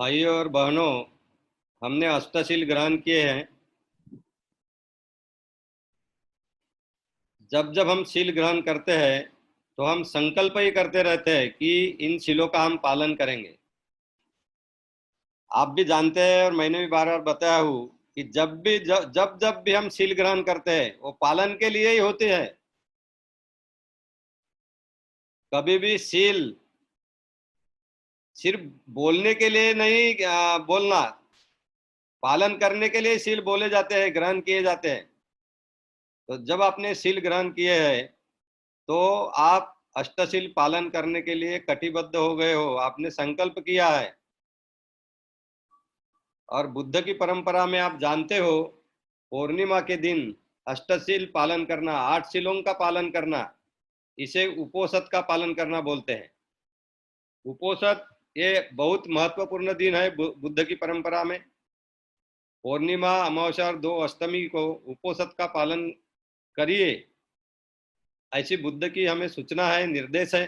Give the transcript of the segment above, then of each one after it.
भाइयों और बहनों, हमने अष्टशील ग्रहण किए हैं। जब जब हम शील ग्रहण करते हैं तो हम संकल्प ही करते रहते हैं कि इन शीलों का हम पालन करेंगे। आप भी जानते हैं और मैंने भी बार बार बताया हूँ कि जब जब भी हम शील ग्रहण करते हैं वो पालन के लिए ही होते हैं। कभी भी शील सिर्फ बोलने के लिए नहीं, बोलना, पालन करने के लिए शील बोले जाते हैं, ग्रहण किए जाते हैं। तो जब आपने शील ग्रहण किए हैं तो आप अष्टशील पालन करने के लिए कटिबद्ध हो गए हो, आपने संकल्प किया है। और बुद्ध की परंपरा में आप जानते हो, पूर्णिमा के दिन अष्टशील पालन करना, 8 शीलों का पालन करना, इसे उपोषद का पालन करना बोलते हैं। उपोषद ये बहुत महत्वपूर्ण दिन है बुद्ध की परंपरा में। पूर्णिमा, अमावस्या और 2 अष्टमी को उपोषद का पालन करिए, ऐसी बुद्ध की हमें सूचना है, निर्देश है।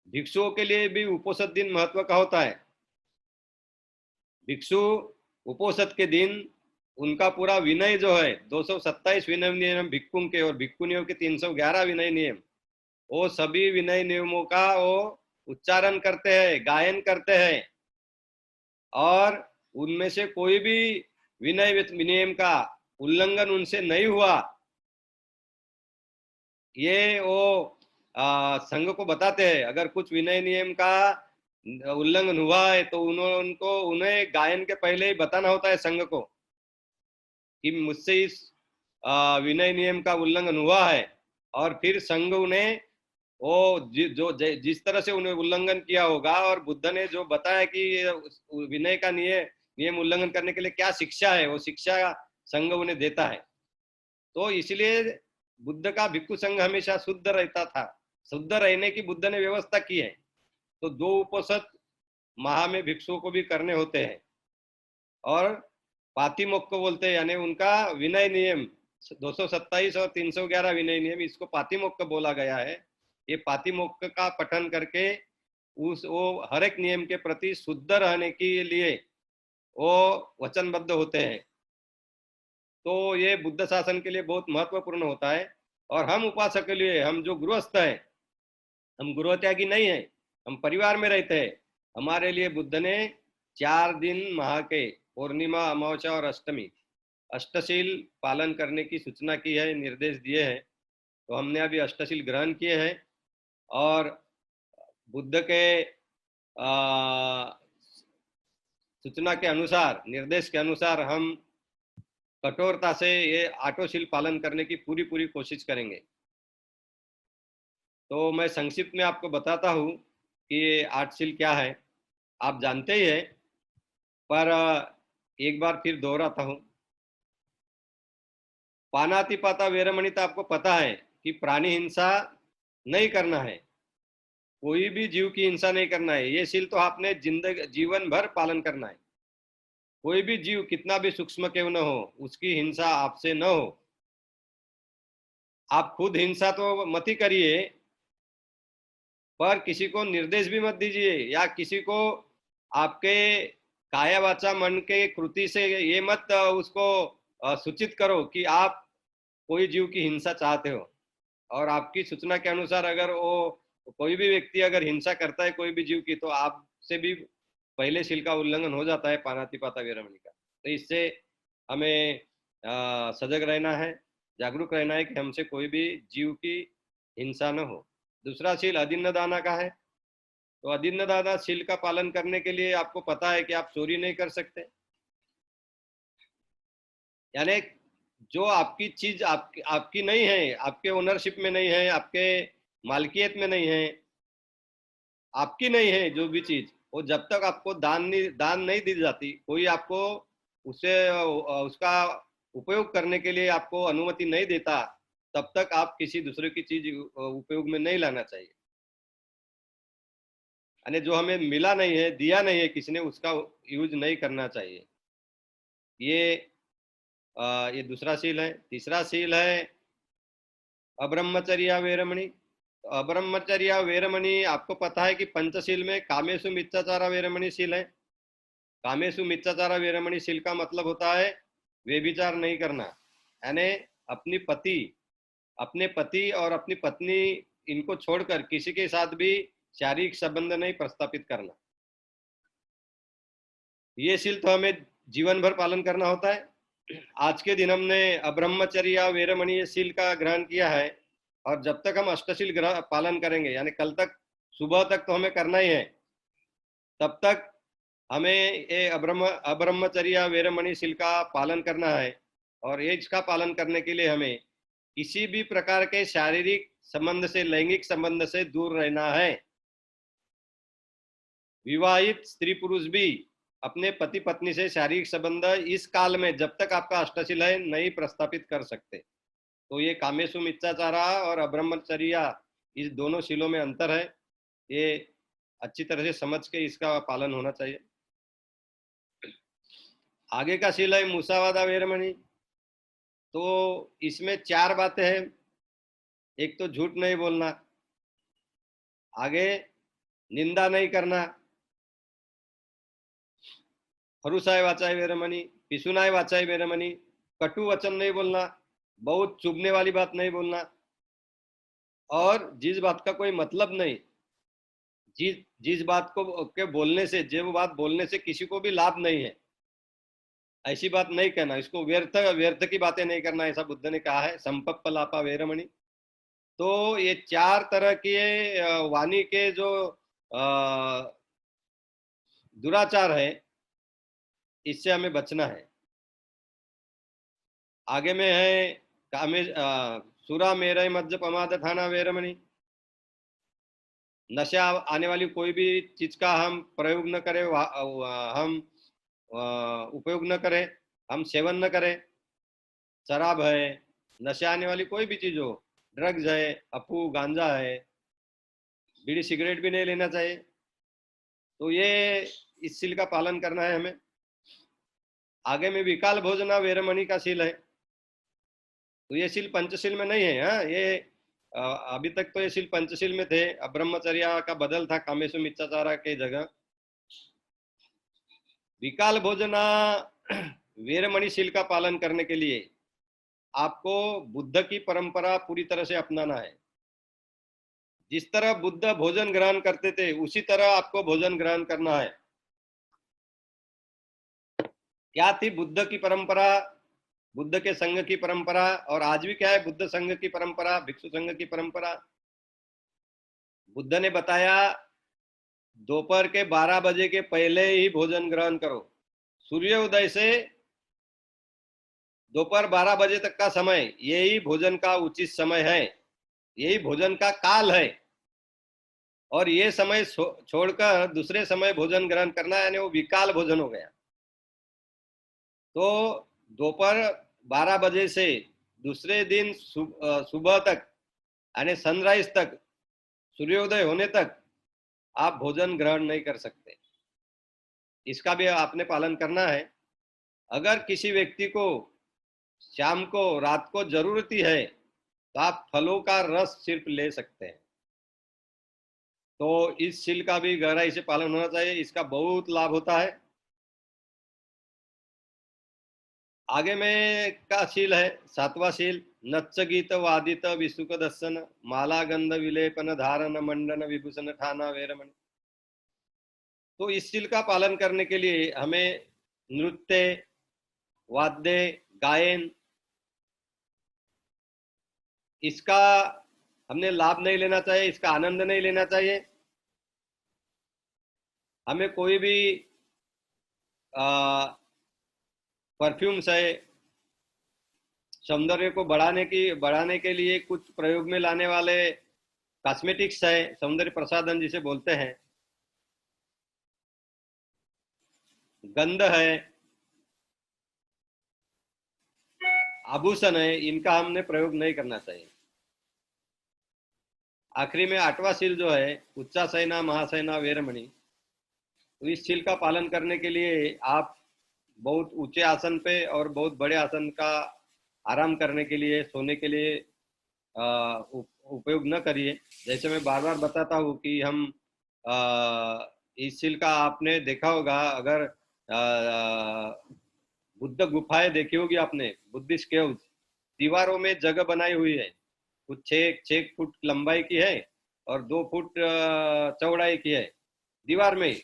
भिक्षुओं के लिए भी उपोषद दिन महत्व का होता है। भिक्षु उपोषद के दिन उनका पूरा विनय जो है, 227 विनय नियम भिक्षुओं के और भिक्षुनियों के 311 विनय नियम, वो सभी विनय नियमों का वो उच्चारण करते हैं, गायन करते हैं। और उनमें से कोई भी विनय नियम का उल्लंघन उनसे नहीं हुआ, ये वो संघ को बताते हैं। अगर कुछ विनय नियम का उल्लंघन हुआ है तो उन्हें गायन के पहले ही बताना होता है संघ को कि मुझसे इस विनय नियम का उल्लंघन हुआ है। और फिर संघ उन्हें वो जिस तरह से उन्हें उल्लंघन किया होगा और बुद्ध ने जो बताया कि विनय का नियम उल्लंघन करने के लिए क्या शिक्षा है, वो शिक्षा संघ उन्हें देता है। तो इसलिए बुद्ध का भिक्षु संघ हमेशा शुद्ध रहता था। शुद्ध रहने की बुद्ध ने व्यवस्था की है। तो 2 उपोषद माह में भिक्षुओं को भी करने होते हैं। और पातिमोक्ष को बोलते हैं, यानी उनका विनय नियम 227 और 311 विनय नियम, इसको पातिमोक्ष बोला गया है। ये पातिमोक्ष का पठन करके वो हर एक नियम के प्रति शुद्ध रहने के लिए वो वचनबद्ध होते हैं। तो ये बुद्ध शासन के लिए बहुत महत्वपूर्ण होता है। और हम उपासक के लिए, हम जो गृहस्थ है, हम गृह त्यागी नहीं है, हम परिवार में रहते हैं। हमारे लिए बुद्ध ने 4 दिन माह के पूर्णिमा, अमावस्या और अष्टमी अष्टशील पालन करने की सूचना की है, निर्देश दिए हैं। तो हमने अभी अष्टशील ग्रहण किए हैं। और बुद्ध के सूचना के अनुसार, निर्देश के अनुसार हम कठोरता से ये आठों पालन करने की पूरी पूरी कोशिश करेंगे। तो मैं संक्षिप्त में आपको बताता हूँ कि ये 8 क्या है। आप जानते ही है, पर एक बार फिर दोहराता हूँ। पानातिपाता वेरमणि तो आपको पता है कि प्राणी हिंसा नहीं करना है, कोई भी जीव की हिंसा नहीं करना है। ये शील तो आपने जीवन भर पालन करना है। कोई भी जीव कितना भी सूक्ष्म क्यों न हो, उसकी हिंसा आपसे न हो। आप खुद हिंसा तो मत ही करिए, पर किसी को निर्देश भी मत दीजिए, या किसी को आपके काया वाचा मन के कृति से ये मत उसको सूचित करो कि आप कोई जीव की हिंसा चाहते हो। और आपकी सूचना के अनुसार अगर वो कोई भी व्यक्ति अगर हिंसा करता है कोई भी जीव की, तो आपसे भी पहले शील का उल्लंघन हो जाता है, पानातिपाता वीरमणि का। तो इससे हमें सजग रहना है, जागरूक रहना है कि हमसे कोई भी जीव की हिंसा न हो। दूसरा शील अदिन्न दाना का है। तो अदिन्न दाना शील का पालन करने के लिए आपको पता है कि आप चोरी नहीं कर सकते। यानी जो आपकी चीज आपकी नहीं है, आपके ओनरशिप में नहीं है, आपके मालकियत में नहीं है, आपकी नहीं है जो भी चीज, वो जब तक आपको दान नहीं दी जाती, कोई आपको उसे उसका उपयोग करने के लिए आपको अनुमति नहीं देता, तब तक आप किसी दूसरे की चीज उपयोग में नहीं लाना चाहिए। यानी जो हमें मिला नहीं है, दिया नहीं है किसी ने, उसका यूज नहीं करना चाहिए। ये ये दूसरा शील है। तीसरा शील है अब्रह्मचर्या वेरमणि। तो अब्रह्मचर्य वेरमणि, आपको पता है कि पंचशील में कामेशु मिच्छाचारा वेरमणि शील है। कामेशु मिच्छाचारा वेरमणि शील का मतलब होता है व्यभिचार नहीं करना, यानी अपनी पति अपने पति और अपनी पत्नी इनको छोड़कर किसी के साथ भी शारीरिक संबंध नहीं प्रस्थापित करना। ये शील तो हमें जीवन भर पालन करना होता है। आज के दिन हमने अब्रह्मचर्य वेरमणि शील का ग्रहण किया है, और जब तक हम अष्टशील पालन करेंगे, यानी कल तक सुबह तक तो हमें करना ही है, तब तक हमें ये अब्रह्मचर्य वेरमणि शील का पालन करना है। और ये इसका पालन करने के लिए हमें किसी भी प्रकार के शारीरिक संबंध से, लैंगिक संबंध से दूर रहना है। विवाहित स्त्री पुरुष भी अपने पति पत्नी से शारीरिक संबंध इस काल में, जब तक आपका अष्टशील है, नहीं प्रस्थापित कर सकते। तो ये कामेशु मिच्छाचारा और अब्रह्मचर्य, इस दोनों शीलों में अंतर है। ये अच्छी तरह से समझ के इसका पालन होना चाहिए। आगे का शील है मुसावादा वेरमणि। तो इसमें 4 बातें हैं। एक तो झूठ नहीं बोलना, आगे निंदा नहीं करना, हरुसाय वाचाय वेरमणि, पिसुनाय वाचाय वेरमणि, कटु वचन नहीं बोलना, बहुत चुभने वाली बात नहीं बोलना, और जिस बात का कोई मतलब नहीं, जिस जिस बात को के बोलने से, जो बात बोलने से किसी को भी लाभ नहीं है, ऐसी बात नहीं कहना। इसको व्यर्थ व्यर्थ की बातें नहीं करना, ऐसा बुद्ध ने कहा है। संपप्पलापा वेरमणि। तो ये 4 तरह के वाणी के जो दुराचार है, इससे हमें बचना है। आगे में है कामे सुरा मेरय मज्ज पमाद थाना वेरमणि। नशा आने वाली कोई भी चीज का हम प्रयोग न करें, हम उपयोग न करें, हम सेवन न करें। शराब है, नशा आने वाली कोई भी चीज हो, ड्रग्स है, अफू गांजा है, बीड़ी सिगरेट भी नहीं लेना चाहिए। तो ये इस शील का पालन करना है हमें। आगे में विकाल भोजना वेरमणि का शील है। तो ये शील पंचशील में नहीं है। हाँ, ये अभी तक तो ये शील पंचशील में थे। अब ब्रह्मचर्य का बदल था कामेशु मिच्छाचारा के जगह। विकाल भोजना वेरमणि शील का पालन करने के लिए आपको बुद्ध की परंपरा पूरी तरह से अपनाना है। जिस तरह बुद्ध भोजन ग्रहण करते थे, उसी तरह आपको भोजन ग्रहण करना है। क्या थी बुद्ध की परंपरा? बुद्ध के संघ की परंपरा, और आज भी क्या है बुद्ध संघ की परंपरा, भिक्षु संघ की परंपरा। बुद्ध ने बताया दोपहर के 12 बजे के पहले ही भोजन ग्रहण करो। सूर्योदय से दोपहर 12 बजे तक का समय, यही भोजन का उचित समय है, यही भोजन का काल है। और ये समय छोड़कर दूसरे समय भोजन ग्रहण करना, यानी वो विकाल भोजन हो गया। तो दोपहर 12 बजे से दूसरे दिन सुबह तक, यानी सनराइज तक, सूर्योदय होने तक आप भोजन ग्रहण नहीं कर सकते। इसका भी आपने पालन करना है। अगर किसी व्यक्ति को शाम को, रात को जरूरत ही है, तो आप फलों का रस सिर्फ ले सकते हैं। तो इस शील का भी गहराई से पालन होना चाहिए, इसका बहुत लाभ होता है। आगे में का शील है 7वां शील, नच्च गीत वादित विसुक दर्शन, माला गंध विलेपन धारण मंडन विभूषण ठाना वेरमणि। तो इस शील का पालन करने के लिए हमें नृत्य, वाद्य, गायन, इसका हमने लाभ नहीं लेना चाहिए, इसका आनंद नहीं लेना चाहिए। हमें कोई भी परफ्यूम्स है, सौंदर्य को बढ़ाने के लिए कुछ प्रयोग में लाने वाले कॉस्मेटिक्स है, सौंदर्य प्रसाधन जिसे बोलते हैं, गंध है, आभूषण है, इनका हमने प्रयोग नहीं करना चाहिए। आखिरी में 8वां शील जो है उच्चासना महासना वेरमणि। तो इस शील का पालन करने के लिए आप बहुत ऊंचे आसन पे और बहुत बड़े आसन का आराम करने के लिए, सोने के लिए उपयोग न करिए। जैसे मैं बार बार बताता हूँ कि हम इस शील का आपने देखा होगा, अगर बुद्ध गुफाएं देखी होगी आपने, बुद्धिस्ट केव्स, दीवारों में जगह बनाई हुई है, कुछ 6 फुट लंबाई की है और 2 फुट चौड़ाई की है दीवार में ही।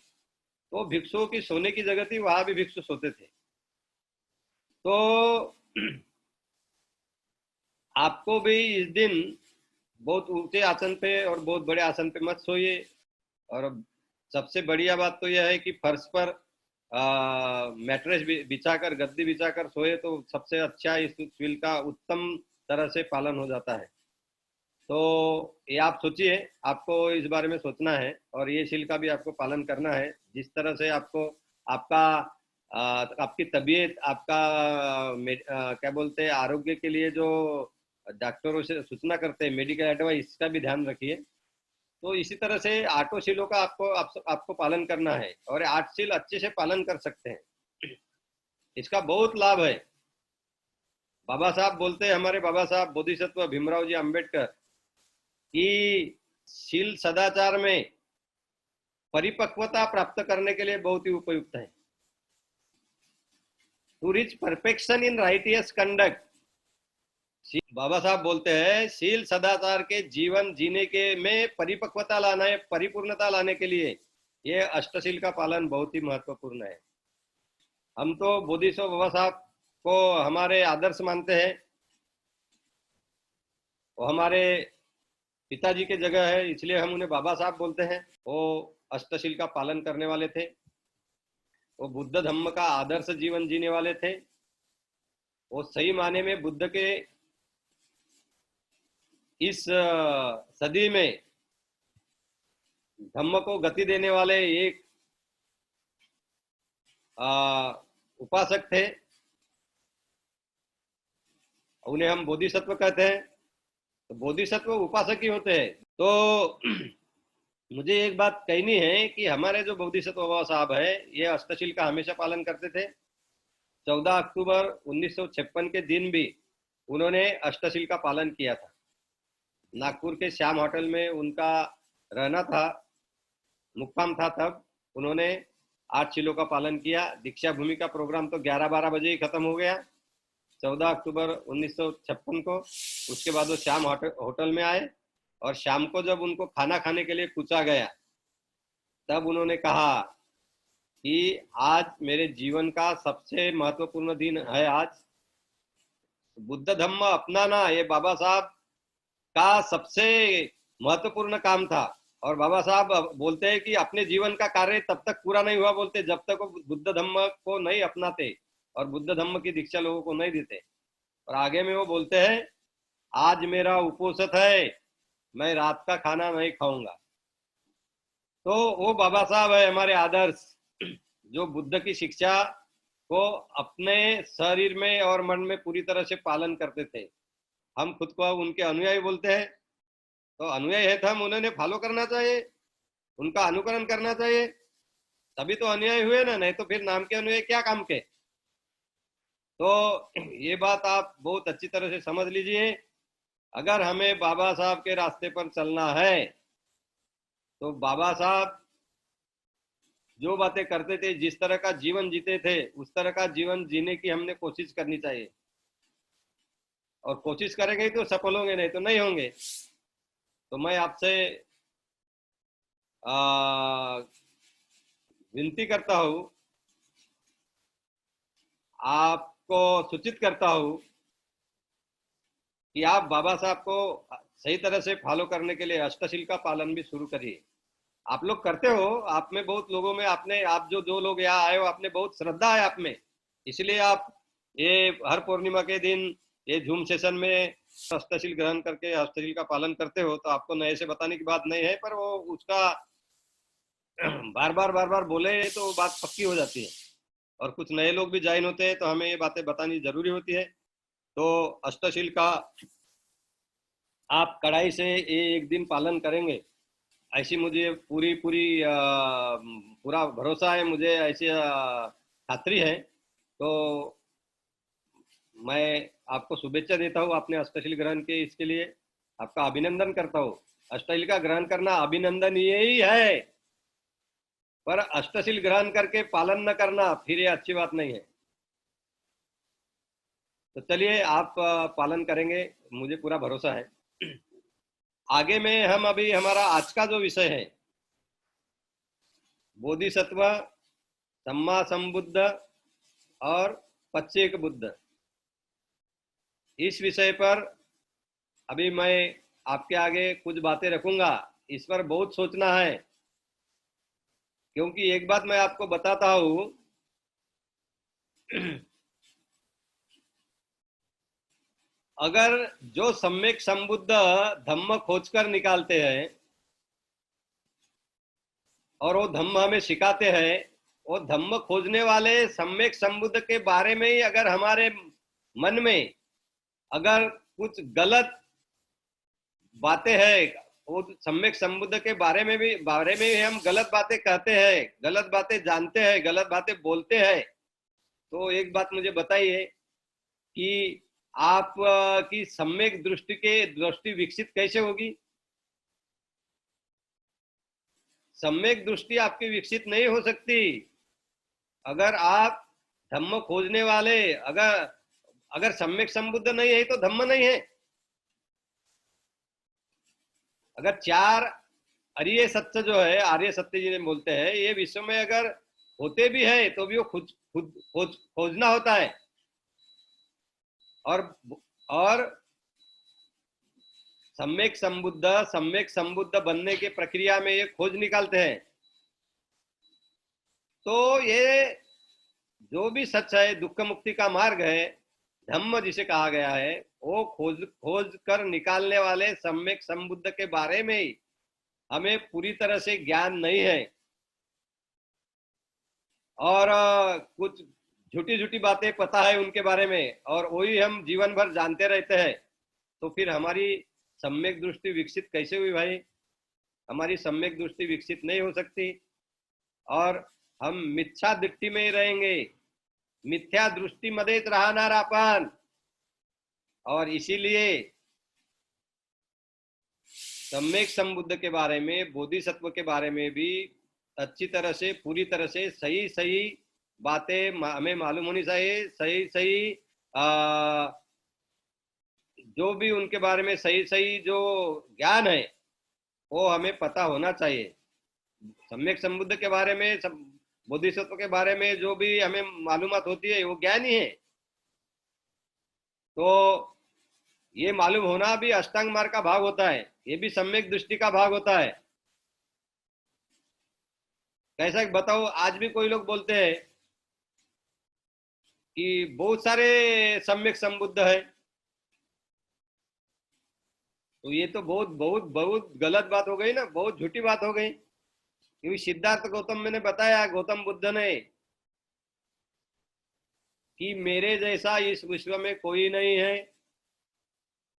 तो भिक्षुओं की सोने की जगह थी, वहां भी भिक्षु सोते थे। तो आपको भी इस दिन बहुत ऊंचे आसन पे और बहुत बड़े आसन पे मत सोइए। और सबसे बढ़िया बात तो यह है कि फर्श पर मैट्रेस बिछाकर, गद्दी बिछाकर सोए तो सबसे अच्छा इस शील का उत्तम तरह से पालन हो जाता है। तो ये आप सोचिए, आपको इस बारे में सोचना है और ये शील का भी आपको पालन करना है। जिस तरह से आपको आपका आपकी तबीयत, आपका क्या बोलते हैं, आरोग्य के लिए जो डॉक्टरों से सूचना करते हैं, मेडिकल एडवाइस, इसका भी ध्यान रखिए। तो इसी तरह से आठों शीलों का आपको पालन करना है और 8 शील अच्छे से पालन कर सकते हैं। इसका बहुत लाभ है। बाबा साहब बोलते हैं, हमारे बाबा साहब बोधिसत्व भीमराव जी अम्बेडकर, कि शील सदाचार में परिपक्वता प्राप्त करने के लिए बहुत ही उपयुक्त है। To reach perfection in righteous conduct, Baba Sahab बोलते हैं, शील सदाचार के जीवन जीने के में परिपक्वता लाना है, परिपूर्णता लाने के लिए ये अष्टशील का पालन बहुत ही महत्वपूर्ण है। हम तो बोधिसत्व बाबा साहब को हमारे आदर्श मानते हैं। वो हमारे पिताजी के जगह है, इसलिए हम उन्हें बाबा साहब बोलते हैं। वो अष्टशील का पालन करने वाले थे, वो बुद्ध धम्म का आदर्श जीवन जीने वाले थे। वो सही माने में बुद्ध के इस सदी में धम्म को गति देने वाले एक उपासक थे। उन्हें हम बोधिसत्व कहते हैं। तो बोधिसत्व उपासक ही होते हैं। तो मुझे एक बात कहनी है कि हमारे जो बोधिसत्व बाबा साहब है, ये अष्टशील का हमेशा पालन करते थे। 14 अक्टूबर 1956 के दिन भी उन्होंने अष्टशील का पालन किया था। नागपुर के श्याम होटल में उनका रहना था, मुक्काम था। तब उन्होंने 8 शीलों का पालन किया। दीक्षा भूमि का प्रोग्राम तो 11-12 बजे ही खत्म हो गया 14 अक्टूबर 1956 को। उसके बाद वो श्याम होटल में आए और शाम को जब उनको खाना खाने के लिए पूछा गया, तब उन्होंने कहा कि आज मेरे जीवन का सबसे महत्वपूर्ण दिन है। आज बुद्ध धम्म अपनाना ये बाबा साहब का सबसे महत्वपूर्ण काम था। और बाबा साहब बोलते हैं कि अपने जीवन का कार्य तब तक पूरा नहीं हुआ, बोलते, जब तक वो बुद्ध धम्म को नहीं अपनाते और बुद्ध धम्म की दीक्षा लोगों को नहीं देते। और आगे में वो बोलते हैं, आज मेरा उपोषित है, मैं रात का खाना नहीं खाऊंगा। तो वो बाबा साहब है हमारे आदर्श, जो बुद्ध की शिक्षा को अपने शरीर में और मन में पूरी तरह से पालन करते थे। हम खुद को उनके अनुयायी बोलते हैं। तो अनुयायी है तो हम उन्हें फॉलो करना चाहिए, उनका अनुकरण करना चाहिए, तभी तो अनुयायी हुए ना, नहीं तो फिर नाम के अनुयायी क्या काम के। तो ये बात आप बहुत अच्छी तरह से समझ लीजिए। अगर हमें बाबा साहब के रास्ते पर चलना है तो बाबा साहब जो बातें करते थे, जिस तरह का जीवन जीते थे, उस तरह का जीवन जीने की हमने कोशिश करनी चाहिए। और कोशिश करेंगे तो सफल होंगे, नहीं तो नहीं होंगे। तो मैं आपसे विनती करता हूं, आपको सूचित करता हूं कि आप बाबा साहब को सही तरह से फॉलो करने के लिए अष्टशील का पालन भी शुरू करिए। आप लोग करते हो, आप में बहुत लोगों में, आपने आप जो लोग यहाँ आए हो, आपने बहुत श्रद्धा है आप में, इसलिए आप ये हर पूर्णिमा के दिन ये जूम सेशन में अष्टशील ग्रहण करके अष्टशील का पालन करते हो। तो आपको नए से बताने की बात नहीं है, पर वो उसका बार बार बोले तो बात पक्की हो जाती है। और कुछ नए लोग भी ज्वाइन होते हैं तो हमें ये बातें बतानी जरूरी होती है। तो अष्टशील का आप कड़ाई से एक दिन पालन करेंगे, ऐसी मुझे पूरा भरोसा है, मुझे ऐसी खातरी है। तो मैं आपको शुभेच्छा देता हूँ अपने अष्टशील ग्रहण के इसके लिए। आपका अभिनंदन करता हूँ। अष्टशील का ग्रहण करना अभिनंदनीय ही है, पर अष्टशील ग्रहण करके पालन न करना फिर ये अच्छी बात नहीं है। तो चलिए, आप पालन करेंगे, मुझे पूरा भरोसा है। आगे में हम अभी हमारा आज का जो विषय है, बोधिसत्व, सम्मा संबुद्ध और पच्चेक बुद्ध, इस विषय पर अभी मैं आपके आगे कुछ बातें रखूंगा। इस पर बहुत सोचना है, क्योंकि एक बात मैं आपको बताता हूं, अगर जो सम्यक संबुद्ध धम्म खोजकर निकालते हैं और वो धम्म हमें सिखाते हैं, वो धम्म खोजने वाले सम्यक संबुद्ध के बारे में ही अगर हमारे मन में अगर कुछ गलत बातें हैं, वो सम्यक संबुद्ध के बारे में भी हम गलत बातें कहते हैं, गलत बातें जानते हैं, गलत बातें बोलते हैं, तो एक बात मुझे बताइए कि आप की सम्यक दृष्टि विकसित कैसे होगी? सम्यक दृष्टि आपकी विकसित नहीं हो सकती अगर आप धम्म खोजने वाले, अगर अगर सम्यक संबुद्ध नहीं है तो धम्म नहीं है। अगर चार आर्य सत्य जो है, आर्य सत्य जिन्हें बोलते हैं, ये विश्व में अगर होते भी है तो भी वो खुद खुद खोजना होता है। और और सम्यक संबुद्ध बनने की प्रक्रिया में ये खोज निकालते हैं। तो ये जो भी सच है, दुख मुक्ति का मार्ग है, धम्म जिसे कहा गया है, वो खोज खोज कर निकालने वाले सम्यक संबुद्ध के बारे में ही हमें पूरी तरह से ज्ञान नहीं है, और कुछ झूठी झूठी बातें पता है उनके बारे में, और वही हम जीवन भर जानते रहते हैं, तो फिर हमारी सम्यक दृष्टि विकसित कैसे हुई भाई? हमारी सम्यक दृष्टि विकसित नहीं हो सकती, और हम मिथ्या दृष्टि में ही रहेंगे, मिथ्या दृष्टि मध्येच राहणार आपण। और इसीलिए सम्यक संबुद्ध के बारे में, बोधिसत्व के बारे में भी अच्छी तरह से, पूरी तरह से सही सही बातें हमें मालूम होनी चाहिए। सही सही जो भी उनके बारे में सही सही जो ज्ञान है वो हमें पता होना चाहिए। सम्यक संबुद्ध के बारे में, बोधिसत्व के बारे में जो भी हमें मालूमात होती है वो ज्ञान ही है। तो ये मालूम होना भी अष्टांग मार्ग का भाग होता है, ये भी सम्यक दृष्टि का भाग होता है। कैसा बताओ, आज भी कोई लोग बोलते हैं कि बहुत सारे सम्यक संबुद्ध है, तो ये तो बहुत बहुत बहुत गलत बात हो गई ना, बहुत झूठी बात हो गई। क्योंकि सिद्धार्थ गौतम मैंने बताया, गौतम बुद्ध ने, कि मेरे जैसा इस विश्व में कोई नहीं है,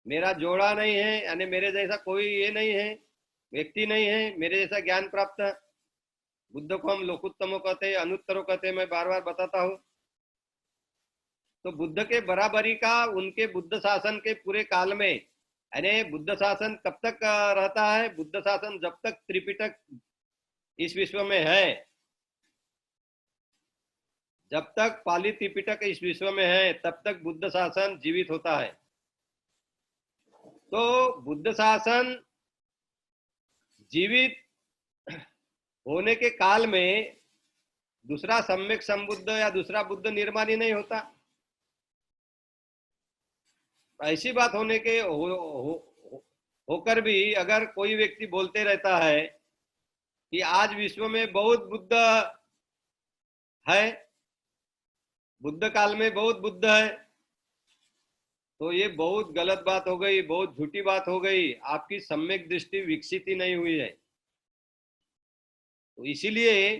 मेरा जोड़ा नहीं है, यानी मेरे जैसा कोई ये नहीं है, व्यक्ति नहीं है मेरे जैसा ज्ञान प्राप्त। बुद्ध को हम लोकोत्तमो कहते हैं, अनुत्तरो कहते हैं, मैं बार बार बताता हूँ। तो बुद्ध के बराबरी का उनके बुद्ध शासन के पूरे काल में, यानी बुद्ध शासन कब तक रहता है? बुद्ध शासन जब तक त्रिपिटक इस विश्व में है, जब तक पाली त्रिपिटक इस विश्व में है, तब तक बुद्ध शासन जीवित होता है। तो बुद्ध शासन जीवित होने के काल में दूसरा सम्यक संबुद्ध या दूसरा बुद्ध निर्माण ही नहीं होता। ऐसी बात होने के होकर भी अगर कोई व्यक्ति बोलते रहता है कि आज विश्व में बहुत बुद्ध है, बुद्ध काल में बहुत बुद्ध है, तो ये बहुत गलत बात हो गई, बहुत झूठी बात हो गई। आपकी सम्यक दृष्टि विकसित ही नहीं हुई है। तो इसीलिए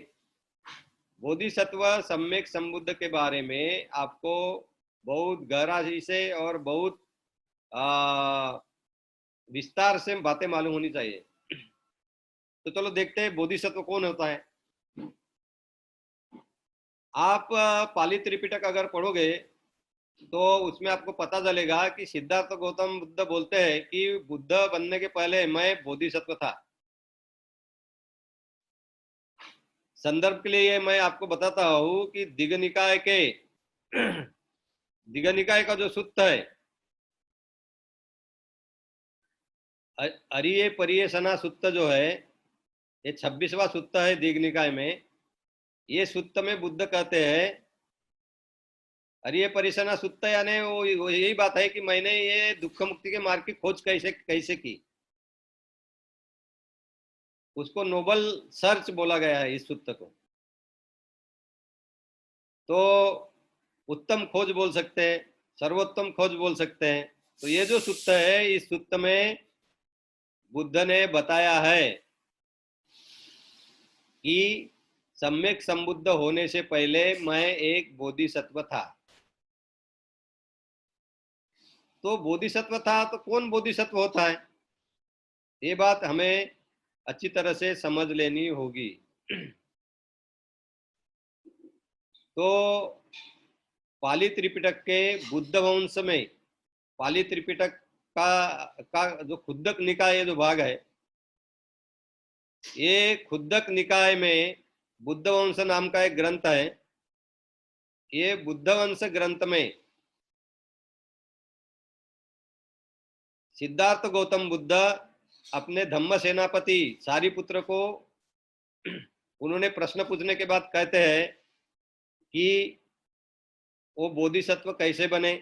बोधिसत्व सम्यक संबुद्ध के बारे में आपको बहुत गहराई से और बहुत विस्तार से बातें मालूम होनी चाहिए। तो चलो देखते हैं बोधिसत्व कौन होता है। आप पाली त्रिपिटक अगर पढ़ोगे तो उसमें आपको पता चलेगा कि सिद्धार्थ गौतम बुद्ध बोलते हैं कि बुद्ध बनने के पहले मैं बोधिसत्व था। संदर्भ के लिए मैं आपको बताता हूँ कि दिग्ग निकाय के दिग्ग निकाय का जो सूत्र है, अरिये परिये सना सूत्र जो है, ये 26वां सूत्र है दिग्ग निकाय में। ये सूत्र में बुद्ध कहते हैं, अरिये परिसना सूत्र यानी वो यही बात है कि मैंने ये दुख मुक्ति के मार्ग की खोज कैसे कैसे की। उसको नोबल सर्च बोला गया है इस सूत्र को। तो उत्तम खोज बोल सकते हैं, सर्वोत्तम खोज बोल सकते हैं। तो ये जो सूत्र है, इस सूत्र में बुद्ध ने बताया है कि सम्यक संबुद्ध होने से पहले मैं एक बोधिसत्व था। तो बोधिसत्व था तो कौन बोधिसत्व होता है, ये बात हमें अच्छी तरह से समझ लेनी होगी। तो पाली त्रिपिटक के बुद्ध वंश में, पाली त्रिपिटक का जो खुद्दक निकाय जो भाग है, ये खुद्दक निकाय में बुद्ध वंश नाम का एक ग्रंथ है। ये बुद्ध वंश ग्रंथ में सिद्धार्थ गौतम बुद्ध अपने धम्म सेनापति सारिपुत्र को उन्होंने प्रश्न पूछने के बाद कहते हैं कि वो बोधिसत्व कैसे बने,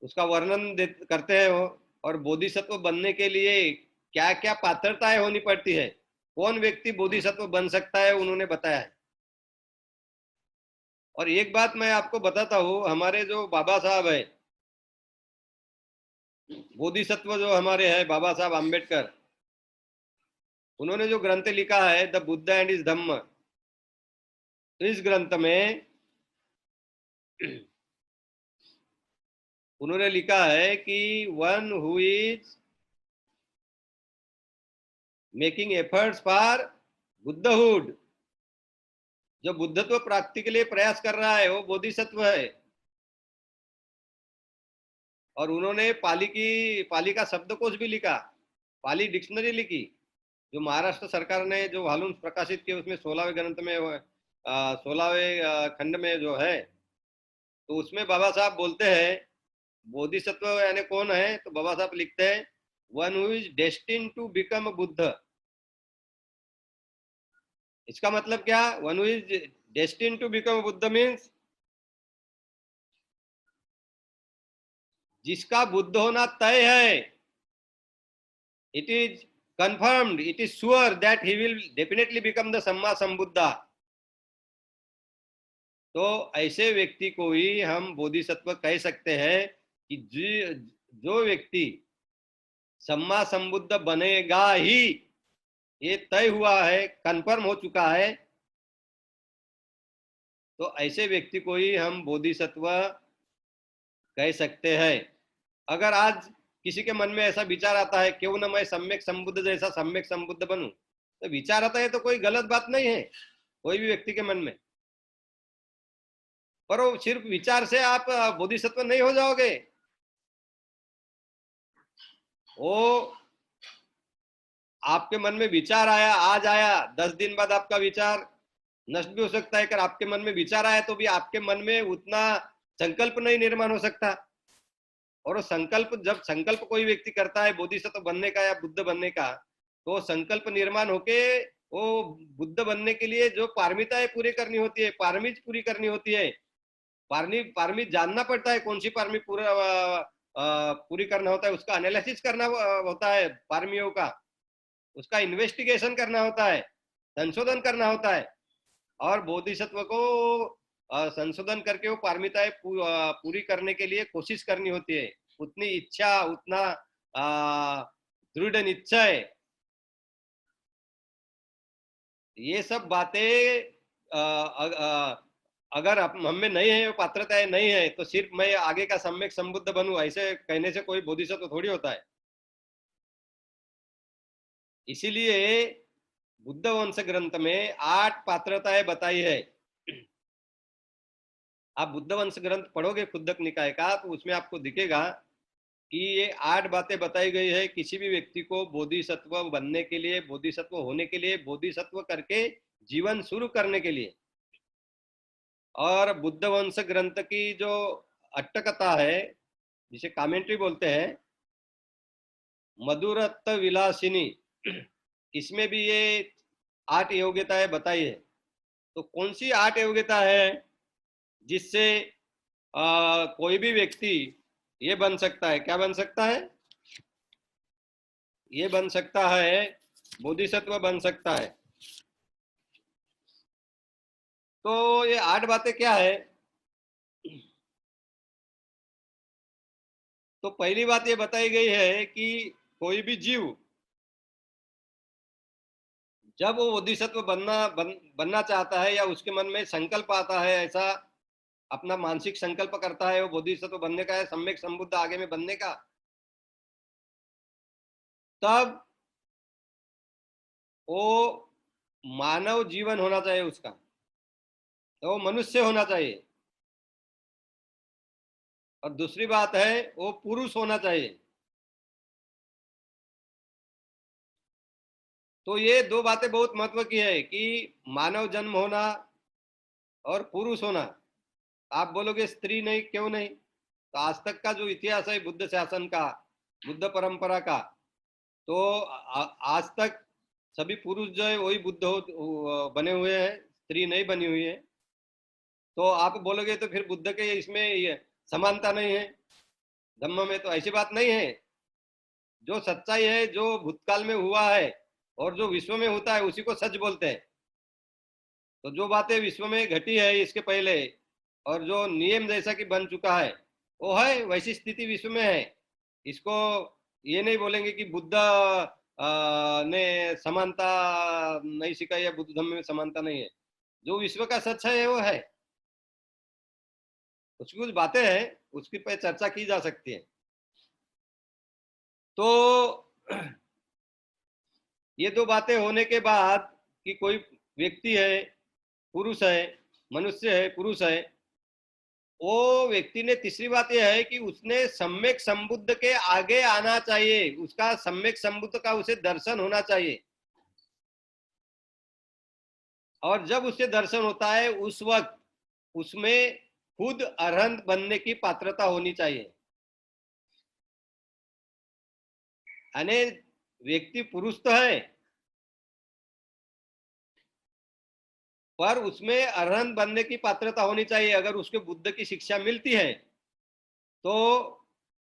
उसका वर्णन करते हैं वो। और बोधिसत्व बनने के लिए क्या क्या पात्रताएं होनी पड़ती है, कौन व्यक्ति बोधिसत्व बन सकता है, उन्होंने बताया है। और एक बात मैं आपको बताता हूँ, हमारे जो बाबा साहब है, बोधिसत्व जो हमारे हैं बाबा साहब आम्बेडकर, उन्होंने जो ग्रंथ लिखा है the Buddha and is Dhamma, इस ग्रंथ में उन्होंने लिखा है कि one who is making efforts for buddhahood, जो बुद्धत्व प्राप्ति के लिए प्रयास कर रहा है वो बोधिसत्व है। और उन्होंने पाली का शब्दकोश भी लिखा, पाली डिक्शनरी लिखी, जो महाराष्ट्र सरकार ने जो वॉल्यूम्स प्रकाशित किए उसमें 16वें ग्रंथ में 16वें खंड में जो है, तो उसमें बाबा साहब बोलते हैं बोधिसत्व यानी कौन है, तो बाबा साहब लिखते हैं one who is destined to become Buddha. इसका मतलब क्या, one who is destined to become Buddha means जिसका बुद्ध होना तय है, it is confirmed, it is sure that he will definitely become the सम्मा संबुद्धा। तो ऐसे व्यक्ति को ही हम बोधिसत्व कह सकते हैं कि जो व्यक्ति सम्मा संबुद्ध बनेगा ही, ये तय हुआ है, कंफर्म हो चुका है, तो ऐसे व्यक्ति को ही हम बोधिसत्व कह सकते हैं। अगर आज किसी के मन में ऐसा विचार आता है क्यों ना मैं सम्यक संबुद्ध जैसा सम्यक संबुद्ध बनूं, तो विचार आता है तो कोई गलत बात नहीं है कोई भी व्यक्ति के मन में। पर वो सिर्फ विचार से आप बोधिसत्व नहीं हो जाओगे। वो आपके मन में विचार आया, आज आया, 10 दिन बाद आपका विचार नष्ट भी हो सकता है। अगर आपके मन में विचार आया तो भी आपके मन में उतना संकल्प नहीं निर्माण हो सकता। और वो संकल्प, जब संकल्प कोई व्यक्ति करता है बोधिसत्व बनने का या बुद्ध बनने का, तो संकल्प निर्माण होके वो बुद्ध बनने के लिए जो पारमिताएं पूरी करनी होती है, पारमिज पूरी करनी होती है, पारमित जानना पड़ता है कौन सी पारमित पूरा पूरी करना होता है, उसका एनालिसिस करना होता है पारमियों का, उसका इन्वेस्टिगेशन करना होता है, संशोधन करना होता है। और बोधिसत्व को संशोधन करके वो पारमिताएं पूरी करने के लिए कोशिश करनी होती है, उतनी इच्छा, उतना दृढ़ निश्चय, ये सब बातें अगर हम में नहीं है, पात्रताएं नहीं है, तो सिर्फ मैं आगे का सम्यक संबुद्ध बनूं ऐसे कहने से कोई बोधिसत्व थोड़ी होता है। इसीलिए बुद्ध वंश ग्रंथ में 8 पात्रताएं बताई है। आप बुद्ध वंश ग्रंथ पढ़ोगे खुद्दक निकाय का, तो उसमें आपको दिखेगा कि ये 8 बातें बताई गई है किसी भी व्यक्ति को बोधिसत्व बनने के लिए, बोधिसत्व होने के लिए, बोधिसत्व करके जीवन शुरू करने के लिए। और बुद्ध वंश ग्रंथ की जो अट्टकथा है, जिसे कमेंट्री बोलते हैं, मधुरत्व विलासिनी, इसमें भी ये 8 योग्यताएं बताई है। तो कौन सी 8 योग्यता है जिससे कोई भी व्यक्ति ये बन सकता है? क्या बन सकता है? ये बन सकता है, बोधिसत्व बन सकता है। तो ये 8 बातें क्या है? तो पहली बात ये बताई गई है कि कोई भी जीव जब वो बोधिसत्व बनना चाहता है, या उसके मन में संकल्प आता है, ऐसा अपना मानसिक संकल्प करता है वो बोधिसत्व बनने का है, सम्यक संबुद्ध आगे में बनने का, तब वो मानव जीवन होना चाहिए उसका, तो वो मनुष्य होना चाहिए। और दूसरी बात है वो पुरुष होना चाहिए। तो ये 2 बातें बहुत महत्व की है कि मानव जन्म होना और पुरुष होना। आप बोलोगे स्त्री नहीं, क्यों नहीं? तो आज तक का जो इतिहास है बुद्ध शासन का, बुद्ध परंपरा का, तो आज तक सभी पुरुष जो है वही बुद्ध बने हुए हैं, स्त्री नहीं बनी हुई है। तो आप बोलोगे तो फिर बुद्ध के इसमें ये समानता नहीं है धम्म में, तो ऐसी बात नहीं है। जो सच्चाई है, जो भूतकाल में हुआ है और जो विश्व में होता है, उसी को सच बोलते हैं। तो जो बातें विश्व में घटी है इसके पहले, और जो नियम जैसा कि बन चुका है, वो है, वैसी स्थिति विश्व में है। इसको ये नहीं बोलेंगे कि बुद्ध ने समानता नहीं सिखाई या बुद्ध धर्म में समानता नहीं है। जो विश्व का सच है वो है। कुछ कुछ बातें हैं उसकी पे चर्चा की जा सकती है। तो ये 2 बातें होने के बाद कि कोई व्यक्ति है, पुरुष है, मनुष्य है, पुरुष है, वो व्यक्ति ने तीसरी बात यह है कि उसने सम्यक संबुद्ध के आगे आना चाहिए, उसका सम्यक संबुद्ध का उसे दर्शन होना चाहिए। और जब उसे दर्शन होता है उस वक्त उसमें खुद अरहंत बनने की पात्रता होनी चाहिए। यानी व्यक्ति पुरुष तो है, पर उसमें अरहंत बनने की पात्रता होनी चाहिए। अगर उसके बुद्ध की शिक्षा मिलती है तो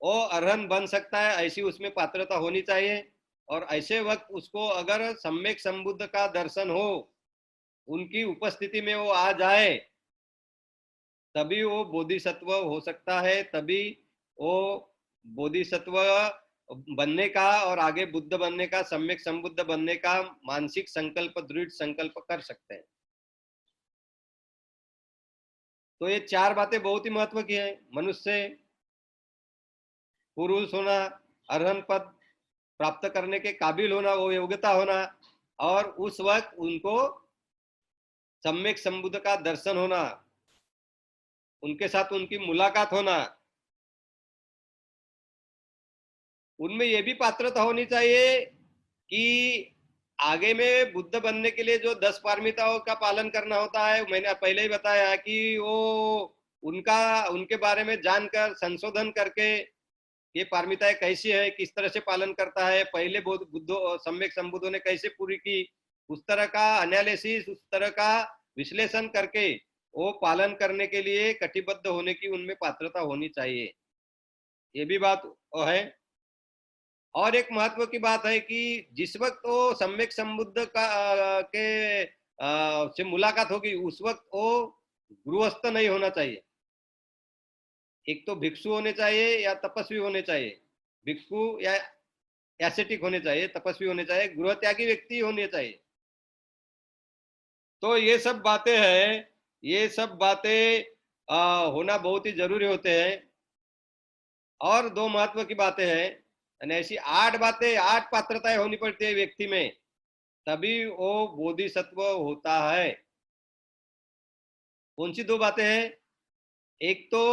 वो अरहंत बन सकता है, ऐसी उसमें पात्रता होनी चाहिए। और ऐसे वक्त उसको अगर सम्यक संबुद्ध का दर्शन हो, उनकी उपस्थिति में वो आ जाए, तभी वो बोधिसत्व हो सकता है, तभी वो बोधिसत्व बनने का और आगे बुद्ध बनने का, सम्यक संबुद्ध बनने का मानसिक संकल्प, दृढ़ संकल्प कर सकते हैं। तो ये 4 बातें बहुत ही महत्व की है। मनुष्य, पुरुष होना, अरहंत पद प्राप्त करने के काबिल होना, वो योग्यता होना, और उस वक्त उनको सम्यक संबुद्ध का दर्शन होना, उनके साथ उनकी मुलाकात होना। उनमें यह भी पात्रता होनी चाहिए कि आगे में बुद्ध बनने के लिए जो 10 पारमिताओं का पालन करना होता है, मैंने पहले ही बताया कि वो उनका, उनके बारे में जानकर संशोधन करके ये पारमिताएं कैसी है, किस तरह से पालन करता है, पहले बुद्ध सम्यक संबुद्धों ने कैसे पूरी की, उस तरह का एनालिसिस, उस तरह का विश्लेषण करके वो पालन करने के लिए कटिबद्ध होने की उनमें पात्रता होनी चाहिए। ये भी बात है। और एक महत्व की बात है कि जिस वक्त वो सम्यक संबुद्ध से मुलाकात होगी, उस वक्त वो गृहस्थ नहीं होना चाहिए। एक तो भिक्षु होने चाहिए या तपस्वी होने चाहिए। भिक्षु या एसेटिक होने चाहिए, तपस्वी होने चाहिए, गृह त्यागी व्यक्ति होने चाहिए। तो ये सब बातें हैं, ये सब बातें होना बहुत ही जरूरी होते हैं। और 2 महत्व की बातें हैं, यानी ऐसी 8 बातें, 8 पात्रताएं होनी पड़ती है व्यक्ति में, तभी वो बोधिसत्व होता है। कौन सी 2 बातें हैं? एक तो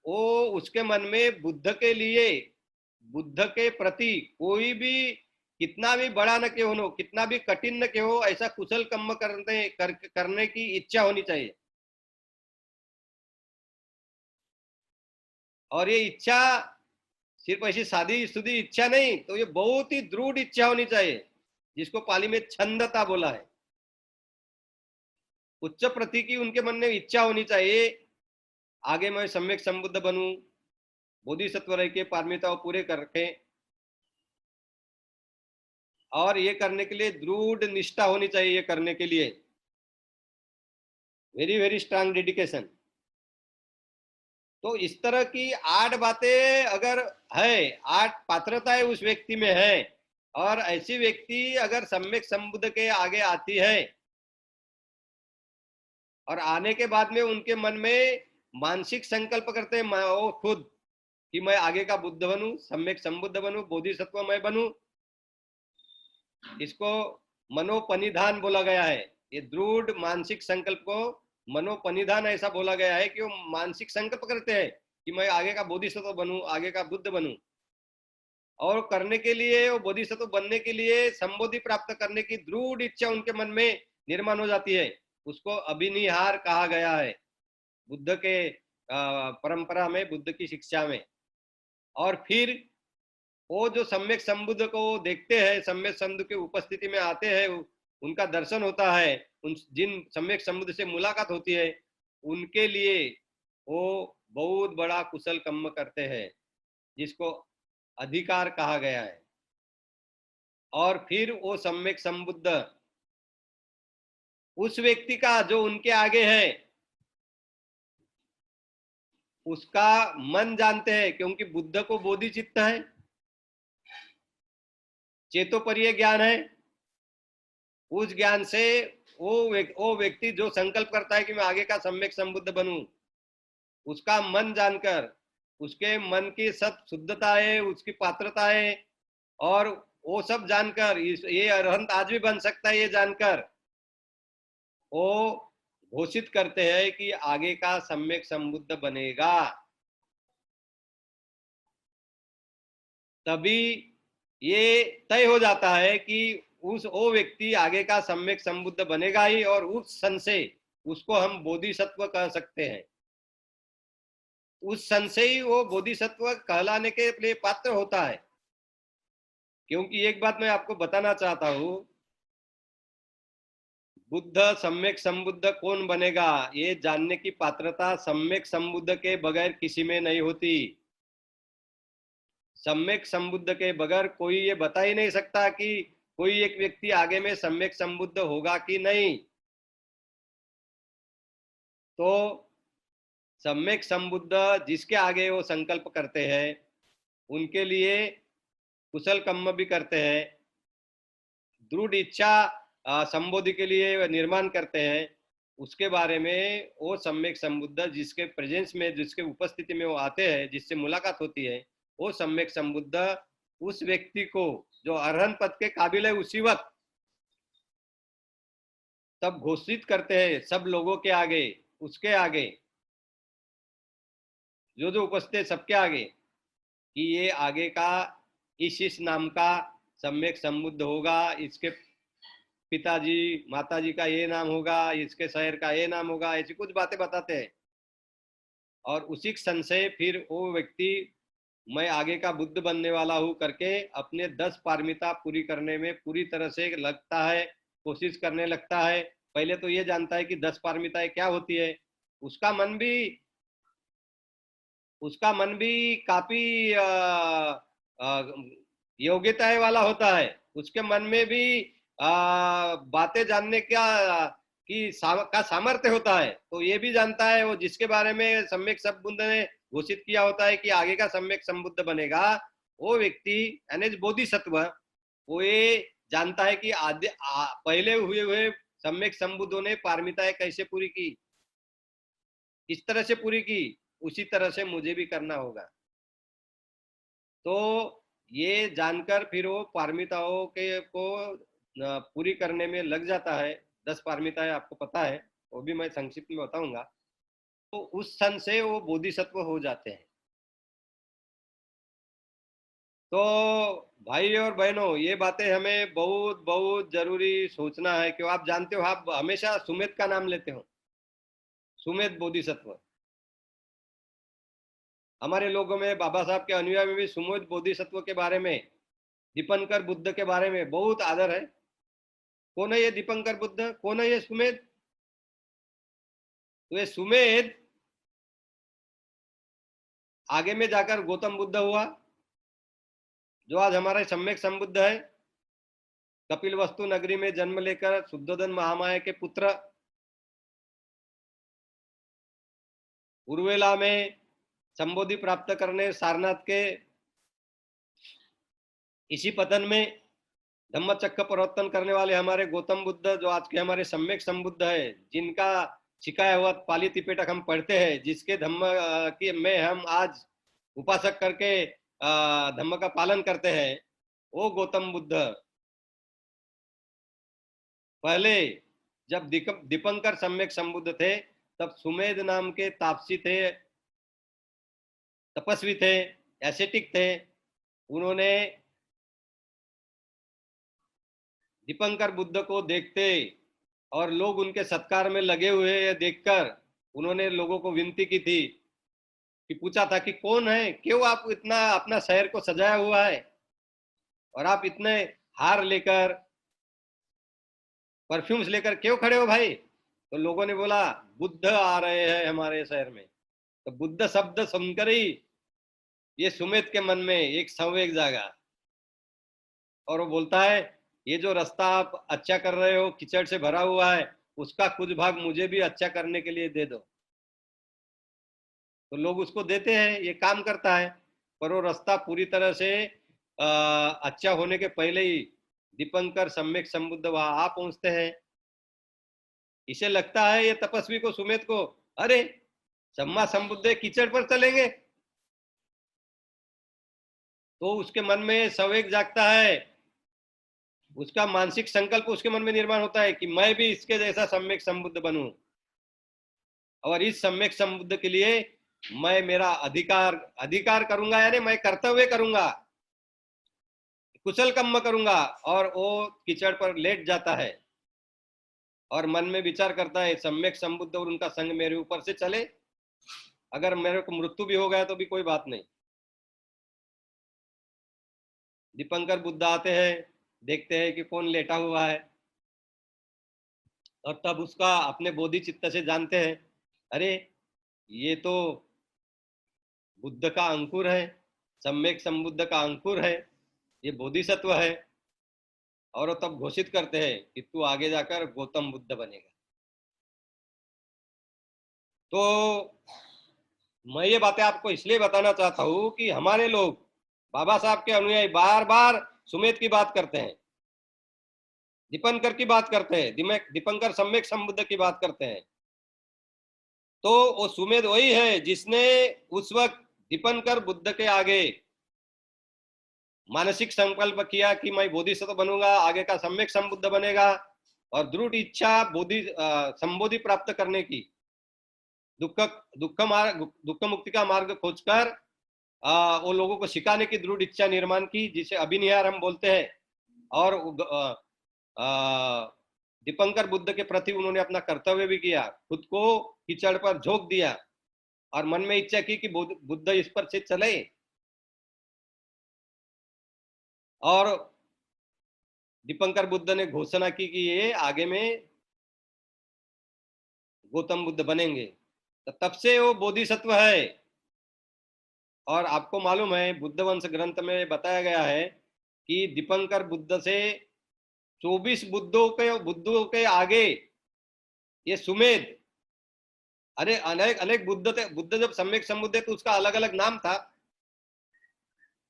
वो उसके मन में बुद्ध के लिए, बुद्ध के प्रति कोई भी कितना भी बड़ा न क्यों हो, कितना भी कठिन न क्यों हो, ऐसा कुशल कर्म करने की इच्छा होनी चाहिए। और ये इच्छा सिर्फ ऐसी सादी सुधी इच्छा नहीं, तो ये बहुत ही दृढ़ इच्छा होनी चाहिए, जिसको पाली में छंदता बोला है। उच्च प्रति की उनके मन में इच्छा होनी चाहिए, आगे मैं सम्यक संबुद्ध बनूं, बोधिसत्व रह के पारमिताओं पूरे करके, और ये करने के लिए दृढ़ निष्ठा होनी चाहिए। ये करने के लिए वेरी वेरी स्ट्रांग डेडिकेशन। तो इस तरह की 8 बातें अगर है, 8 पात्रताएं उस व्यक्ति में है, और ऐसी व्यक्ति अगर सम्यक संबुद्ध के आगे आती है, और आने के बाद में उनके मन में मानसिक संकल्प करते हैं वो खुद कि मैं आगे का बुद्ध बनूं, सम्यक संबुद्ध बनूं, बोधिसत्व मैं बनूं, इसको मनोपनिधान बोला गया है। ये दृढ़ मानसिक संकल्प को मनोपनिधान ऐसा बोला गया है कि वो मानसिक संकल्प करते हैं कि मैं आगे का बोधिसत्व बनूं, आगे का बुद्ध बनूं। और करने के लिए, वो बोधिसत्व बनने के लिए, संबोधि प्राप्त करने की दृढ़ इच्छा उनके मन में निर्माण हो जाती है। उसको अभिनिहार कहा गया है बुद्ध के परंपरा में, बुद्ध की शिक्षा में। और फिर वो जो सम्यक संबुद्ध को देखते हैं, सम्यक संबुद्ध की उपस्थिति में आते हैं, उनका दर्शन होता है, उन जिन सम्यक संबुद्ध से मुलाकात होती है, उनके लिए वो बहुत बड़ा कुशल कर्म करते हैं, जिसको अधिकार कहा गया है। और फिर वो सम्यक संबुद्ध उस व्यक्ति का जो उनके आगे है, उसका मन जानते हैं, क्योंकि बुद्ध को बोधिचित्त है, चेतोपरीय ज्ञान है। उस ज्ञान से वो व्यक्ति जो संकल्प करता है कि मैं आगे का सम्यक संबुद्ध बनूं, उसका मन जानकर, उसके मन की सब शुद्धता है, उसकी पात्रता है, और वो सब जानकर ये अरहंत आज भी बन सकता है, ये जानकर वो घोषित करते हैं कि आगे का सम्यक संबुद्ध बनेगा। तभी ये तय हो जाता है कि वो व्यक्ति आगे का सम्यक संबुद्ध बनेगा ही, और उस सन से उसको हम बोधिसत्व कह सकते हैं। उस सन से ही वो बोधिसत्व कहलाने के लिए पात्र होता है। क्योंकि एक बात मैं आपको बताना चाहता हूं, बुद्ध सम्यक संबुद्ध कौन बनेगा, ये जानने की पात्रता सम्यक संबुद्ध के बगैर किसी में नहीं होती। सम्यक संबुद्ध के बगैर कोई ये बता ही नहीं सकता कि कोई एक व्यक्ति आगे में सम्यक संबुद्ध होगा कि नहीं। तो सम्यक संबुद्ध जिसके आगे वो संकल्प करते हैं, उनके लिए कुशल कर्म भी करते हैं, दृढ़ इच्छा संबोधि के लिए निर्माण करते हैं। उसके बारे में वो सम्यक संबुद्ध जिसके प्रेजेंस में, जिसके उपस्थिति में वो आते हैं, जिससे मुलाकात होती है, वो सम्यक संबुद्ध उस व्यक्ति को जो अरहंत पद के काबिल है, उसी वक्त तब घोषित करते हैं सब लोगों के आगे, उसके आगे जो जो उपस्थित है सबके आगे, कि ये आगे का इस नाम का सम्यक संबुद्ध होगा, इसके पिताजी माताजी का ये नाम होगा, इसके शहर का ये नाम होगा, ऐसी कुछ बातें बताते हैं। और उसी क्षण से फिर वो व्यक्ति मैं आगे का बुद्ध बनने वाला हूँ करके अपने 10 पारमिता पूरी करने में पूरी तरह से लगता है, कोशिश करने लगता है। पहले तो ये जानता है कि 10 पारमिताएं क्या होती है। उसका मन भी उसका मन भी काफी योग्यता वाला होता है। उसके मन में भी बातें जानने का सामर्थ्य होता है। तो ये भी जानता है, वो जिसके बारे में सम्यक संबुद्ध ने घोषित किया होता है कि आगे का सम्यक संबुद्ध बनेगा, वो व्यक्ति यानी बोधिसत्व, वो ये जानता है कि पहले हुए हुए सम्यक संबुद्धों ने पारमिताएं कैसे पूरी की, किस तरह से पूरी की, उसी तरह से मुझे भी करना होगा। तो ये जानकर फिर वो पारमिताओं के को पूरी करने में लग जाता है। 10 पारमिताएं आपको पता है, वो भी मैं संक्षिप्त में बताऊंगा। उस क्षण से वो बोधिसत्व हो जाते हैं। तो भाई और बहनों, ये बातें हमें बहुत बहुत जरूरी सोचना है कि आप जानते हो, आप हमेशा सुमेध का नाम लेते हो, सुमेध बोधिसत्व। हमारे लोगों में, बाबा साहब के अनुयायी में भी सुमेध बोधिसत्व के बारे में, दीपंकर बुद्ध के बारे में बहुत आदर है। कौन है ये दीपंकर बुद्ध, कौन है ये सुमेध? तो ये सुमेध आगे में जाकर गौतम बुद्ध हुआ, जो आज हमारे सम्यक संबुद्ध है। कपिल वस्तु नगरी में जन्म लेकर शुद्धोधन महामाया के पुत्र, उर्वेला में संबोधि प्राप्त करने सारनाथ के इसी पतन में धम्मचक्र प्रवर्तन करने वाले हमारे गौतम बुद्ध, जो आज के हमारे सम्यक संबुद्ध है, जिनका सिखाया हुआ पाली त्रिपिटक हम पढ़ते हैं, जिसके धम्म की में हम आज उपासक करके धम्म का पालन करते हैं, वो गौतम बुद्ध पहले जब दीपंकर सम्यक संबुद्ध थे, तब सुमेध नाम के तापसी थे, तपस्वी थे, एसेटिक थे। उन्होंने दीपंकर बुद्ध को देखते और लोग उनके सत्कार में लगे हुए देखकर उन्होंने लोगों को विनती की थी, कि पूछा था कि कौन है, क्यों आप इतना अपना शहर को सजाया हुआ है और आप इतने हार लेकर, परफ्यूम्स लेकर क्यों खड़े हो भाई? तो लोगों ने बोला, बुद्ध आ रहे हैं हमारे शहर में। तो बुद्ध शब्द सुनकर ही ये सुमेध के मन में एक संवेग जागा, और वो बोलता है, ये जो रास्ता आप अच्छा कर रहे हो, कीचड़ से भरा हुआ है, उसका कुछ भाग मुझे भी अच्छा करने के लिए दे दो। तो लोग उसको देते हैं, ये काम करता है, पर वो रास्ता पूरी तरह से अच्छा होने के पहले ही दीपंकर सम्यक संबुद्ध वहां आ पहुंचते हैं। इसे लगता है, ये तपस्वी को, सुमेध को, अरे सम्मा संबुद्ध कीचड़ पर चलेंगे। तो उसके मन में संवेग जागता है, उसका मानसिक संकल्प उसके मन में निर्माण होता है कि मैं भी इसके जैसा सम्यक संबुद्ध बनूं, और इस सम्यक संबुद्ध के लिए मैं मेरा अधिकार अधिकार करूंगा, यानी मैं कर्तव्य करूंगा, कुशल कर्म करूंगा। और वो कीचड़ पर लेट जाता है और मन में विचार करता है, सम्यक संबुद्ध और उनका संग मेरे ऊपर से चले, अगर मेरे को मृत्यु भी हो गया तो भी कोई बात नहीं। दीपंकर बुद्ध आते हैं, देखते हैं कि कौन लेटा हुआ है, और तब उसका अपने बोधि चित्त से जानते हैं, अरे ये तो बुद्ध का अंकुर है, सम्यक संबुद्ध का अंकुर है, ये बोधिसत्व है। और वो तब घोषित करते हैं कि तू आगे जाकर गौतम बुद्ध बनेगा। तो मैं ये बातें आपको इसलिए बताना चाहता हूं कि हमारे लोग बाबा साहब के अनुयायी बार बार सुमेध की बात करते हैं, दीपंकर की बात करते हैं, दीपंकर सम्यक संबुद्ध की बात करते हैं। तो वो सुमेध वही है जिसने उस वक्त दीपंकर बुद्ध के आगे मानसिक संकल्प किया कि मैं बोधिसत्व बनूंगा, आगे का सम्यक संबुद्ध बनेगा, और दृढ़ इच्छा संबोधि प्राप्त करने की, दुख दुख मुक्ति का मार्ग खोजकर वो लोगों को सिखाने की दृढ़ इच्छा निर्माण की, जिसे अभिनिहार हम बोलते हैं। और दीपंकर बुद्ध के प्रति उन्होंने अपना कर्तव्य भी किया, खुद को कीचड़ पर झोंक दिया और मन में इच्छा की कि बुद्ध इस पर से चले। और दीपंकर बुद्ध ने घोषणा की कि ये आगे में गौतम बुद्ध बनेंगे। तो तब से वो बोधिसत्व है। और आपको मालूम है, बुद्ध वंश ग्रंथ में बताया गया है कि दीपंकर बुद्ध से 24 बुद्धों के आगे ये सुमेध, अरे अनेक अनेक बुद्ध थे। बुद्ध जब सम्यक संबुद्ध तो उसका अलग अलग नाम था,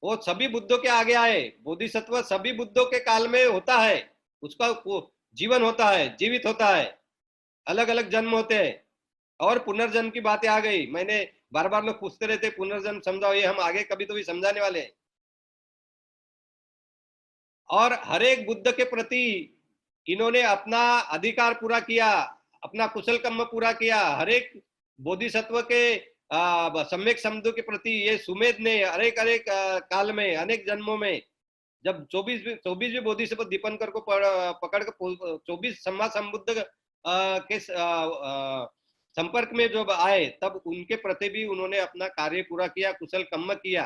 वो सभी बुद्धों के आगे आए। बोधिसत्व सभी बुद्धों के काल में होता है, उसका जीवन होता है, जीवित होता है, अलग अलग जन्म होते हैं। और पुनर्जन्म की बातें आ गई। मैंने बार बार लोग पूछते रहते पुनर्जन्म समझाओ, ये हम आगे कभी तो भी समझाने वाले हैं। और हर एक बुद्ध के प्रति इन्होंने अपना अधिकार पूरा किया, अपना कुशल कर्म पूरा किया। हर एक बोधिसत्व के सम्यक शब्दों के प्रति ये सुमेध ने अनेक अनेक काल में, अनेक जन्मों में, जब 24 बोधिसत्व दीपंकर को पकड़ कर 24 सम्मा संबुद्ध के संपर्क में जब आए, तब उनके प्रति भी उन्होंने अपना कार्य पूरा किया, कुशल कर्म किया।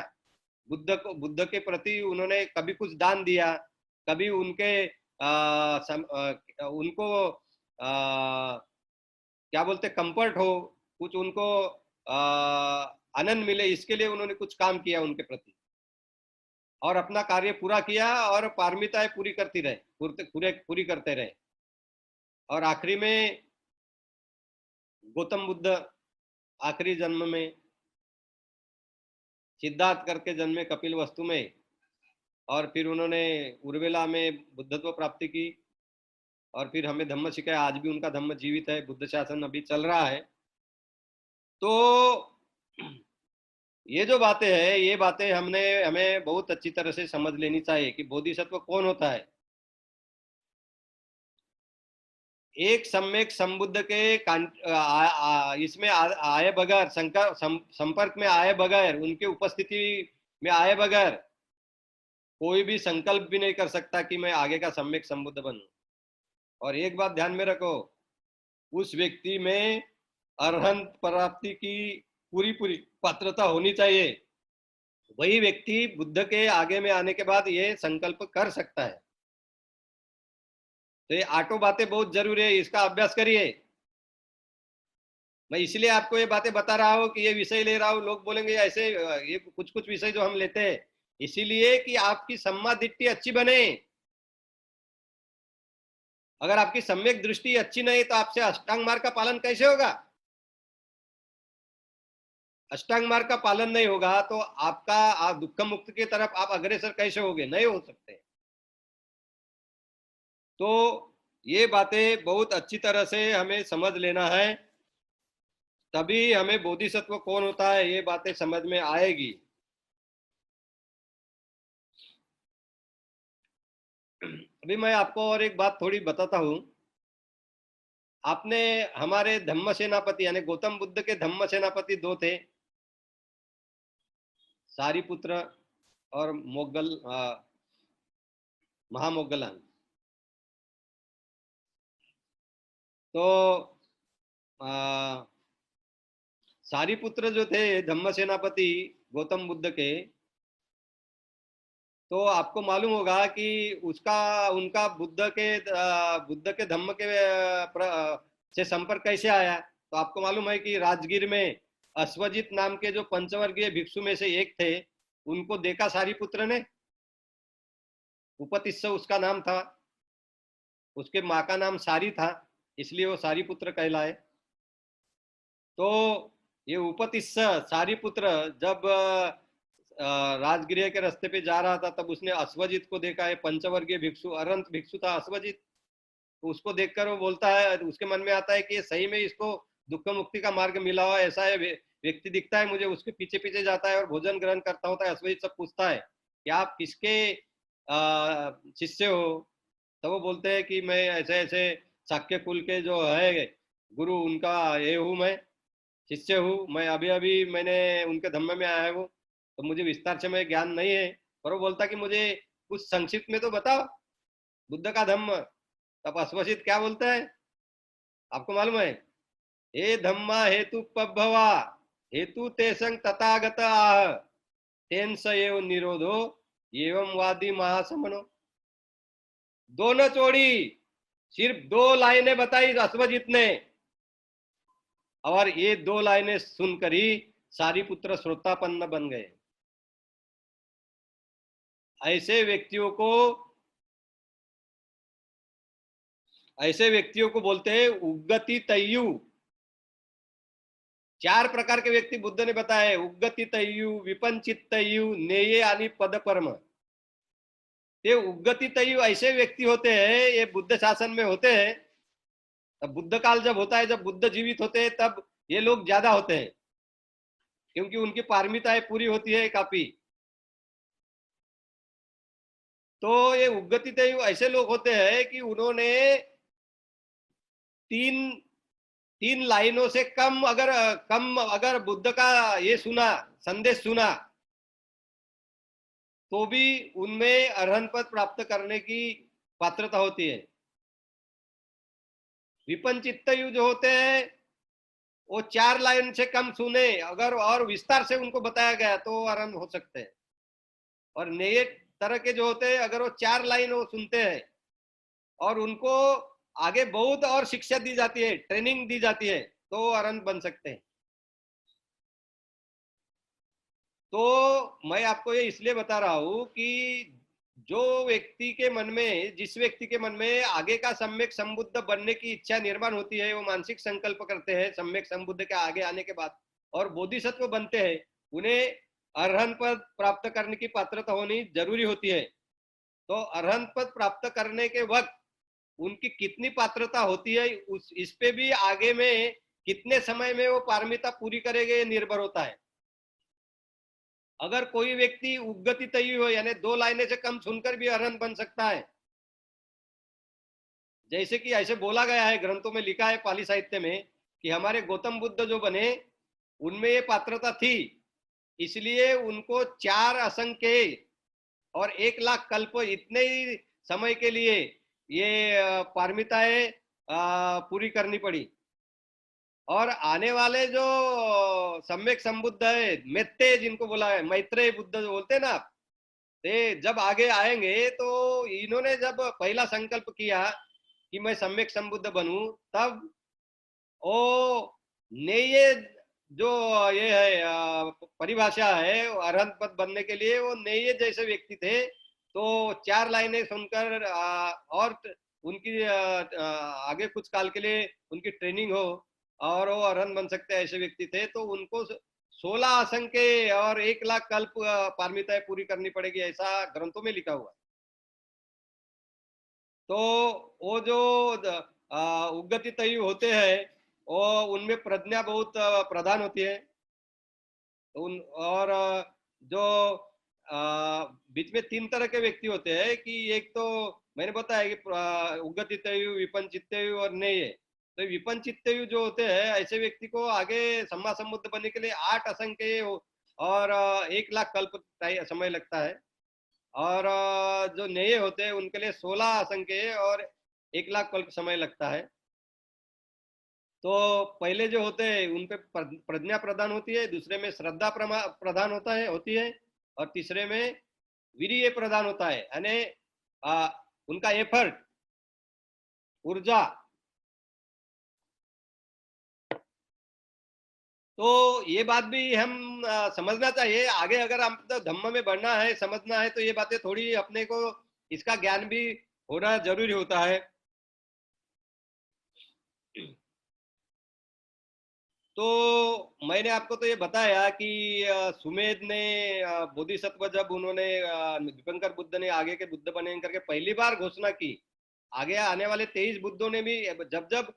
बुद्ध के प्रति उन्होंने कभी कुछ दान दिया, कभी उनके उनको क्या बोलते कंफर्ट हो, कुछ उनको आनंद मिले, इसके लिए उन्होंने कुछ काम किया उनके प्रति, और अपना कार्य पूरा किया और पारमिताएं पूरी करती रहे, पूरी करते रहे। और आखिरी में गौतम बुद्ध आखिरी जन्म में सिद्धार्थ करके जन्मे कपिल वस्तु में, और फिर उन्होंने उर्वेला में बुद्धत्व प्राप्ति की, और फिर हमें धम्म सिखाया। आज भी उनका धम्म जीवित है, बुद्ध शासन अभी चल रहा है। तो ये जो बातें हैं, ये बातें हमें बहुत अच्छी तरह से समझ लेनी चाहिए कि बोधिसत्व कौन होता है। एक सम्यक संबुद्ध के इसमें आए बगैर, संपर्क में आए बगैर, उनके उपस्थिति में आए बगैर कोई भी संकल्प भी नहीं कर सकता कि मैं आगे का सम्यक संबुद्ध बनूं। और एक बात ध्यान में रखो, उस व्यक्ति में अरहंत प्राप्ति की पूरी पूरी पात्रता होनी चाहिए। वही व्यक्ति बुद्ध के आगे में आने के बाद ये संकल्प कर सकता है। तो ये 8 बातें बहुत जरूरी है, इसका अभ्यास करिए। मैं इसलिए आपको ये बातें बता रहा हूँ कि ये विषय ले रहा हूँ। लोग बोलेंगे ऐसे, ये कुछ कुछ विषय जो हम लेते हैं इसीलिए कि आपकी सम्मा दृष्टि अच्छी बने। अगर आपकी सम्यक दृष्टि अच्छी नहीं तो आपसे अष्टांग मार्ग का पालन कैसे होगा? अष्टांग मार्ग का पालन नहीं होगा तो आपका आप दुख मुक्त की तरफ आप अग्रसर कैसे होगे? नहीं हो सकते। तो ये बातें बहुत अच्छी तरह से हमें समझ लेना है, तभी हमें बोधिसत्व कौन होता है ये बातें समझ में आएगी। अभी मैं आपको और एक बात थोड़ी बताता हूं। आपने हमारे धम्म सेनापति यानी गौतम बुद्ध के धम्म सेनापति 2 थे, सारीपुत्र और मोगल महामोगलान। तो सारीपुत्र जो थे धम्म सेनापति गौतम बुद्ध के, तो आपको मालूम होगा कि उसका उनका बुद्ध के धम्म के से संपर्क कैसे आया। तो आपको मालूम है कि राजगीर में अश्वजित नाम के जो पंचवर्गीय भिक्षु में से एक थे, उनको देखा सारीपुत्र ने। उपतिस्स उसका नाम था, उसके माँ का नाम सारी था, इसलिए वो सारीपुत्र कहलाए। तो ये उपतिस्स सारीपुत्र जब राजगृह के रास्ते पे जा रहा था, तब उसने अश्वजित को देखा है। पंचवर्गीय भिक्षु, अरंत भिक्षु था अश्वजित। तो उसको देखकर वो बोलता है, उसके मन में आता है कि सही में इसको दुख मुक्ति का मार्ग मिला हुआ ऐसा है व्यक्ति दिखता है मुझे। उसके पीछे पीछे जाता है और भोजन ग्रहण करता होता है। अश्वजित सब पूछता है कि आप किसके शिष्य हो? तो वो बोलते हैं कि मैं ऐसे ऐसे शाक्य कुल के जो है गुरु, उनका ये हूँ, मैं शिष्य हूँ। मैं अभी अभी मैंने उनके धम्म में आया हूँ, तो मुझे विस्तार से मैं ज्ञान नहीं है। पर वो बोलता कि मुझे कुछ संक्षिप्त में तो बताओ बुद्ध का धम्म। तब अश्वसित क्या बोलता है आपको मालूम है? हे धम्मा हेतु पभवा हेतु ते संग तथागत आह तेन स एव निरोधो एवं वादी महासमनो। दोनों चोड़ी, सिर्फ 2 लाइनें बताई अश्वजित ने, और ये 2 लाइनें सुनकर ही सारीपुत्र श्रोतापन्न बन गए। ऐसे व्यक्तियों को बोलते हैं उग्गति तय्यु। 4 प्रकार के व्यक्ति बुद्ध ने बताए, उग्गति तय्यु, विपंचित तय्यु, नेये आणि पदपर्म। ये उग्गति तय्यु ऐसे व्यक्ति होते हैं, ये बुद्ध शासन में होते हैं। तब बुद्ध काल जब होता है, जब बुद्ध जीवित होते हैं, तब ये लोग ज्यादा होते हैं, क्योंकि उनकी पारमिताएं पूरी होती है काफी। तो ये उग्गति तय्यु ऐसे लोग होते हैं कि उन्होंने 3 3 लाइनों से कम अगर बुद्ध का ये सुना, संदेश सुना, तो भी उनमें अरहंत पद प्राप्त करने की पात्रता होती है। विपन चित्तयु जो होते हैं, वो 4 लाइन से कम सुने अगर और विस्तार से उनको बताया गया तो अरहंत हो सकते हैं। और नए तरह के जो होते हैं, अगर वो 4 लाइन वो सुनते हैं और उनको आगे बहुत और शिक्षा दी जाती है, ट्रेनिंग दी जाती है, तो अरहंत बन सकते हैं। तो मैं आपको ये इसलिए बता रहा हूं कि जिस व्यक्ति के मन में आगे का सम्यक संबुद्ध बनने की इच्छा निर्माण होती है, वो मानसिक संकल्प करते हैं सम्यक संबुद्ध के आगे आने के बाद और बोधिसत्व बनते हैं, उन्हें अरहंत पद प्राप्त करने की पात्रता होनी जरूरी होती है। तो अरहंत पद प्राप्त करने के वक्त उनकी कितनी पात्रता होती है, उस इस पे भी आगे में कितने समय में वो पारमिता पूरी करेंगे निर्भर होता है। अगर कोई व्यक्ति उद्गति तय हो, यानी 2 लाइनें से कम सुनकर भी अरहंत बन सकता है, जैसे कि ऐसे बोला गया है, ग्रंथों में लिखा है पाली साहित्य में कि हमारे गौतम बुद्ध जो बने उनमें ये पात्रता थी, इसलिए उनको 4 असंख्य और 1 लाख कल्प इतने ही समय के लिए ये पारमिताएं पूरी करनी पड़ी। और आने वाले जो सम्यक संबुद्ध है, मैत्रेय जिनको बोला है, मैत्रेय बुद्ध जो बोलते हैं ना आप, जब आगे आएंगे तो इन्होंने जब पहला संकल्प किया कि मैं सम्यक संबुद्ध बनूं, तब ओ ने ये जो ये है परिभाषा है अरहंत पद बनने के लिए, वो नेये जैसे व्यक्ति थे। तो 4 लाइनें सुनकर और उनकी आगे कुछ काल के लिए उनकी ट्रेनिंग हो और वो अरहंत बन सकते ऐसे व्यक्ति थे, तो उनको 16 असंख्य और 1 लाख कल्प पारमिताएं पूरी करनी पड़ेगी, ऐसा ग्रंथों में लिखा हुआ है। तो वो जो उद्गति तय होते हैं, वो उनमें प्रज्ञा बहुत प्रधान होती है। उन और जो बीच में 3 तरह के व्यक्ति होते हैं कि एक तो मैंने बताया कि उद्गति तय, विपन चित्तयु और नेय। तो विपन चित्तयु जो होते हैं, ऐसे व्यक्ति को आगे सम्मा संबुद्ध बनने के लिए 8 असंख्य और 1 लाख कल्प समय लगता है। और जो नए होते हैं उनके लिए 16 असंख्य और 1 लाख कल्प समय लगता है। तो पहले जो होते हैं उन पे प्रज्ञा प्रदान होती है, दूसरे में श्रद्धा प्रदान होती है, और तीसरे में वीर्य प्रदान होता है, यानी उनका एफर्ट, ऊर्जा। तो ये बात भी हम समझना चाहिए आगे, अगर हम तो धम्म में बढ़ना है, समझना है, तो ये बातें थोड़ी अपने को इसका ज्ञान भी होना जरूरी होता है। तो मैंने आपको तो ये बताया कि सुमेध ने बोधिसत्व जब उन्होंने दीपंकर बुद्ध ने आगे के बुद्ध बने करके पहली बार घोषणा की, आगे आने वाले 23 बुद्धों ने भी जब जब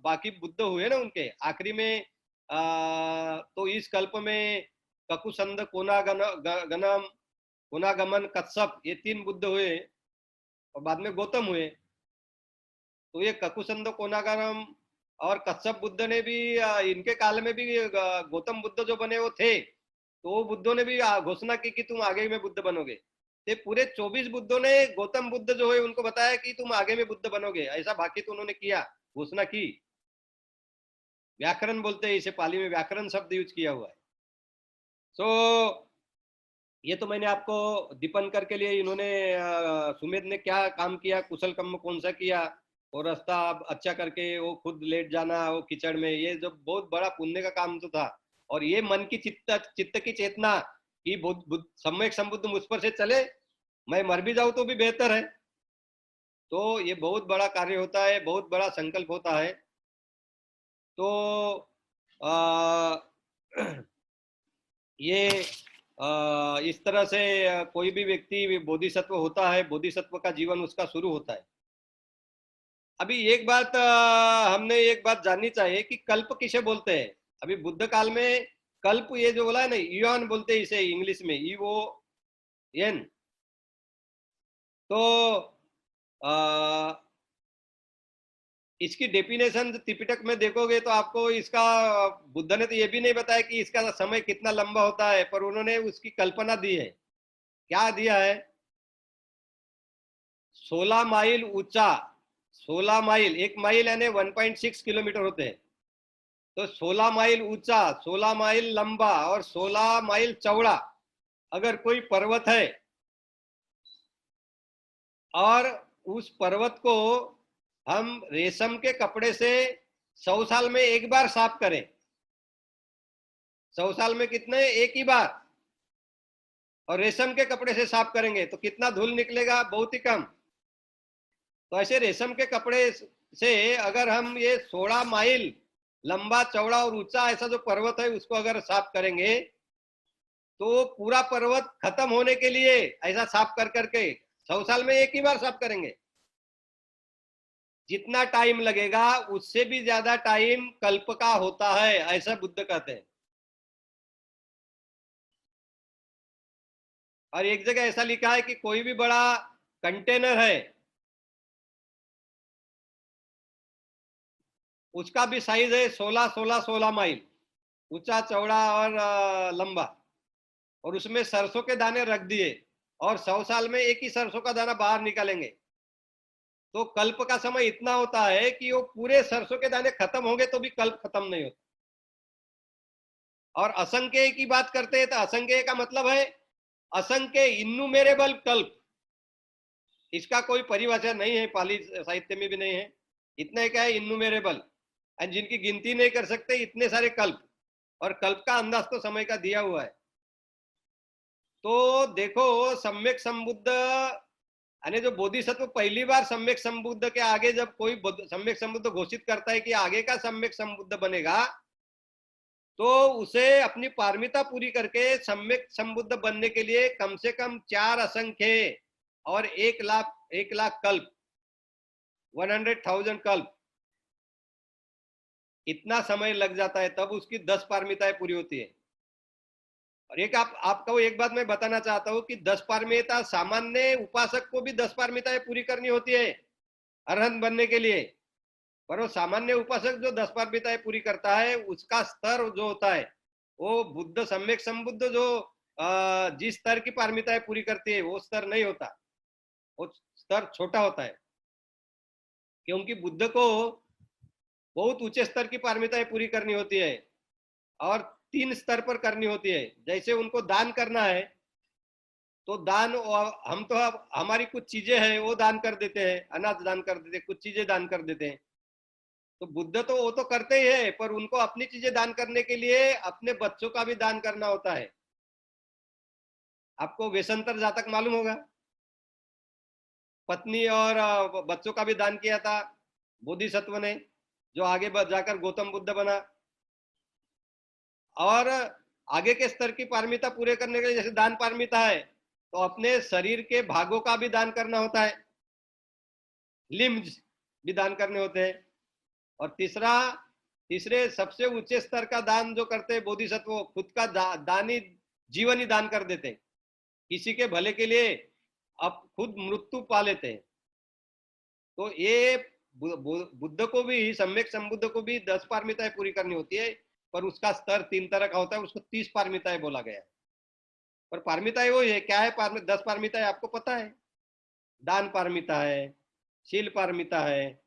बाकी बुद्ध हुए ना उनके आखिरी में, तो इस कल्प में ककुसंद गनम कोनागमन कच्छप, ये 3 बुद्ध हुए और बाद में गौतम हुए। तो ये ककुसंद कोनागमन और कच्छप बुद्ध ने भी इनके काल में भी गौतम बुद्ध जो बने वो थे, तो वो बुद्धों ने भी घोषणा की कि तुम आगे में बुद्ध बनोगे। ते पूरे 24 बुद्धों ने गौतम बुद्ध जो है उनको बताया कि तुम आगे में बुद्ध बनोगे, ऐसा बाकी तो उन्होंने किया, घोषणा की। व्याकरण बोलते हैं इसे, पाली में व्याकरण शब्द यूज किया हुआ है। सो ये तो मैंने आपको दीपंकर के लिए इन्होंने सुमेध ने क्या काम किया, कुशल कर्म कौन सा किया, और रास्ता अच्छा करके वो खुद लेट जाना वो कीचड़ में, ये जो बहुत बड़ा पुण्य का काम तो था। और ये मन की चित्त की चेतना कि सम्यक संबुद्ध मुझ पर से चले, मैं मर भी जाऊं तो भी बेहतर है। तो ये बहुत बड़ा कार्य होता है, बहुत बड़ा संकल्प होता है। तो आ, ये इस तरह से कोई भी व्यक्ति बोधिसत्व होता है, बोधिसत्व का जीवन उसका शुरू होता है। अभी एक बात हमने एक बात जाननी चाहिए कि कल्प किसे बोलते हैं। अभी बुद्ध काल में कल्प ये जो बोला है ना, ईयॉन बोलते हैं इसे इंग्लिश में, EON। तो इसकी डेफिनेशन त्रिपिटक में देखोगे तो आपको इसका, बुद्ध ने तो ये भी नहीं बताया कि इसका समय कितना लंबा होता है, पर उन्होंने उसकी कल्पना दी है। क्या दिया है? 16 माइल ऊंचा, 16 माइल, 1 माइल यानी 1.6 किलोमीटर होते हैं। तो 16 माइल ऊंचा, 16 माइल लंबा और 16 माइल चौड़ा अगर कोई पर्वत है, और उस पर्वत को हम रेशम के कपड़े से 100 साल में एक बार साफ करें, 100 साल में कितने, एक ही बार, और रेशम के कपड़े से साफ करेंगे तो कितना धूल निकलेगा? बहुत ही कम। तो ऐसे रेशम के कपड़े से अगर हम ये 16 माइल लंबा चौड़ा और ऊंचा ऐसा जो पर्वत है उसको अगर साफ करेंगे, तो पूरा पर्वत खत्म होने के लिए ऐसा साफ कर करके 100 साल में एक ही बार साफ करेंगे। जितना टाइम लगेगा उससे भी ज्यादा टाइम कल्प का होता है, ऐसा बुद्ध कहते हैं। और एक जगह ऐसा लिखा है कि कोई भी बड़ा कंटेनर है, उसका भी साइज है 16 ऊंचा चौड़ा और लंबा, और उसमें सरसों के दाने रख दिए और 100 साल में एक ही सरसों का दाना बाहर निकालेंगे, तो कल्प का समय इतना होता है कि वो पूरे सरसों के दाने खत्म होंगे तो भी कल्प खत्म नहीं होता। और असंख्य की बात करते हैं तो असंख्य का मतलब है असंख्य, इन्नुमेरेबल कल्प। इसका कोई परिभाषा नहीं है, पाली साहित्य में भी नहीं है। इतना क्या है, इन्नुमेरेबल, जिनकी गिनती नहीं कर सकते इतने सारे कल्प, और कल्प का अंदाज तो समय का दिया हुआ है। तो देखो, सम्यक संबुद्ध यानी जो बोधिसत्व पहली बार सम्यक संबुद्ध के आगे जब कोई सम्यक संबुद्ध घोषित करता है कि आगे का सम्यक संबुद्ध बनेगा, तो उसे अपनी पारमिता पूरी करके सम्यक संबुद्ध बनने के लिए कम से कम 4 असंख्य और 1 लाख कल्प, 100,000 कल्प, इतना समय लग जाता है, तब उसकी 10 पारमिताएं पूरी होती है। और एक आपको एक बात मैं बताना चाहता हूं कि 10 पारमिता सामान्य उपासक को भी 10 पारमिताएं पूरी करनी होती है अरहंत बनने के लिए, पर वो सामान्य उपासक जो 10 पारमिताएं पूरी करता है उसका स्तर जो होता है वो बुद्ध सम्यक संबुद्ध जो जिस स्तर की पारमिताएं पूरी करती है वो स्तर नहीं होता, वो स्तर छोटा होता है, क्योंकि बुद्ध को बहुत ऊंचे स्तर की पारमिताएं पूरी करनी होती है और 3 स्तर पर करनी होती है। जैसे उनको दान करना है, तो दान हम तो हमारी कुछ चीजें हैं वो दान कर देते हैं, अनाज दान कर देते हैं, कुछ चीजें दान कर देते हैं। तो बुद्ध तो वो तो करते ही है, पर उनको अपनी चीजें दान करने के लिए अपने बच्चों का भी दान करना होता है। आपको वेशंतर जातक मालूम होगा, पत्नी और बच्चों का भी दान किया था बोधिसत्व ने, जो आगे जाकर गौतम बुद्ध बना। और आगे के स्तर की पारमिता पूरे करने के लिए जैसे दान पारमिता है, तो अपने शरीर के भागों का भी दान करना होता है, लिम्स भी दान करने होते हैं। और तीसरे सबसे ऊंचे स्तर का दान जो करते हैं बोधिसत्व, खुद का दानी जीवन ही दान कर देते हैं, किसी के भले के लिए अब खुद मृत्यु पा लेते हैं। तो ये बुद्ध को भी, सम्यक संबुद्ध को भी 10 पारमिताएं पूरी करनी होती है, पर उसका स्तर 3 तरह का होता है, उसको 30 पारमिताएं बोला गया है। पर पारमिताएं वो है क्या है, 10 पारमिताएं आपको पता है, दान पारमिता है, शील पारमिता है,